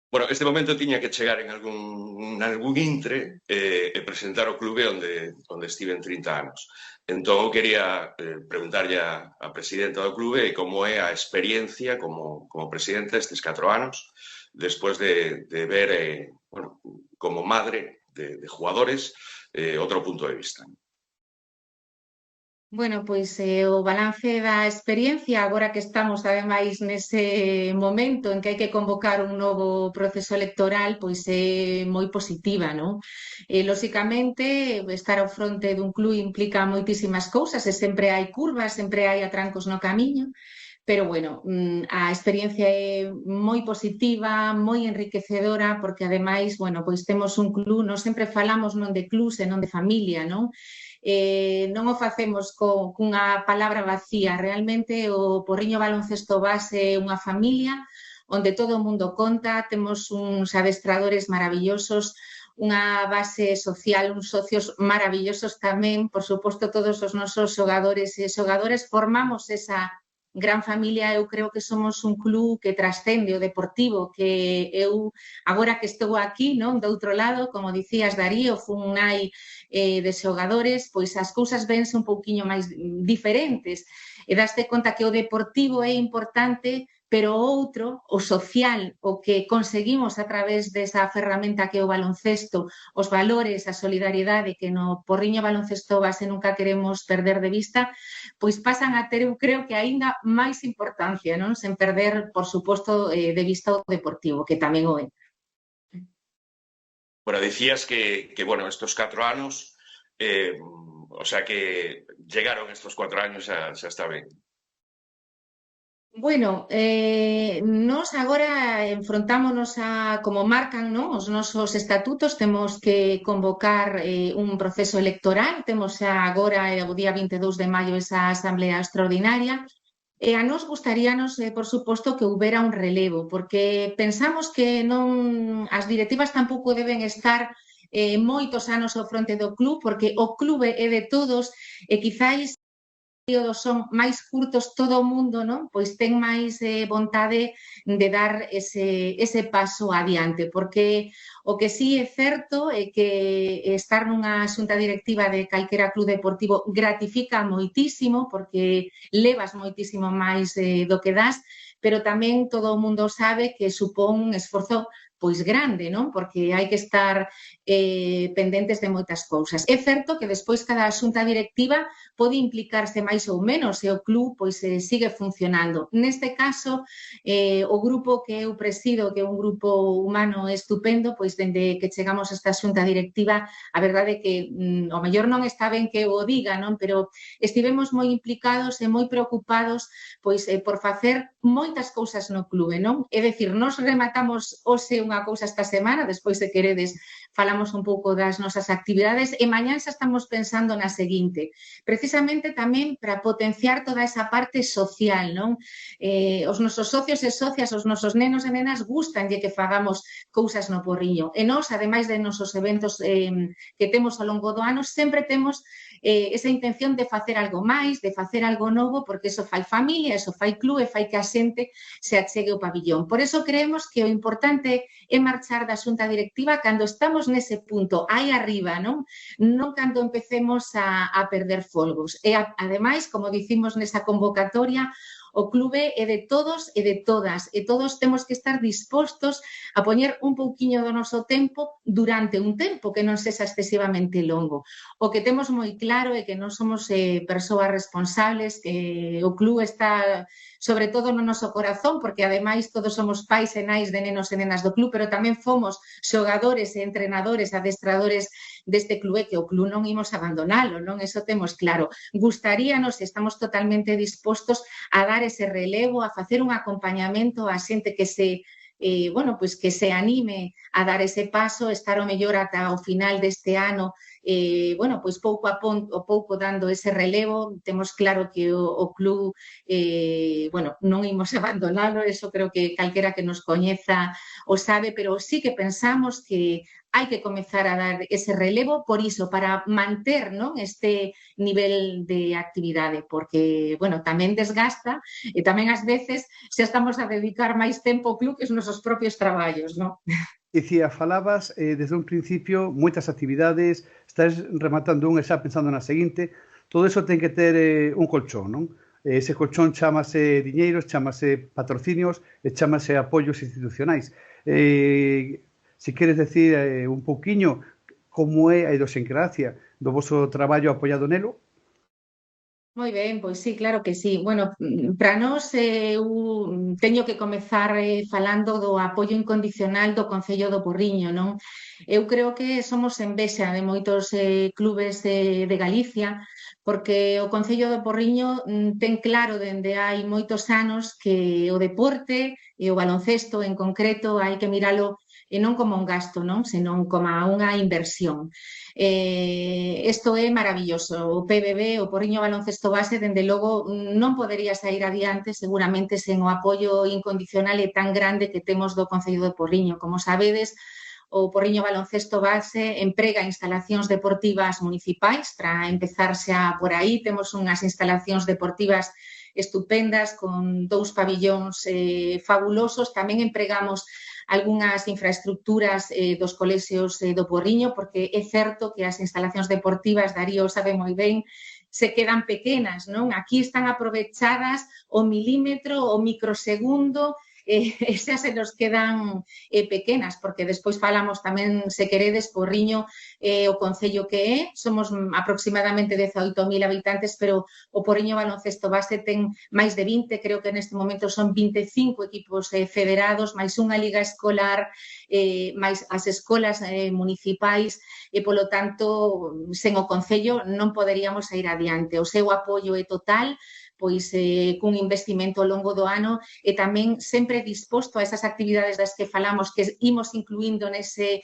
Bueno, este momento tiña que chegar en algún intre e presentar o clube onde estiven 30 anos. Entón, eu quería preguntarlle a presidenta do clube como é a experiencia como presidenta estes 4 anos, despois de ver, bueno, como madre de jugadores, outro punto de vista. Bueno, pois o balance da experiencia, agora que estamos ademais nese momento en que hai que convocar un novo proceso electoral, pois é moi positiva, non? Lóxicamente, estar ao fronte dun club implica moitísimas cousas e sempre hai curvas, sempre hai atrancos no camiño, pero bueno, a experiencia é moi positiva, moi enriquecedora, porque ademais, bueno, pois temos un club, non sempre falamos non de clubs e non de familia, non? Non o facemos cunha palabra vacía, realmente o Porriño Baloncesto Base é unha familia onde todo o mundo conta, temos uns adestradores maravillosos, unha base social, uns socios maravillosos tamén, por suposto todos os nosos xogadores e xogadoras formamos esa gran familia, eu creo que somos un club que trascende o deportivo, que eu, agora que estou aquí, non, do outro lado, como dicías, Darío, fun nai de xogadores, pois as cousas vense un pouquiño máis diferentes, e daste conta que o deportivo é importante, pero o outro, o social, o que conseguimos a través desa ferramenta que é o baloncesto, os valores, a solidariedade que no Porriño Baloncesto Base nunca queremos perder de vista, pois pasan a ter, eu creo que aínda máis importancia, non? Sen perder, por suposto, de vista o deportivo, que tamén o é. Bueno, decías que bueno, estos 4 anos, o sea que llegaron estos 4 anos, xa está ben. Bueno, nós agora enfrontámonos a, como marcan, non, os nosos estatutos, temos que convocar un proceso electoral, temos xa agora o día 22 de maio esa asamblea extraordinaria, e a nós gustaríanos, por suposto, que houbera un relevo, porque pensamos que non, as directivas tampouco deben estar moitos anos ao fronte do club, porque o clube é de todos e quizáis períodos son máis curtos, todo o mundo, non? Pois ten máis vontade de dar ese paso adiante, porque o que sí é certo é que estar nunha xunta directiva de calquera club deportivo gratifica moitísimo, porque levas moitísimo máis do que das, pero tamén todo o mundo sabe que supón un esforzo pois grande, non? Porque hai que estar pendentes de moitas cousas. É certo que despois cada xunta directiva pode implicarse máis ou menos e o club pois sigue funcionando. Neste caso, o grupo que eu presido, que é un grupo humano estupendo, pois dende que chegamos a esta xunta directiva, a verdade é que ao mellor non está ben que eu o diga, non? Pero estivemos moi implicados e moi preocupados pois por facer moitas cousas no clube, non? É dicir, nós rematamos hoxe unha cousa esta semana, despois se queredes falamos un pouco das nosas actividades e mañán xa estamos pensando na seguinte, precisamente tamén para potenciar toda esa parte social, non? Os nosos socios e socias, os nosos nenos e nenas gustanlle que fagamos cousas no Porriño e nós, ademais de nosos eventos que temos ao longo do ano, sempre temos esa intención de facer algo máis, de facer algo novo, porque eso fai familia, eso fai club e fai que a xente se achegue ao pabillón. Por eso creemos que o importante é marchar da xunta directiva cando estamos nese punto, aí arriba, non? Non cando empecemos a perder folgos. E, ademais, como dicimos nesa convocatoria, o clube é de todos e de todas e todos temos que estar dispostos a poñer un pouquiño do noso tempo durante un tempo que non sexa excesivamente longo. O que temos moi claro é que non somos persoas responsables, que o club está sobre todo no noso corazón, porque ademais todos somos pais e nais de nenos e nenas do club, pero tamén fomos xogadores e entrenadores, adestradores deste club e que o club non imos abandonalo, non? Eso temos claro. Gustaríanos, e estamos totalmente dispostos a dar ese relevo, a facer un acompañamento a xente que se pois que se anime a dar ese paso, estar o mellor ata o final deste ano, pois pouco a pouco dando ese relevo. Temos claro que o club, non imos abandonalo, eso creo que calquera que nos coñeza o sabe, pero sí que pensamos que hai que comezar a dar ese relevo por iso, para manter, non, este nivel de actividade, porque, tamén desgasta e tamén ás veces xa estamos a dedicar máis tempo ao club que os nosos propios traballos, non? Dicía, falabas desde un principio moitas actividades, estás rematando unha e xa pensando na seguinte, todo eso ten que ter un colchón, non? Ese colchón chamase diñeiros, chamase patrocinios e chamase apoios institucionais. Se queres decir un pouquiño como é a idiosincrasia do voso traballo apoiado nelo? Moi ben, pois sí, claro que sí. Para nós eu teño que comezar falando do apoio incondicional do Concello do Porriño, non? Eu creo que somos envexa de moitos clubes de Galicia, porque o Concello do Porriño ten claro dende hai moitos anos que o deporte e o baloncesto en concreto hai que miralo e non como un gasto, non? Senón como unha inversión. Isto é maravilloso. O PBB, o Porriño Baloncesto Base, dende logo non podería sair adiante seguramente sen o apoio incondicional e tan grande que temos do Concello do Porriño. Como sabedes, o Porriño Baloncesto Base emprega instalacións deportivas municipais, para empezar xa por aí, temos unhas instalacións deportivas estupendas, con 2 pabillóns fabulosos. Tamén empregamos algunhas infraestructuras dos colexios do Porriño, porque é certo que as instalacións deportivas, Darío sabe moi ben, se quedan pequenas, non? Aquí están aprovechadas o milímetro, o microsegundo, xa se nos quedan pequenas, porque despois falamos tamén, se queredes, Porriño, o concello que é, somos aproximadamente 18.000 habitantes, pero o Porriño Baloncesto Base ten máis de 20, creo que neste momento son 25 equipos federados, máis unha liga escolar, máis as escolas municipais, e, polo tanto, sen o concello non poderíamos ir adiante. O seu apoio é total, pois cun investimento ao longo do ano e tamén sempre disposto a esas actividades das que falamos, que imos incluindo nese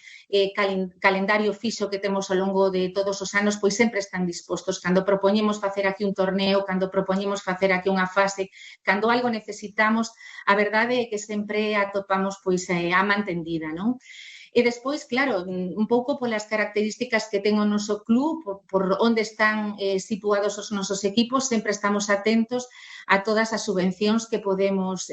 calendario fixo que temos ao longo de todos os anos, pois sempre están dispostos. Cando propoñemos facer aquí un torneo, cando propoñemos facer aquí unha fase, cando algo necesitamos, a verdade é que sempre atopamos pois a man tendida, non? E despois, claro, un pouco polas características que ten o noso club, por onde están situados os nosos equipos, sempre estamos atentos a todas as subvencións que podemos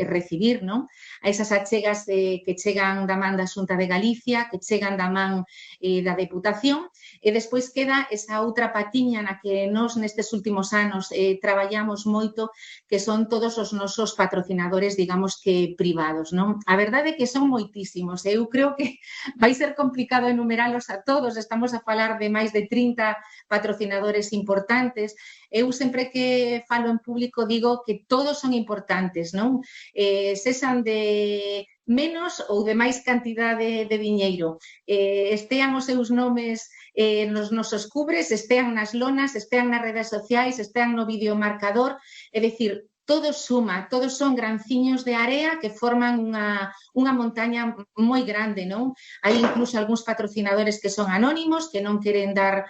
recibir, non? A esas achegas que chegan da man da Xunta de Galicia, que chegan da man da Deputación, e despois queda esa outra patiña na que nós nestes últimos anos traballamos moito, que son todos os nosos patrocinadores, digamos que privados, non? A verdade é que son moitísimos, eu creo que vai ser complicado enumeralos a todos, estamos a falar de máis de 30 patrocinadores importantes. Eu sempre que falo en público digo que todos son importantes, non? Sexan de menos ou de máis cantidade de diñeiro. Estean os seus nomes nos nosos cubres, estean nas lonas, estean nas redes sociais, estean no videomarcador, é dicir, todo suma, todos son granciños de area que forman unha montaña moi grande, non? Hai incluso algúns patrocinadores que son anónimos, que non queren dar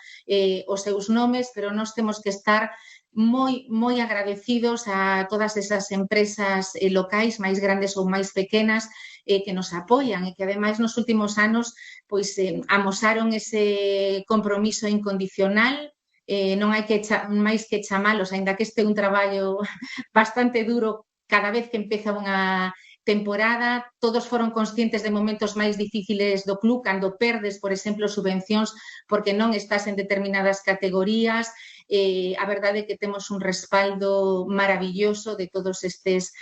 os seus nomes, pero nós temos que estar moi agradecidos a todas esas empresas locais, máis grandes ou máis pequenas, que nos apoian e que ademais nos últimos anos pois amosaron ese compromiso incondicional. Non hai que máis que chamalos, aínda que este é un traballo bastante duro cada vez que empeza unha temporada, todos foron conscientes de momentos máis difíciles do club, cando perdes, por exemplo, subvencións porque non estás en determinadas categorías. A verdade é que temos un respaldo maravilloso de todos estes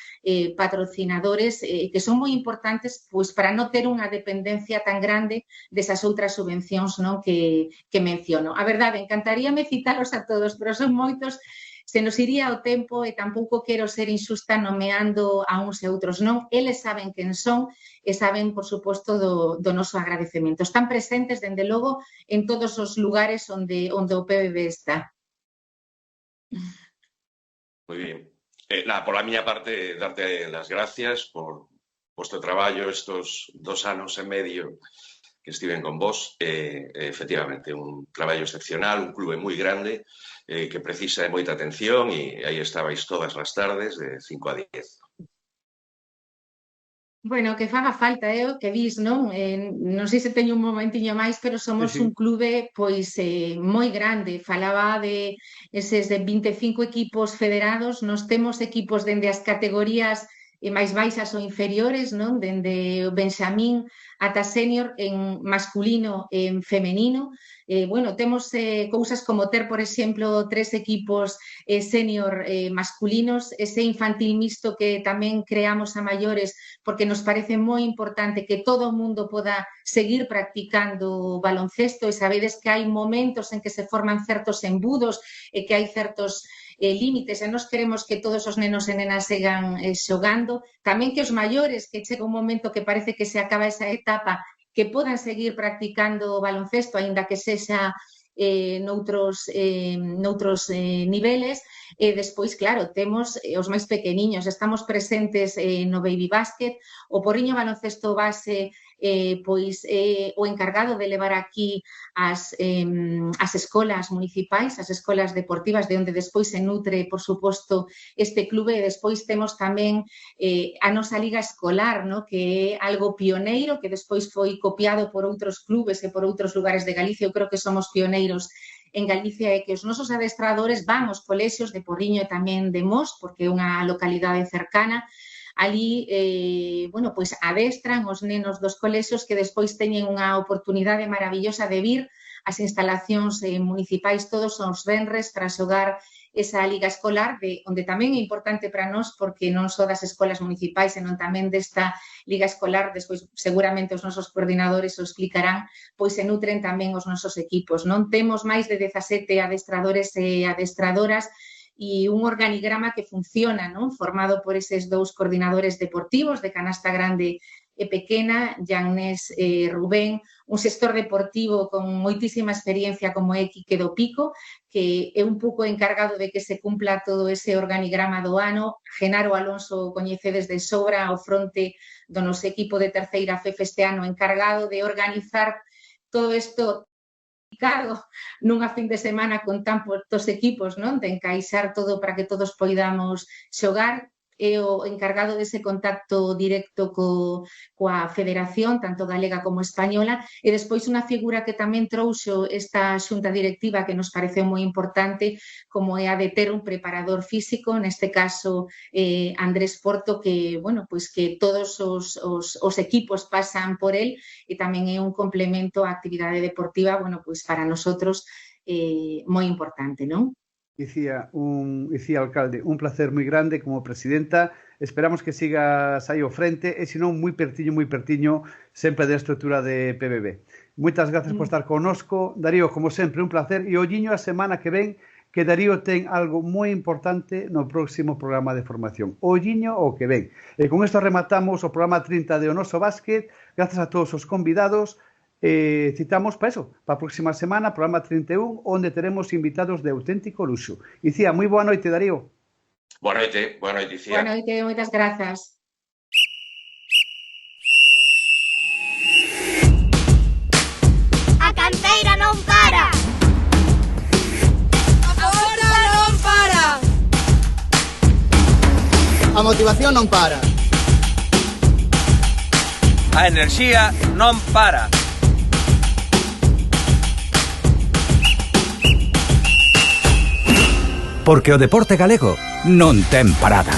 patrocinadores que son moi importantes pois para non ter unha dependencia tan grande desas outras subvencións, non, que menciono. A verdade, encantaríame citaros a todos, pero son moitos, se nos iría o tempo e tampouco quero ser injusta nomeando a uns e outros, non. Eles saben quen son e saben, por suposto, do noso agradecemento. Están presentes, dende logo, en todos os lugares onde o PBB está. Moi bien. Por la miña parte, darte las gracias por vuestro traballo estos 2 anos e medio que estiven con vos. Efectivamente, un traballo excepcional, un clube moi grande que precisa de moita atención e aí estabais todas as tardes de 5 a 10. Bueno, que faga falta, o que dis, non? Non sei se teño un momentiño máis, pero somos un clube pois moi grande. Falaba de eses de 25 equipos federados, nos temos equipos dende as categorías máis baixas ou inferiores, non? Dende o Benxamín ata senior en masculino e en femenino. Bueno, temos cousas como ter, por exemplo, 3 equipos senior masculinos, ese infantil mixto que tamén creamos a maiores, porque nos parece moi importante que todo o mundo poda seguir practicando baloncesto e sabedes que hai momentos en que se forman certos embudos e que hai certos límites e nós queremos que todos os nenos e nenas sigan xogando, tamén que os maiores, que chega un momento que parece que se acaba esa etapa, que podan seguir practicando baloncesto, aínda que sexa noutros niveles. E despois, claro, temos os máis pequeniños, estamos presentes no Baby Basket, o Porriño Baloncesto Base pois o encargado de levar aquí as escolas municipais, as escolas deportivas, de onde despois se nutre, por suposto, este clube, e despois temos tamén a nosa liga escolar, no? Que é algo pioneiro, que despois foi copiado por outros clubes e por outros lugares de Galicia. Eu creo que somos pioneiros en Galicia é que os nosos adestradores van aos colexios de Porriño e tamén de Mos, porque é unha localidade cercana. Ali, bueno, pois adestran os nenos dos colexios que despois teñen unha oportunidade maravillosa de vir ás instalacións municipais todos os venres para xogar esa liga escolar, onde tamén é importante para nós, porque non só das escolas municipais, senón tamén desta liga escolar, despois seguramente os nosos coordinadores o explicarán, pois se nutren tamén os nosos equipos. Non temos máis de 17 adestradores e adestradoras e un organigrama que funciona, non? Formado por eses dous coordinadores deportivos de canasta grande e pequena, Gianés e Rubén, un xestor deportivo con moitísima experiencia como é Quique do Pico, que é un pouco encargado de que se cumpla todo ese organigrama do ano. Genaro Alonso coñecedes de sobra ao fronte do noso equipo de terceira FEF este ano, encargado de organizar todo isto nunha fin de semana con tan poucos equipos, non? De encaixar todo para que todos poidamos xogar. É o encargado dese contacto directo coa federación, tanto galega como española, e despois unha figura que tamén trouxo esta xunta directiva que nos pareceu moi importante, como é a de ter un preparador físico, neste caso Andrés Porto, que, bueno, pois que todos os equipos pasan por él e tamén é un complemento á actividade deportiva, bueno, pois para nosotros moi importante, non? Dicía alcalde, un placer moi grande como presidenta. Esperamos que sigas aí ao frente e, senón, moi pertiño sempre da estrutura de PBB. Moitas gracias por estar connosco. Darío, como sempre, un placer. E olliño a semana que ven, que Darío ten algo moi importante no próximo programa de formación. Olliño o que ven. E con isto rematamos o programa 30 de O Noso Básquet. Grazas a todos os convidados. Citamos para eso, para a próxima semana, programa 31, onde teremos invitados de auténtico luxo. Icía, moi boa noite, Darío. Boa noite, Icía. Boa noite, moitas grazas. A canteira non para. Agora non para. A motivación non para. A enerxía non para. Porque o deporte galego non ten parada.